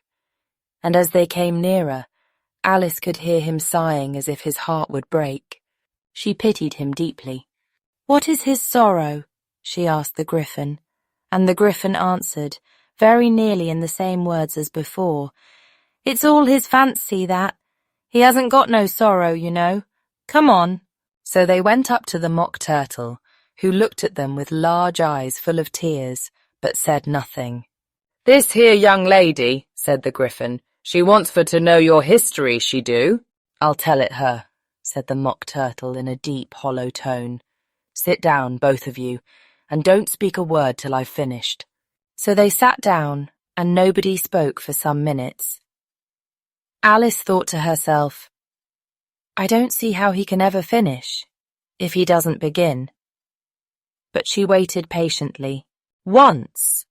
And as they came nearer, Alice could hear him sighing as if his heart would break. She pitied him deeply. "What is his sorrow?" she asked the Gryphon, and the Gryphon answered, very nearly in the same words as before, "It's all his fancy, that. He hasn't got no sorrow, you know. Come on." So they went up to the mock turtle, who looked at them with large eyes full of tears, but said nothing. "This here young lady," said the Gryphon, "she wants for to know your history, she do." "I'll tell it her," said the mock turtle in a deep, hollow tone. "Sit down, both of you, and don't speak a word till I've finished." So they sat down, and nobody spoke for some minutes. Alice thought to herself, "I don't see how he can ever finish, if he doesn't begin." But she waited patiently. "Once,"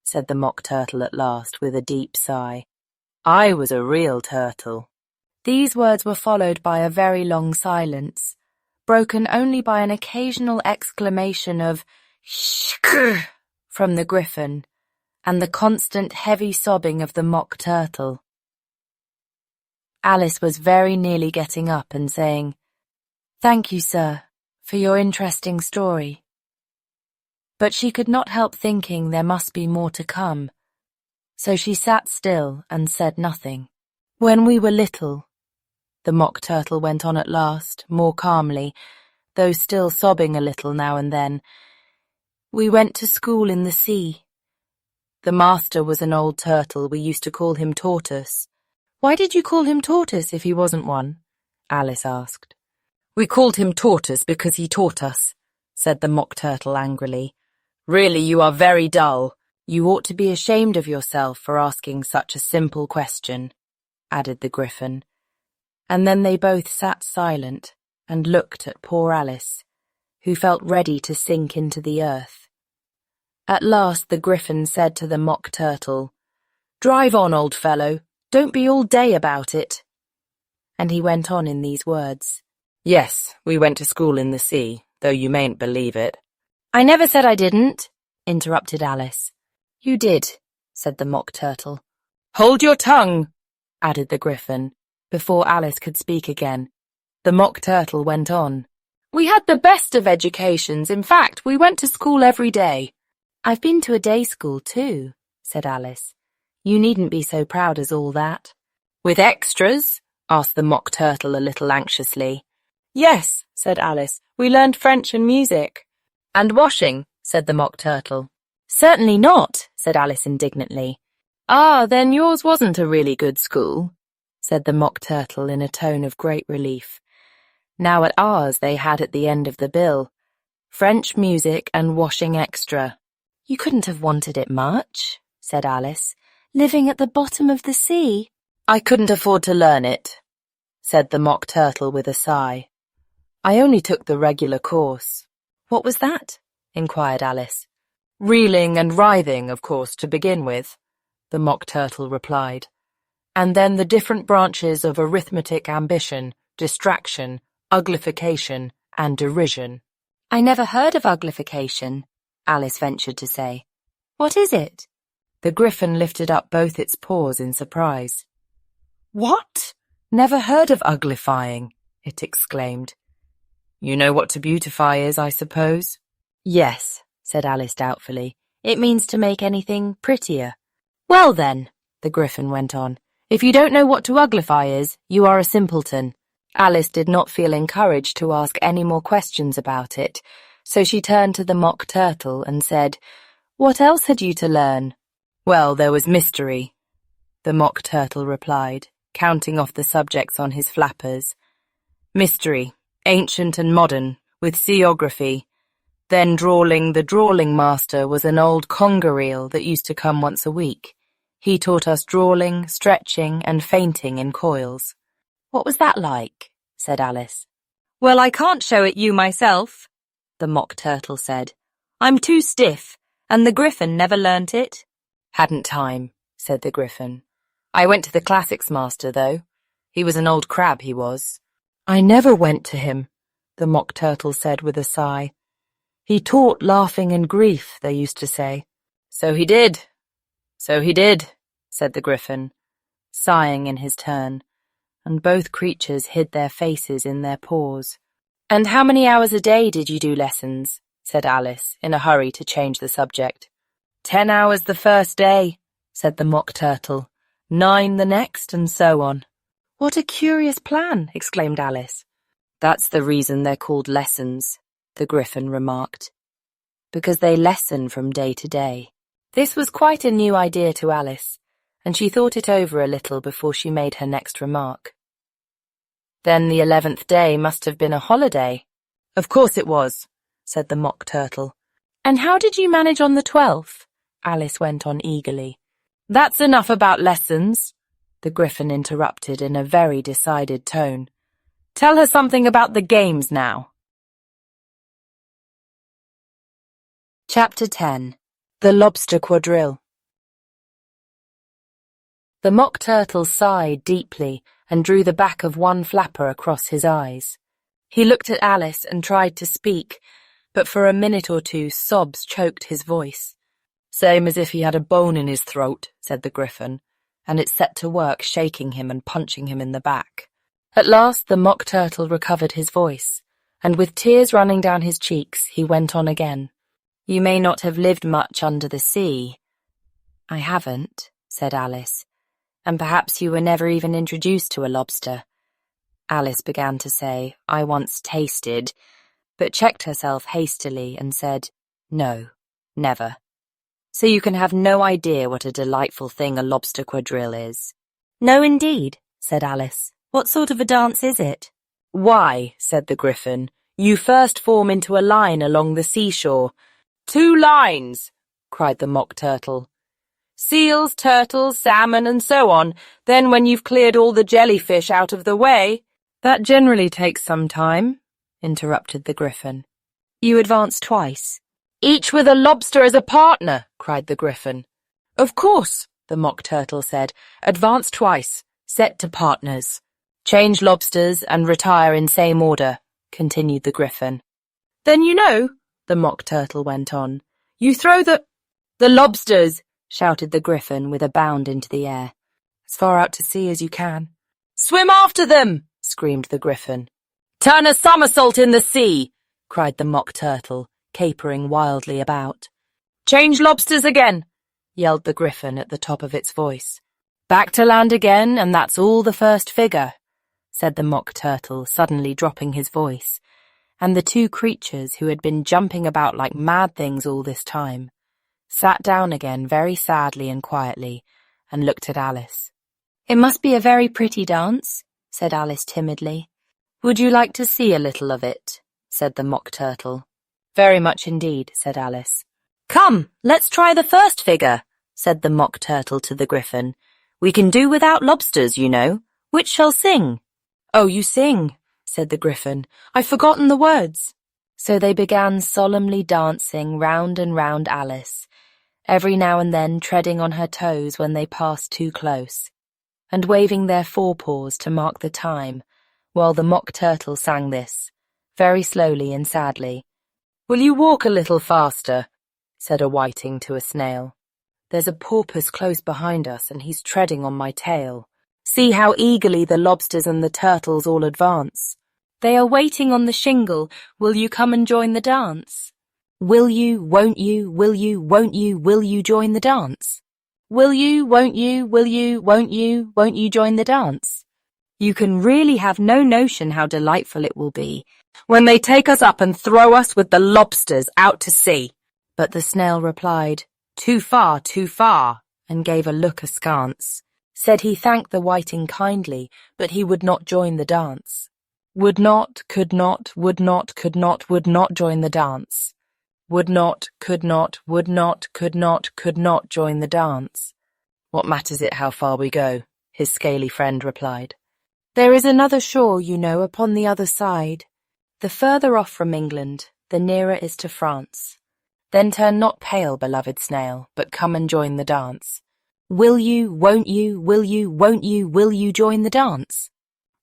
said the mock turtle at last with a deep sigh, "I was a real turtle." These words were followed by a very long silence, broken only by an occasional exclamation of "Shkrr" from the Gryphon, and the constant heavy sobbing of the mock turtle. Alice was very nearly getting up and saying, "Thank you, sir, for your interesting story." But she could not help thinking there must be more to come, so she sat still and said nothing. "When we were little," the mock turtle went on at last, more calmly, though still sobbing a little now and then, "we went to school in the sea. The master was an old turtle. We used to call him Tortoise." "Why did you call him Tortoise if he wasn't one?" Alice asked. "We called him Tortoise because he taught us," said the mock turtle angrily. "Really, you are very dull. You ought to be ashamed of yourself for asking such a simple question," added the Gryphon. And then they both sat silent and looked at poor Alice, who felt ready to sink into the earth. At last the Gryphon said to the mock turtle, "Drive on, old fellow. Don't be all day about it." And he went on in these words, "Yes, we went to school in the sea, though you mayn't believe it." "I never said I didn't," interrupted Alice. "You did," said the mock turtle. "Hold your tongue," added the Gryphon. Before Alice could speak again, the mock turtle went on. "We had the best of educations. In fact, we went to school every day." "I've been to a day school too," said Alice. "You needn't be so proud as all that." "With extras?" asked the mock turtle a little anxiously. "Yes," said Alice. "We learned French and music." "And washing?" said the mock turtle. "Certainly not," said Alice indignantly. "Ah, then yours wasn't a really good school," said the mock turtle in a tone of great relief. Now at ours they had at the end of the bill, French music and washing extra. "You couldn't have wanted it much," said Alice. "Living at the bottom of the sea." "I couldn't afford to learn it," said the mock turtle with a sigh. "I only took the regular course." "What was that?" inquired Alice. "Reeling and writhing, of course, to begin with," the mock turtle replied. "And then the different branches of arithmetic ambition, distraction, uglification, and derision." "I never heard of uglification," Alice ventured to say. "What is it?" The Gryphon lifted up both its paws in surprise. "What? Never heard of uglifying?" it exclaimed. "You know what to beautify is, I suppose?" "Yes," said Alice doubtfully. "It means to make anything prettier." "Well then," the Gryphon went on, "if you don't know what to uglify is, you are a simpleton." Alice did not feel encouraged to ask any more questions about it, so she turned to the mock turtle and said, "What else had you to learn?" "Well, there was mystery," the mock turtle replied, counting off the subjects on his flappers. "Mystery, ancient and modern, with seaography. Then drawling, the drawling master was an old conger eel that used to come once a week. He taught us drawling, stretching, and fainting in coils." "What was that like?" said Alice. "Well, I can't show it you myself," the mock turtle said. "I'm too stiff, and the Gryphon never learnt it." Hadn't time, said the Gryphon. I went to the classics master, though. He was an old crab, he was. I never went to him, the Mock Turtle said with a sigh. He taught laughing and grief, they used to say. So he did, said the Gryphon, sighing in his turn, and both creatures hid their faces in their paws. And how many hours a day did you do lessons? Said Alice, in a hurry to change the subject. 10 hours the first day, said the Mock Turtle, 9 the next, and so on. What a curious plan, exclaimed Alice. That's the reason they're called lessons, the Gryphon remarked, because they lessen from day to day. This was quite a new idea to Alice, and she thought it over a little before she made her next remark. Then the 11th day must have been a holiday. Of course it was, said the Mock Turtle. And how did you manage on the 12th? Alice went on eagerly. That's enough about lessons, the Gryphon interrupted in a very decided tone. Tell her something about the games now. Chapter 10. The Lobster Quadrille. The Mock Turtle sighed deeply and drew the back of one flapper across his eyes. He looked at Alice and tried to speak, but for a minute or two sobs choked his voice. Same as if he had a bone in his throat, said the Gryphon, and it set to work shaking him and punching him in the back. At last the Mock Turtle recovered his voice, and with tears running down his cheeks, he went on again. You may not have lived much under the sea. I haven't, said Alice, and perhaps you were never even introduced to a lobster. Alice began to say, I once tasted, but checked herself hastily and said, no, never. So you can have no idea what a delightful thing a lobster quadrille is. No, indeed, said Alice. What sort of a dance is it? Why, said the Gryphon, you first form into a line along the seashore. 2 lines, cried the Mock Turtle. Seals, turtles, salmon, and so on. Then when you've cleared all the jellyfish out of the way— That generally takes some time, interrupted the Gryphon. You advance twice. Each with a lobster as a partner, cried the Gryphon. Of course, the Mock Turtle said. Advance twice, set to partners. Change lobsters and retire in same order, continued the Gryphon. Then you know, the Mock Turtle went on, you throw the lobsters, shouted the Gryphon with a bound into the air. As far out to sea as you can. Swim after them, screamed the Gryphon. Turn a somersault in the sea, cried the Mock Turtle, capering wildly about. Change lobsters again, yelled the Gryphon at the top of its voice. Back to land again, and that's all the first figure, said the Mock Turtle, suddenly dropping his voice, and the 2 creatures who had been jumping about like mad things all this time sat down again very sadly and quietly and looked at Alice. It must be a very pretty dance, said Alice timidly. Would you like to see a little of it? Said the Mock Turtle. Very much indeed, said Alice. Come, let's try the first figure, said the Mock Turtle to the Gryphon. We can do without lobsters, you know. Which shall sing? Oh, you sing, said the Gryphon. I've forgotten the words. So they began solemnly dancing round and round Alice, every now and then treading on her toes when they passed too close, and waving their forepaws to mark the time, while the Mock Turtle sang this, very slowly and sadly. Will you walk a little faster? Said a whiting to a snail. There's a porpoise close behind us, and he's treading on my tail. See how eagerly the lobsters and the turtles all advance. They are waiting on the shingle. Will you come and join the dance? Will you, won't you, will you, won't you join the dance? Will you, won't you, will you, won't you join the dance? You can really have no notion how delightful it will be when they take us up and throw us with the lobsters out to sea. But the snail replied, too far, and gave a look askance. Said he thanked the whiting kindly, but he would not join the dance. Would not, could not, would not, could not, would not join the dance. Would not, could not, would not, could not join the dance. What matters it how far we go? His scaly friend replied. There is another shore, you know, upon the other side. The further off from England, the nearer is to France. Then turn not pale, beloved snail, but come and join the dance. Will you, won't you, will you, won't you join the dance?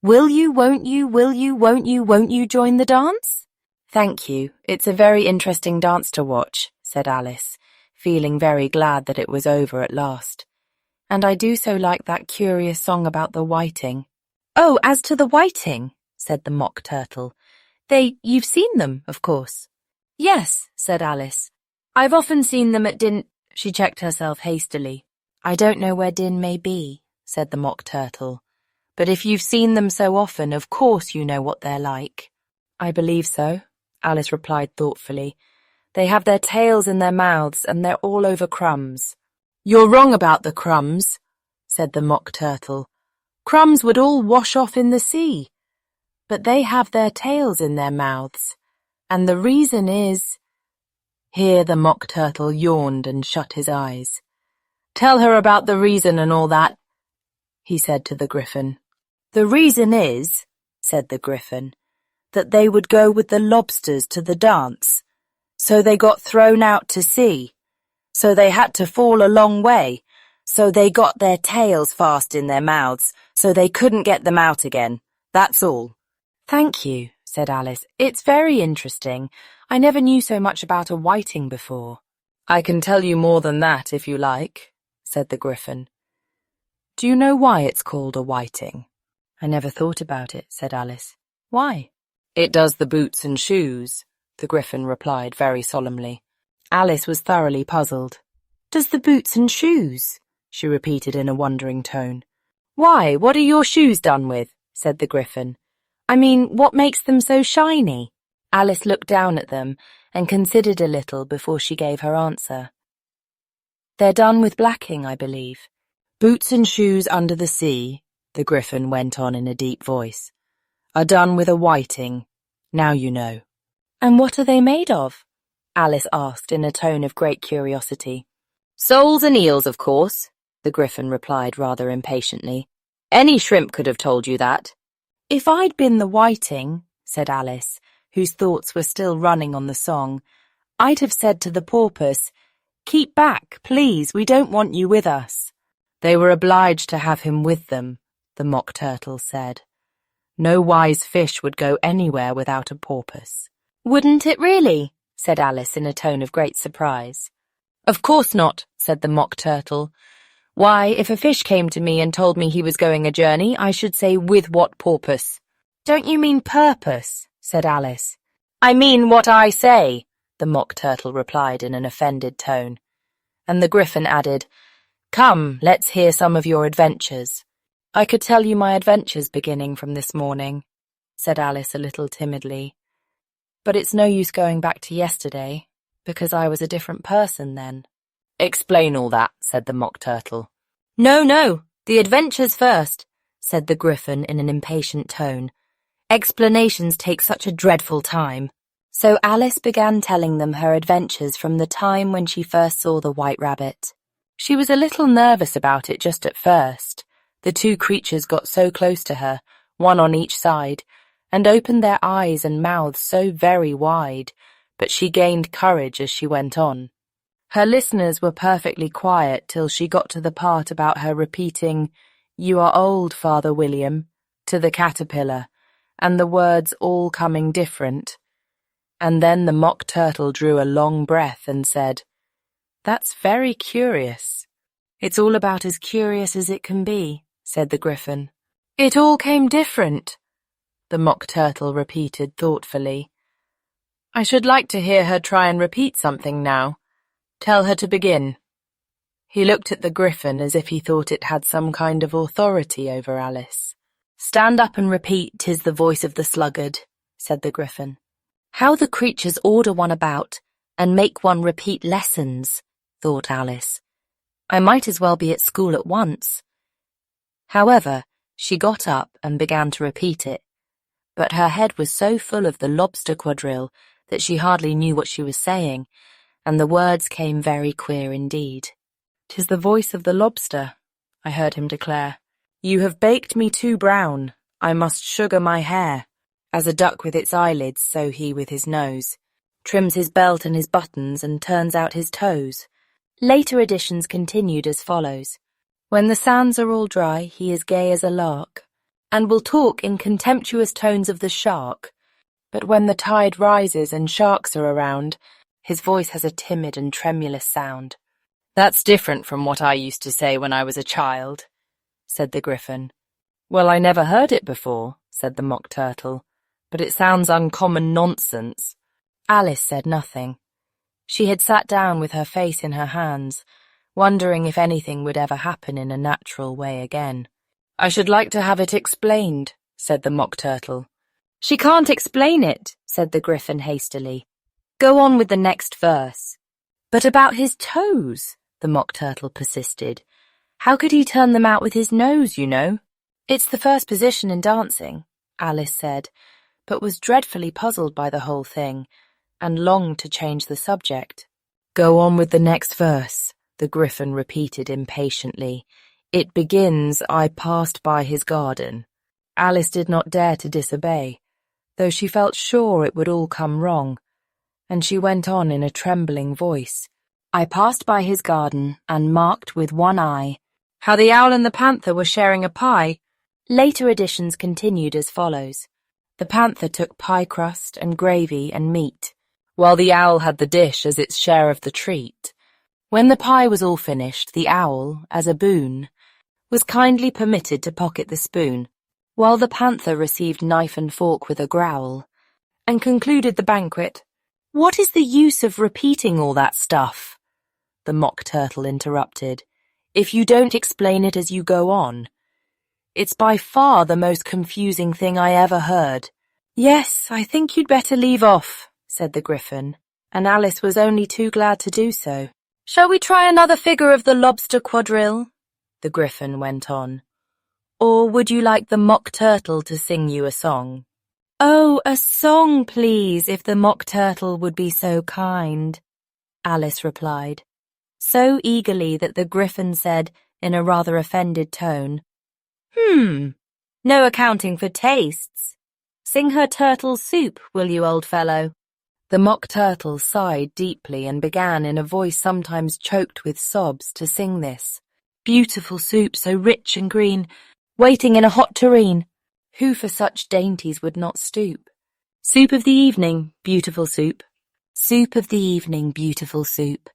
Will you, won't you, will you, won't you join the dance? Thank you. It's a very interesting dance to watch, said Alice, feeling very glad that it was over at last. And I do so like that curious song about the whiting. Oh, as to the whiting, said the Mock Turtle. You've seen them, of course. Yes, said Alice. I've often seen them at Din— She checked herself hastily. I don't know where Din may be, said the Mock Turtle. But if you've seen them so often, of course you know what they're like. I believe so, Alice replied thoughtfully. They have their tails in their mouths, and they're all over crumbs. You're wrong about the crumbs, said the Mock Turtle. Crumbs would all wash off in the sea. But they have their tails in their mouths, and the reason is— Here the Mock Turtle yawned and shut his eyes. Tell her about the reason and all that, he said to the Gryphon. The reason is, said the Gryphon, that they would go with the lobsters to the dance. So they got thrown out to sea. So they had to fall a long way. So they got their tails fast in their mouths, so they couldn't get them out again. That's all. Thank you, said Alice. It's very interesting. I never knew so much about a whiting before. I can tell you more than that if you like, said the Gryphon. Do you know why it's called a whiting? I never thought about it, said Alice. Why? It does the boots and shoes, the Gryphon replied very solemnly. Alice was thoroughly puzzled. Does the boots and shoes? She repeated in a wondering tone. Why, what are your shoes done with? Said the Gryphon. I mean, what makes them so shiny? Alice looked down at them and considered a little before she gave her answer. They're done with blacking, I believe. Boots and shoes under the sea, the Gryphon went on in a deep voice, are done with a whiting. Now you know. And what are they made of? Alice asked in a tone of great curiosity. Soles and eels, of course, the Gryphon replied rather impatiently. Any shrimp could have told you that. If I'd been the whiting, said Alice, whose thoughts were still running on the song, I'd have said to the porpoise, Keep back, please, we don't want you with us. They were obliged to have him with them, the Mock Turtle said. No wise fish would go anywhere without a porpoise. Wouldn't it really? Said Alice in a tone of great surprise. Of course not, said the Mock Turtle. Why, if a fish came to me and told me he was going a journey, I should say, with what porpoise? Don't you mean purpose? Said Alice. I mean what I say, the Mock Turtle replied in an offended tone. And the Gryphon added, Come, let's hear some of your adventures. I could tell you my adventures beginning from this morning, said Alice a little timidly. But it's no use going back to yesterday, because I was a different person then. Explain all that, said the Mock Turtle. No, the adventures first, said the Gryphon in an impatient tone. Explanations take such a dreadful time. So Alice began telling them her adventures from the time when she first saw the White Rabbit. She was a little nervous about it just at first. The two creatures got so close to her, one on each side, and opened their eyes and mouths so very wide, but she gained courage as she went on. Her listeners were perfectly quiet till she got to the part about her repeating, You are old, Father William, to the caterpillar, and the words all coming different. And then the Mock Turtle drew a long breath and said, That's very curious. It's all about as curious as it can be, said the Gryphon. It all came different, the Mock Turtle repeated thoughtfully. I should like to hear her try and repeat something now. Tell her to begin. He looked at the Gryphon as if he thought it had some kind of authority over Alice. Stand up and repeat, 'Tis the voice of the sluggard, said the Gryphon. How the creatures order one about and make one repeat lessons, thought Alice. I might as well be at school at once. However, she got up and began to repeat it, but her head was so full of the lobster quadrille that she hardly knew what she was saying, and the words came very queer indeed. "'Tis the voice of the lobster," I heard him declare. "You have baked me too brown, I must sugar my hair." As a duck with its eyelids, so he with his nose. trims his belt and his buttons, and turns out his toes. Later editions continued as follows. When the sands are all dry, he is gay as a lark, and will talk in contemptuous tones of the shark. But when the tide rises and sharks are around, his voice has a timid and tremulous sound. That's different from what I used to say when I was a child, said the Gryphon. Well, I never heard it before, said the Mock Turtle, but it sounds uncommon nonsense. Alice said nothing. She had sat down with her face in her hands, wondering if anything would ever happen in a natural way again. I should like to have it explained, said the Mock Turtle. She can't explain it, said the Gryphon hastily. Go on with the next verse. But about his toes, the Mock Turtle persisted. How could he turn them out with his nose, you know? It's the first position in dancing, Alice said, but was dreadfully puzzled by the whole thing, and longed to change the subject. Go on with the next verse, the Gryphon repeated impatiently. It begins, I passed by his garden. Alice did not dare to disobey, though she felt sure it would all come wrong, and she went on in a trembling voice. I passed by his garden, and marked with one eye how the owl and the panther were sharing a pie. Later editions continued as follows. The panther took pie crust and gravy and meat, while the owl had the dish as its share of the treat. When the pie was all finished, the owl, as a boon, was kindly permitted to pocket the spoon, while the panther received knife and fork with a growl, and concluded the banquet. What is the use of repeating all that stuff? The Mock Turtle interrupted. If you don't explain it as you go on. It's by far the most confusing thing I ever heard. Yes, I think you'd better leave off, said the Gryphon, and Alice was only too glad to do so. Shall we try another figure of the lobster quadrille? The Gryphon went on. Or would you like the Mock Turtle to sing you a song? Oh, a song, please, if the Mock Turtle would be so kind, Alice replied, so eagerly that the Gryphon said, in a rather offended tone, No accounting for tastes. Sing her turtle soup, will you, old fellow? The Mock Turtle sighed deeply and began in a voice sometimes choked with sobs to sing this. Beautiful soup, so rich and green, waiting in a hot tureen. Who for such dainties would not stoop? Soup of the evening, beautiful soup. Soup of the evening, beautiful soup.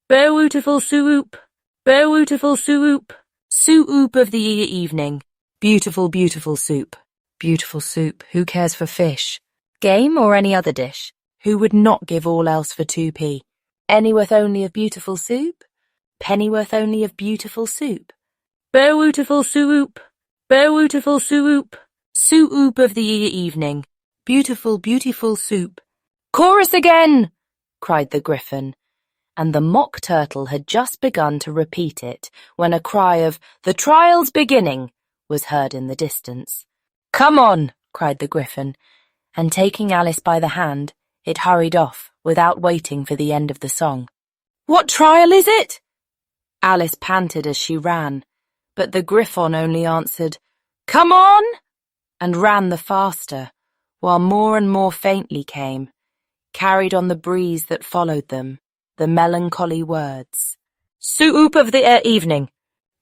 Beautiful soup, beautiful soup. Soup of the evening, beautiful, beautiful soup. Beautiful soup, who cares for fish? Game or any other dish? Who would not give all else for 2p? Anyworth only of beautiful soup? Pennyworth only of beautiful soup. Beautiful soup, beautiful soup. Soup of the evening, beautiful, beautiful soup. Chorus again, cried the Gryphon, and the Mock Turtle had just begun to repeat it when a cry of, the trial's beginning, was heard in the distance. Come on, cried the Gryphon, and taking Alice by the hand, it hurried off without waiting for the end of the song. What trial is it? Alice panted as she ran, but the Gryphon only answered, Come on, and ran the faster, while more and more faintly came, carried on the breeze that followed them, the melancholy words. Soup of the evening,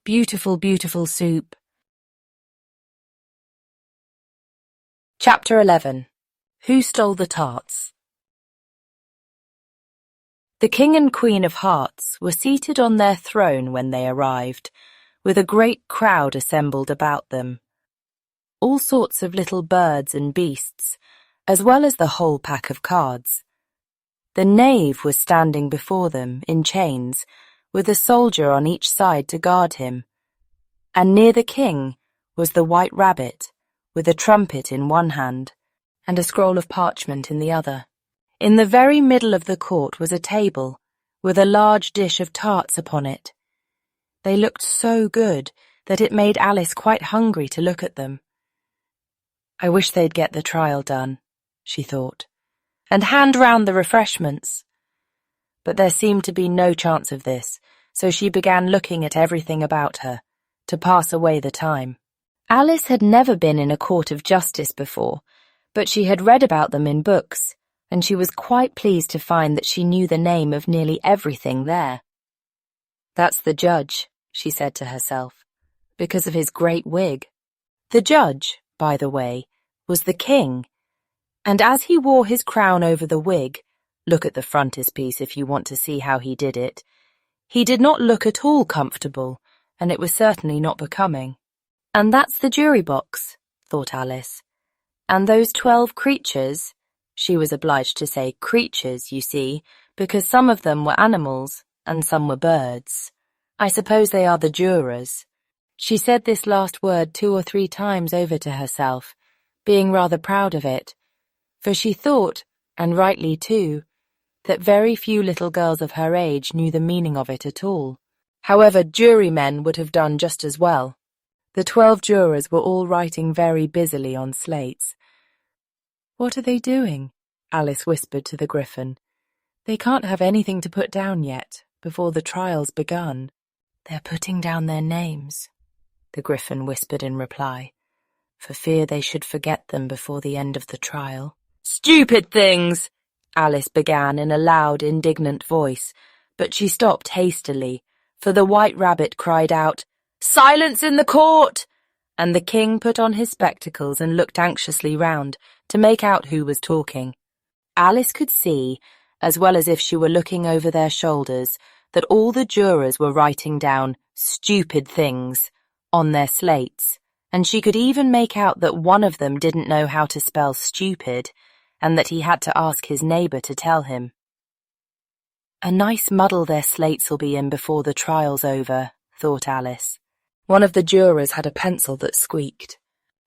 beautiful, beautiful soup. Chapter 11. Who Stole the Tarts? The King and Queen of Hearts were seated on their throne when they arrived, with a great crowd assembled about them. All sorts of little birds and beasts, as well as the whole pack of cards. The knave was standing before them in chains, with a soldier on each side to guard him, and near the king was the white rabbit, with a trumpet in one hand, and a scroll of parchment in the other. In the very middle of the court was a table, with a large dish of tarts upon it. They looked so good that it made Alice quite hungry to look at them. I wish they'd get the trial done, she thought, and hand round the refreshments. But there seemed to be no chance of this, so she began looking at everything about her, to pass away the time. Alice had never been in a court of justice before, but she had read about them in books, and she was quite pleased to find that she knew the name of nearly everything there. "That's the judge," she said to herself, because of his great wig. The judge, by the way, was the king, and as he wore his crown over the wig, look at the frontispiece if you want to see how he did it, he did not look at all comfortable, and it was certainly not becoming. "And that's the jury box," thought Alice. "And those 12 creatures," she was obliged to say creatures, you see, because some of them were animals and some were birds. "I suppose they are the jurors." She said this last word 2 or 3 times over to herself, being rather proud of it, for she thought, and rightly too, that very few little girls of her age knew the meaning of it at all. However, jurymen would have done just as well. The 12 jurors were all writing very busily on slates. "What are they doing?" Alice whispered to the Griffin. "They can't have anything to put down yet, before the trial's begun." "They're putting down their names," the Griffin whispered in reply, "for fear they should forget them before the end of the trial." "Stupid things!" Alice began in a loud, indignant voice, but she stopped hastily, for the White Rabbit cried out, "Silence in the court!" and the king put on his spectacles and looked anxiously round to make out who was talking. Alice could see, as well as if she were looking over their shoulders, that all the jurors were writing down "stupid things" on their slates, and she could even make out that one of them didn't know how to spell stupid, and that he had to ask his neighbour to tell him. "A nice muddle their slates'll be in before the trial's over," thought Alice. One of the jurors had a pencil that squeaked.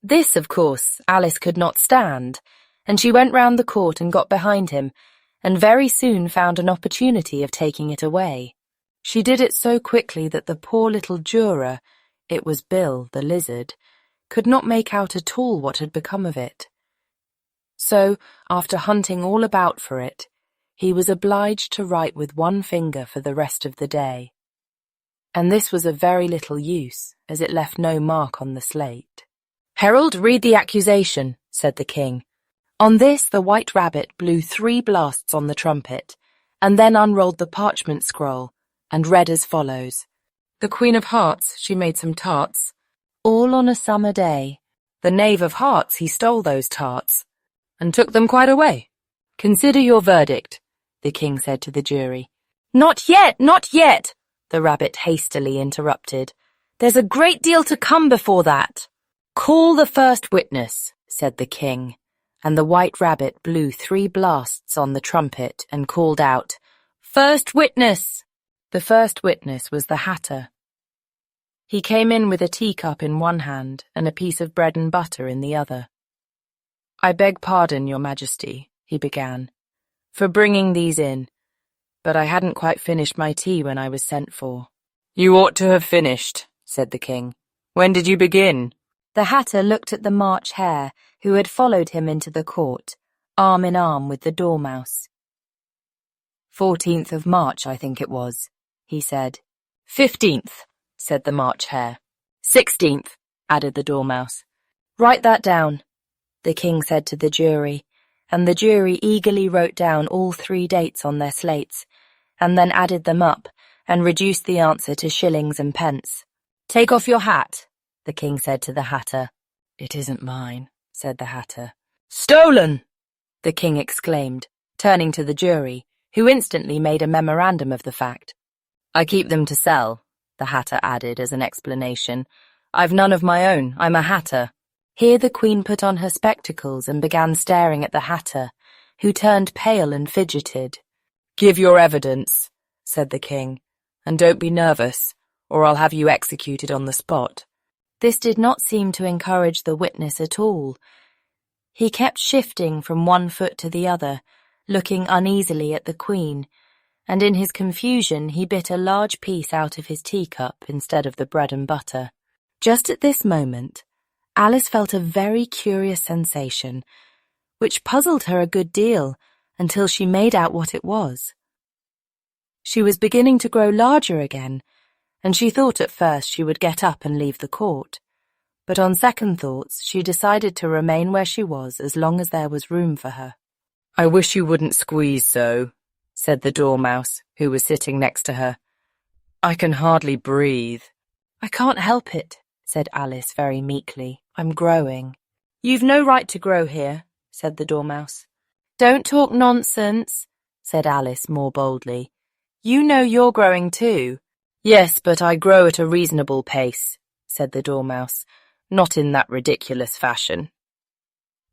This, of course, Alice could not stand, and she went round the court and got behind him, and very soon found an opportunity of taking it away. She did it so quickly that the poor little juror, it was Bill, the lizard, could not make out at all what had become of it. So, after hunting all about for it, he was obliged to write with one finger for the rest of the day. And this was of very little use, as it left no mark on the slate. "Herald, read the accusation," said the king. On this the White Rabbit blew 3 blasts on the trumpet, and then unrolled the parchment scroll, and read as follows. "The Queen of Hearts, she made some tarts, all on a summer day. The Knave of Hearts, he stole those tarts, and took them quite away. Consider your verdict," the king said to the jury. "Not yet, not yet," the rabbit hastily interrupted. "There's a great deal to come before that." "Call the first witness," said the king, and the White Rabbit blew 3 blasts on the trumpet and called out, "First witness!" The first witness was the Hatter. He came in with a teacup in one hand and a piece of bread and butter in the other. "I beg pardon, Your Majesty," he began, "for bringing these in, but I hadn't quite finished my tea when I was sent for." "You ought to have finished," said the king. "When did you begin?" The Hatter looked at the March Hare, who had followed him into the court, arm in arm with the Dormouse. 14th of March, I think it was, he said. 15th, said the March Hare. 16th, added the Dormouse. Write that down, the king said to the jury, and the jury eagerly wrote down all 3 dates on their slates, and then added them up, and reduced the answer to shillings and pence. Take off your hat, the king said to the Hatter. It isn't mine, said the Hatter. Stolen! The king exclaimed, turning to the jury, who instantly made a memorandum of the fact. I keep them to sell, the Hatter added as an explanation. I've none of my own, I'm a Hatter. Here the Queen put on her spectacles and began staring at the Hatter, who turned pale and fidgeted. Give your evidence, said the king, and don't be nervous, or I'll have you executed on the spot. This did not seem to encourage the witness at all. He kept shifting from one foot to the other, looking uneasily at the Queen, and in his confusion he bit a large piece out of his teacup instead of the bread and butter. Just at this moment, Alice felt a very curious sensation, which puzzled her a good deal until she made out what it was. She was beginning to grow larger again, and she thought at first she would get up and leave the court. But on second thoughts, she decided to remain where she was as long as there was room for her. I wish you wouldn't squeeze so, said the Dormouse, who was sitting next to her. I can hardly breathe. I can't help it, said Alice very meekly. I'm growing. You've no right to grow here, said the Dormouse. Don't talk nonsense, said Alice more boldly. You know you're growing too. Yes, but I grow at a reasonable pace, said the Dormouse, not in that ridiculous fashion.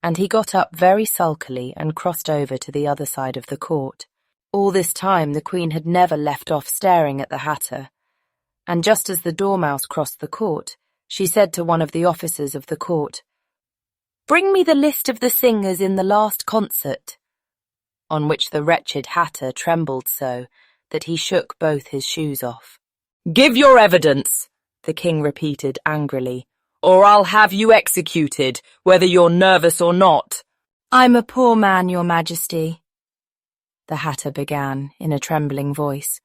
And he got up very sulkily and crossed over to the other side of the court. All this time the Queen had never left off staring at the Hatter, and just as the Dormouse crossed the court, she said to one of the officers of the court, "Bring me the list of the singers in the last concert," on which the wretched Hatter trembled so that he shook both his shoes off. "Give your evidence," the King repeated angrily, "or I'll have you executed, whether you're nervous or not." "I'm a poor man, Your Majesty," the Hatter began in a trembling voice.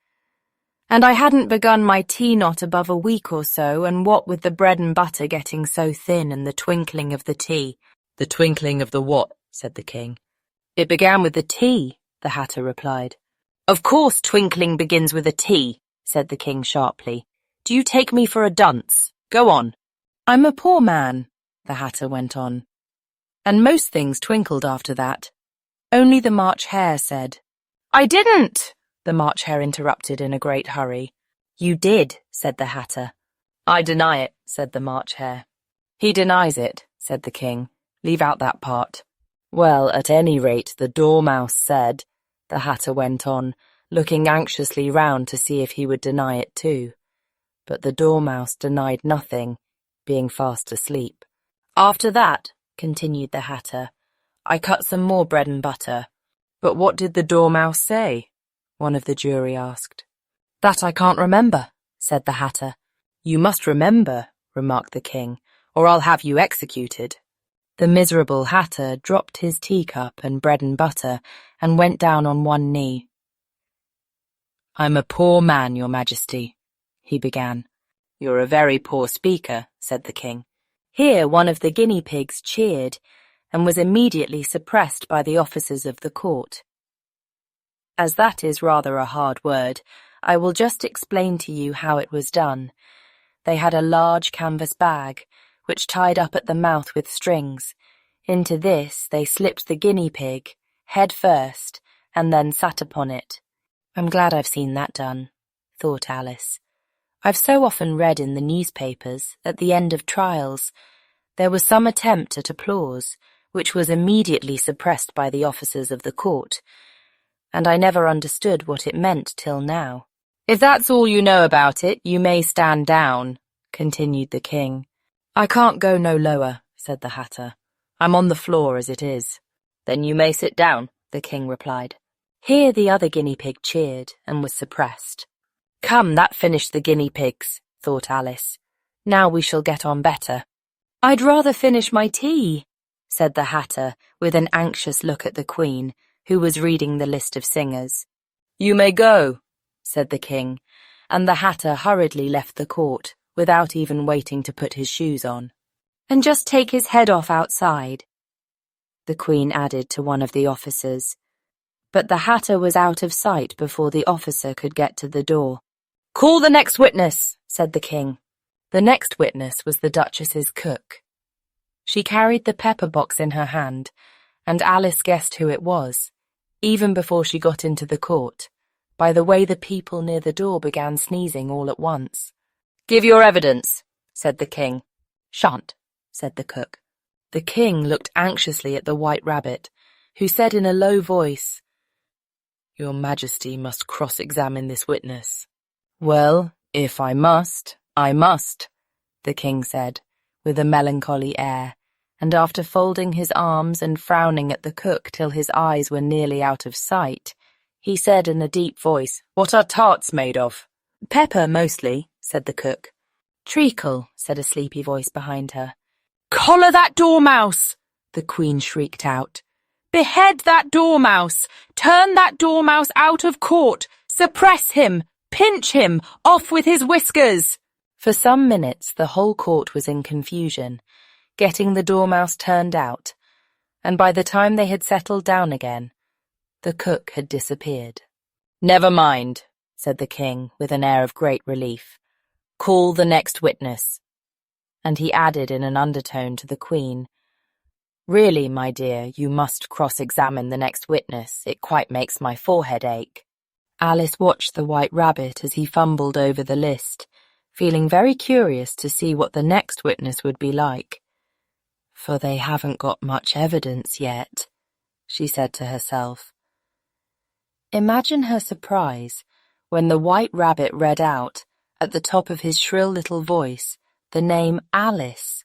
"And I hadn't begun my tea knot above a week or so, and what with the bread and butter getting so thin and the twinkling of the tea—" "The twinkling of the what?" said the King. "It began with the tea," the Hatter replied. "Of course twinkling begins with a T," said the King sharply. "Do you take me for a dunce? Go on." "I'm a poor man," the Hatter went on. And most things twinkled after that. Only the March Hare said, "I didn't," the March Hare interrupted in a great hurry. "You did," said the Hatter. "I deny it," said the March Hare. "He denies it," said the King. "Leave out that part." "Well, at any rate, the Dormouse said," the Hatter went on, looking anxiously round to see if he would deny it too. But the Dormouse denied nothing, being fast asleep. "After that," continued the Hatter, "I cut some more bread and butter." "But what did the Dormouse say?" one of the jury asked. "That I can't remember," said the Hatter. "You must remember," remarked the King, "or I'll have you executed." The miserable Hatter dropped his teacup and bread and butter and went down on one knee. "I'm a poor man, Your Majesty," he began. "You're a very poor speaker," said the King. Here one of the guinea pigs cheered and was immediately suppressed by the officers of the court. As that is rather a hard word, I will just explain to you how it was done. They had a large canvas bag, which tied up at the mouth with strings. Into this they slipped the guinea pig, head first, and then sat upon it. "I'm glad I've seen that done," thought Alice. "I've so often read in the newspapers, at the end of trials, there was some attempt at applause, which was immediately suppressed by the officers of the court, and I never understood what it meant till now." "If that's all you know about it, you may stand down," continued the King. "I can't go no lower," said the Hatter. "I'm on the floor as it is." "Then you may sit down," the King replied. Here the other guinea pig cheered and was suppressed. "Come, that finished the guinea pigs," thought Alice. "Now we shall get on better." "I'd rather finish my tea," said the Hatter, with an anxious look at the Queen, who was reading the list of singers. "You may go," said the King, and the Hatter hurriedly left the court, without even waiting to put his shoes on. "And just take his head off outside," the Queen added to one of the officers. But the Hatter was out of sight before the officer could get to the door. "Call the next witness," said the King. The next witness was the Duchess's cook. She carried the pepper box in her hand, and Alice guessed who it was, even before she got into the court, by the way the people near the door began sneezing all at once. "Give your evidence," said the King. "Shan't," said the cook. The King looked anxiously at the White Rabbit, who said in a low voice, "Your Majesty must cross-examine this witness." "Well, if I must, I must," the King said, with a melancholy air, and after folding his arms and frowning at the cook till his eyes were nearly out of sight, he said in a deep voice, "What are tarts made of?" "Pepper, mostly," said the cook. "Treacle," said a sleepy voice behind her. "Collar that dormouse!" the Queen shrieked out. "Behead that dormouse! Turn that dormouse out of court! Suppress him! Pinch him! Off with his whiskers!" For some minutes the whole court was in confusion, getting the dormouse turned out, and by the time they had settled down again, The cook had disappeared. "Never mind," said the king with an air of great relief. "Call the next witness." And he added in an undertone to the queen, "Really, my dear, you must cross-examine the next witness. It quite makes my forehead ache." Alice watched the White Rabbit as he fumbled over the list, feeling very curious to see what the next witness would be like. "For they haven't got much evidence yet," she said to herself. Imagine her surprise when the White Rabbit read out, at the top of his shrill little voice, the name Alice.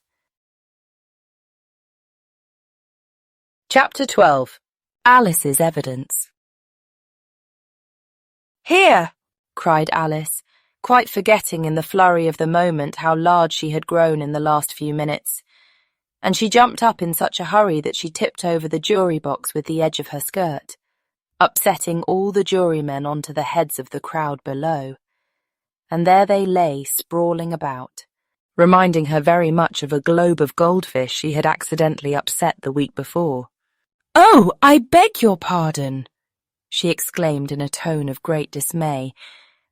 Chapter 12. Alice's Evidence. "Here!" cried Alice, quite forgetting in the flurry of the moment how large she had grown in the last few minutes. And she jumped up in such a hurry that she tipped over the jury box with the edge of her skirt, upsetting all the jurymen onto the heads of the crowd below. And there they lay sprawling about, reminding her very much of a globe of goldfish she had accidentally upset the week before. "Oh, I beg your pardon!" she exclaimed in a tone of great dismay,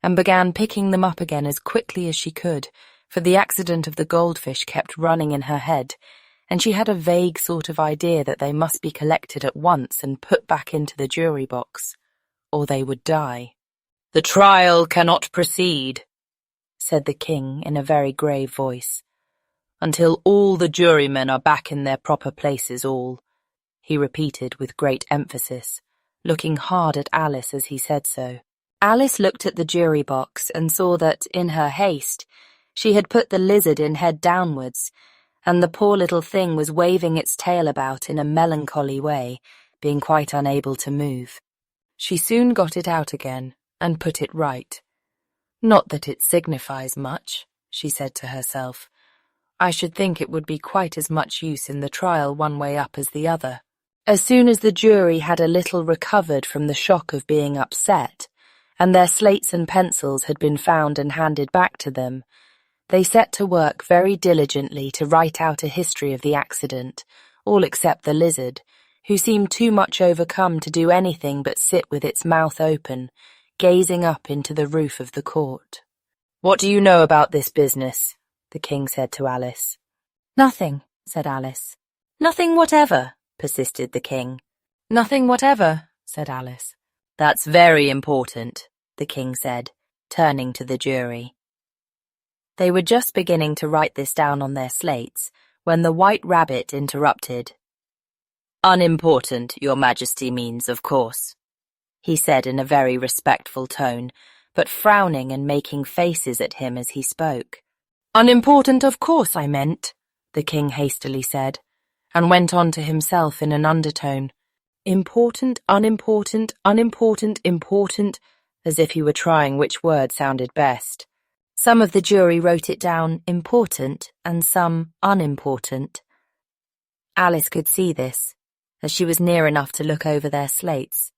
and began picking them up again as quickly as she could, for the accident of the goldfish kept running in her head, and she had a vague sort of idea that they must be collected at once and put back into the jury box, or they would die. "The trial cannot proceed," said the king in a very grave voice, "until all the jurymen are back in their proper places all," he repeated with great emphasis, looking hard at Alice as he said so. Alice looked at the jury box and saw that, in her haste, she had put the lizard in head downwards, and the poor little thing was waving its tail about in a melancholy way, being quite unable to move. She soon got it out again and put it right. "Not that it signifies much," she said to herself. "I should think it would be quite as much use in the trial one way up as the other." As soon as the jury had a little recovered from the shock of being upset, and their slates and pencils had been found and handed back to them, they set to work very diligently to write out a history of the accident, all except the lizard, who seemed too much overcome to do anything but sit with its mouth open, gazing up into the roof of the court. "What do you know about this business?" the king said to Alice. "Nothing," said Alice. "Nothing whatever," persisted the king. "Nothing whatever," said Alice. "That's very important," the king said, turning to the jury. They were just beginning to write this down on their slates when the White Rabbit interrupted. "Unimportant, your majesty means, of course," he said in a very respectful tone, but frowning and making faces at him as he spoke. "Unimportant, of course, I meant," the king hastily said, and went on to himself in an undertone. "Important, unimportant, unimportant, important," as if he were trying which word sounded best. Some of the jury wrote it down important and some unimportant. Alice could see this, as she was near enough to look over their slates.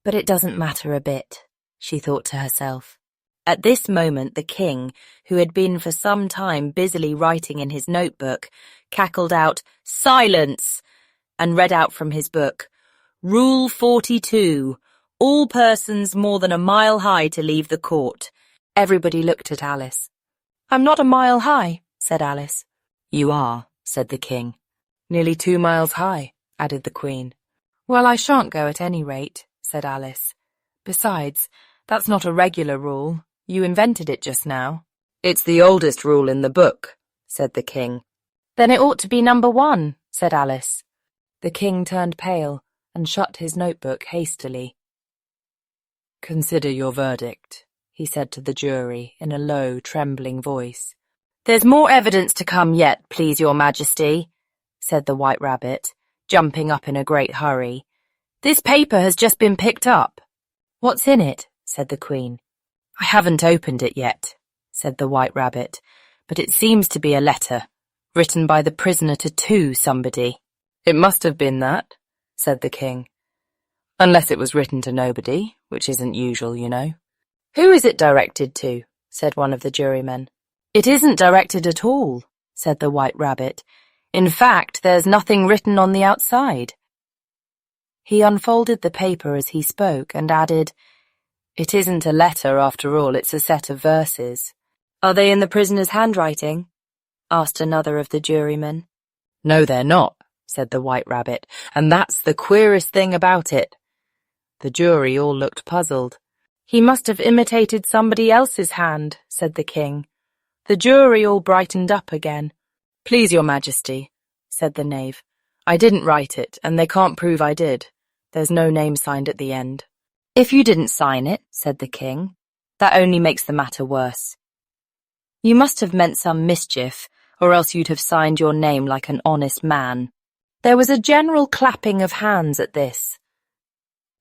But it doesn't matter a bit, she thought to herself. At this moment the king, who had been for some time busily writing in his notebook, cackled out, "Silence!" and read out from his book, "Rule 42, all persons more than a mile high to leave the court." Everybody looked at Alice. "I'm not a mile high," said Alice. "You are," said the king. "Nearly 2 miles high," added the queen. "Well, I shan't go at any rate," said Alice. "Besides, that's not a regular rule. You invented it just now." "It's the oldest rule in the book," said the king. "Then it ought to be number 1, said Alice. The king turned pale and shut his notebook hastily. "Consider your verdict," he said to the jury in a low, trembling voice. "There's more evidence to come yet, please your majesty," said the White Rabbit, jumping up in a great hurry. "This paper has just been picked up." "What's in it?" said the Queen. "I haven't opened it yet," said the White Rabbit, "but it seems to be a letter, written by the prisoner to somebody." "It must have been that," said the King. "Unless it was written to nobody, which isn't usual, you know." "Who is it directed to?" said one of the jurymen. "It isn't directed at all," said the White Rabbit. "In fact, there's nothing written on the outside." He unfolded the paper as he spoke and added, "It isn't a letter after all, it's a set of verses." "Are they in the prisoner's handwriting?" asked another of the jurymen. "No, they're not," said the White Rabbit, "and that's the queerest thing about it." The jury all looked puzzled. "He must have imitated somebody else's hand," said the king. The jury all brightened up again. "Please, your majesty," said the knave, "I didn't write it, and they can't prove I did. There's no name signed at the end." "If you didn't sign it," said the king, "that only makes the matter worse. You must have meant some mischief, or else you'd have signed your name like an honest man." There was a general clapping of hands at this.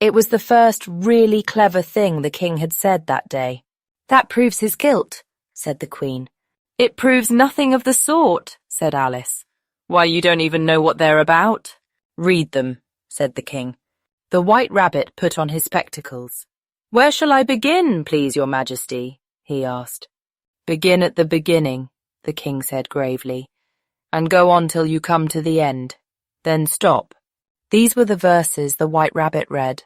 It was the first really clever thing the king had said that day. "That proves his guilt," said the queen. "It proves nothing of the sort," said Alice. "Why, you don't even know what they're about." "Read them," said the king. The White Rabbit put on his spectacles. "Where shall I begin, please, your majesty?" he asked. "Begin at the beginning," the king said gravely, "and go on till you come to the end. Then stop." These were the verses the White Rabbit read.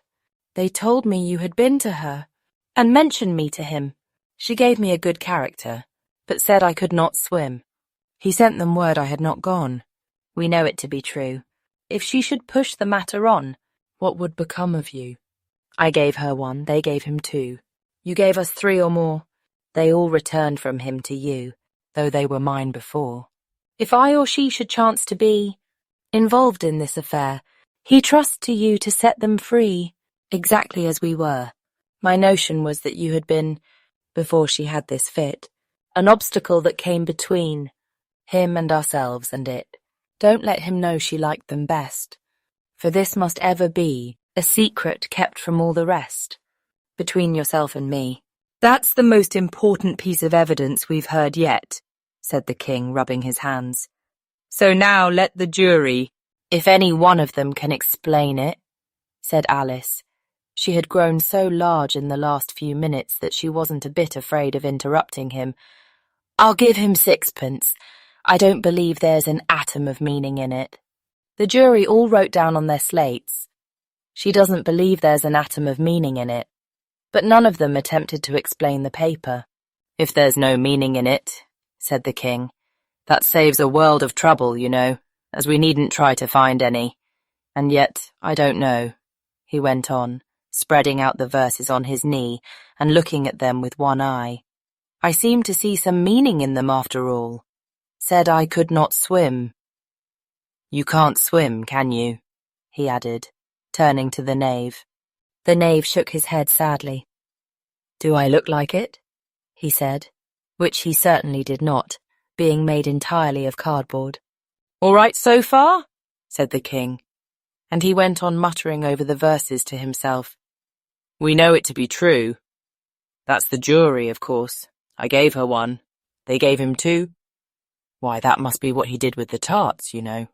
"They told me you had been to her, and mentioned me to him. She gave me a good character, but said I could not swim. He sent them word I had not gone. We know it to be true. If she should push the matter on, what would become of you? I gave her one, they gave him two. You gave us three or more. They all returned from him to you, though they were mine before. If I or she should chance to be involved in this affair, he trusts to you to set them free, exactly as we were. My notion was that you had been, before she had this fit, an obstacle that came between him and ourselves and it. Don't let him know she liked them best, for this must ever be a secret kept from all the rest, between yourself and me." "That's the most important piece of evidence we've heard yet," said the king, rubbing his hands. "So now let the jury—" "If any one of them can explain it," said Alice. She had grown so large in the last few minutes that she wasn't a bit afraid of interrupting him. "I'll give him 6pence. I don't believe there's an atom of meaning in it." The jury all wrote down on their slates, "She doesn't believe there's an atom of meaning in it," but none of them attempted to explain the paper. "If there's no meaning in it," said the king, "that saves a world of trouble, you know, as we needn't try to find any. And yet, I don't know," he went on, spreading out the verses on his knee and looking at them with one eye. "I seem to see some meaning in them after all. Said I could not swim. You can't swim, can you?" he added, turning to the knave. The knave shook his head sadly. "Do I look like it?" he said, which he certainly did not, being made entirely of cardboard. "All right so far?" said the king, and he went on muttering over the verses to himself. "We know it to be true. That's the jury, of course. I gave her one. They gave him two. Why, that must be what he did with the tarts, you know."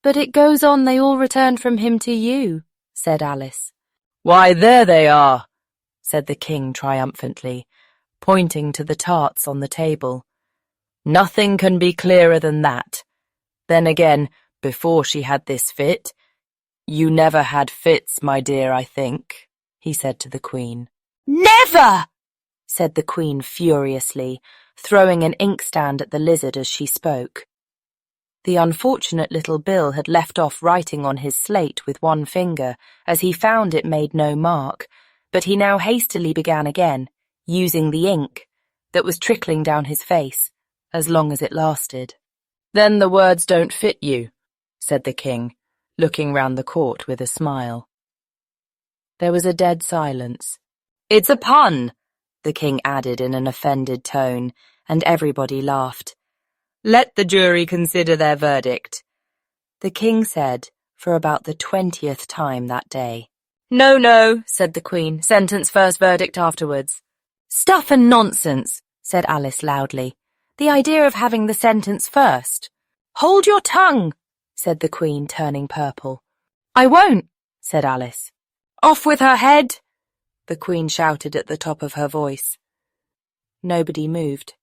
"But it goes on they all returned from him to you," said Alice. "Why, there they are," said the king triumphantly, pointing to the tarts on the table. "Nothing can be clearer than that. Then again, before she had this fit— You never had fits, my dear, I think," he said to the queen. "Never!" said the queen furiously, throwing an inkstand at the lizard as she spoke. The unfortunate little Bill had left off writing on his slate with one finger, as he found it made no mark, but he now hastily began again, using the ink that was trickling down his face, as long as it lasted. "Then the words don't fit you," said the king, looking round the court with a smile. There was a dead silence. "It's a pun," the king added in an offended tone, and everybody laughed. "Let the jury consider their verdict," the king said for about the 20th time that day. "No, no," said the queen. "Sentence first, verdict afterwards." "Stuff and nonsense," said Alice loudly. "The idea of having the sentence first." "Hold your tongue," said the queen, turning purple. "I won't," said Alice. "Off with her head," the queen shouted at the top of her voice. Nobody moved.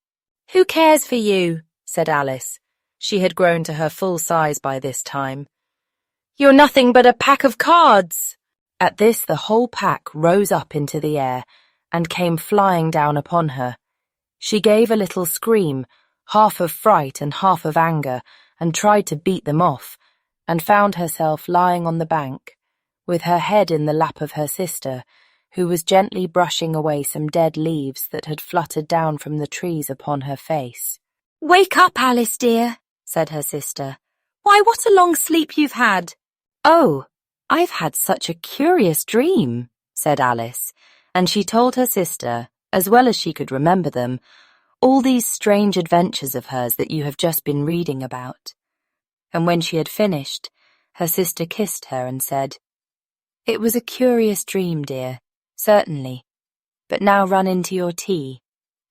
"Who cares for you?" said Alice. She had grown to her full size by this time. "You're nothing but a pack of cards." At this, the whole pack rose up into the air and came flying down upon her. She gave a little scream, half of fright and half of anger, and tried to beat them off, and found herself lying on the bank, with her head in the lap of her sister, who was gently brushing away some dead leaves that had fluttered down from the trees upon her face. "Wake up, Alice dear," said her sister. "Why, what a long sleep you've had." "Oh, I've had such a curious dream," said Alice, and she told her sister, as well as she could remember them, all these strange adventures of hers that you have just been reading about. And when she had finished, her sister kissed her and said, "It was a curious dream, dear, certainly. But now run into your tea.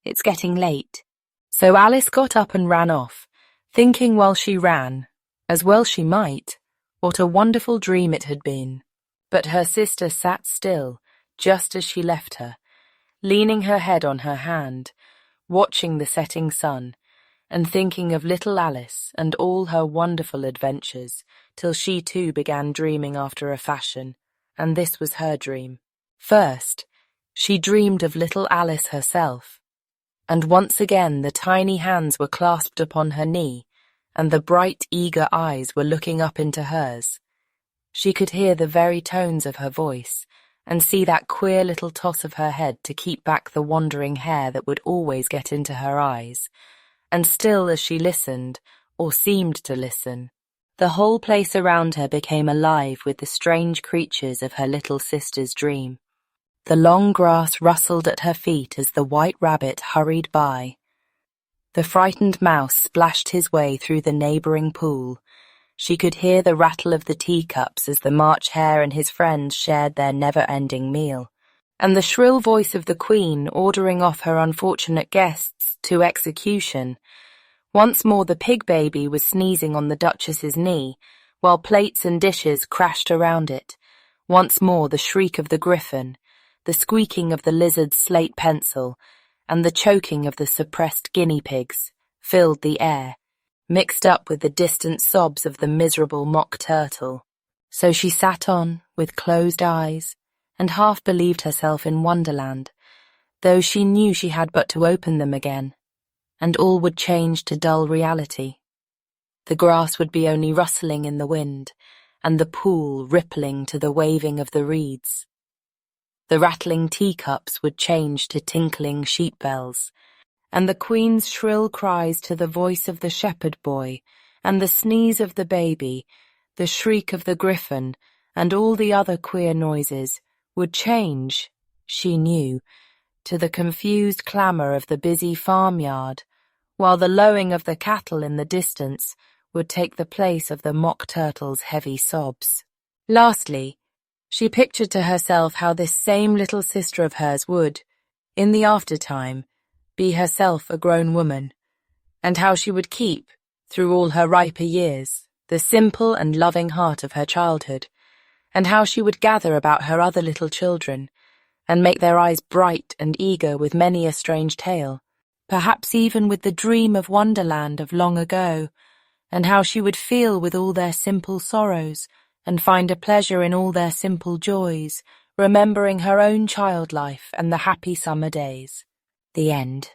It's getting late." So Alice got up and ran off, thinking while she ran, as well she might, what a wonderful dream it had been. But her sister sat still, just as she left her, leaning her head on her hand, watching the setting sun, and thinking of little Alice and all her wonderful adventures, till she too began dreaming after a fashion, and this was her dream. First, she dreamed of little Alice herself, and once again the tiny hands were clasped upon her knee, and the bright, eager eyes were looking up into hers. She could hear the very tones of her voice, and see that queer little toss of her head to keep back the wandering hair that would always get into her eyes. And still as she listened, or seemed to listen, the whole place around her became alive with the strange creatures of her little sister's dream. The long grass rustled at her feet as the white rabbit hurried by. The frightened mouse splashed his way through the neighbouring pool. She could hear the rattle of the teacups as the March Hare and his friends shared their never-ending meal, and the shrill voice of the Queen ordering off her unfortunate guests to execution. Once more the pig baby was sneezing on the Duchess's knee, while plates and dishes crashed around it. Once more the shriek of the griffin, the squeaking of the lizard's slate pencil, and the choking of the suppressed guinea pigs filled the air, mixed up with the distant sobs of the miserable mock turtle. So she sat on, with closed eyes, and half believed herself in Wonderland, though she knew she had but to open them again, and all would change to dull reality. The grass would be only rustling in the wind, and the pool rippling to the waving of the reeds. The rattling teacups would change to tinkling sheep bells, and the Queen's shrill cries to the voice of the shepherd boy, and the sneeze of the baby, the shriek of the griffin, and all the other queer noises would change, she knew, to the confused clamour of the busy farmyard, while the lowing of the cattle in the distance would take the place of the mock turtle's heavy sobs. Lastly, she pictured to herself how this same little sister of hers would, in the aftertime, be herself a grown woman, and how she would keep, through all her riper years, the simple and loving heart of her childhood, and how she would gather about her other little children, and make their eyes bright and eager with many a strange tale, perhaps even with the dream of Wonderland of long ago, and how she would feel with all their simple sorrows, and find a pleasure in all their simple joys, remembering her own child life and the happy summer days. The end.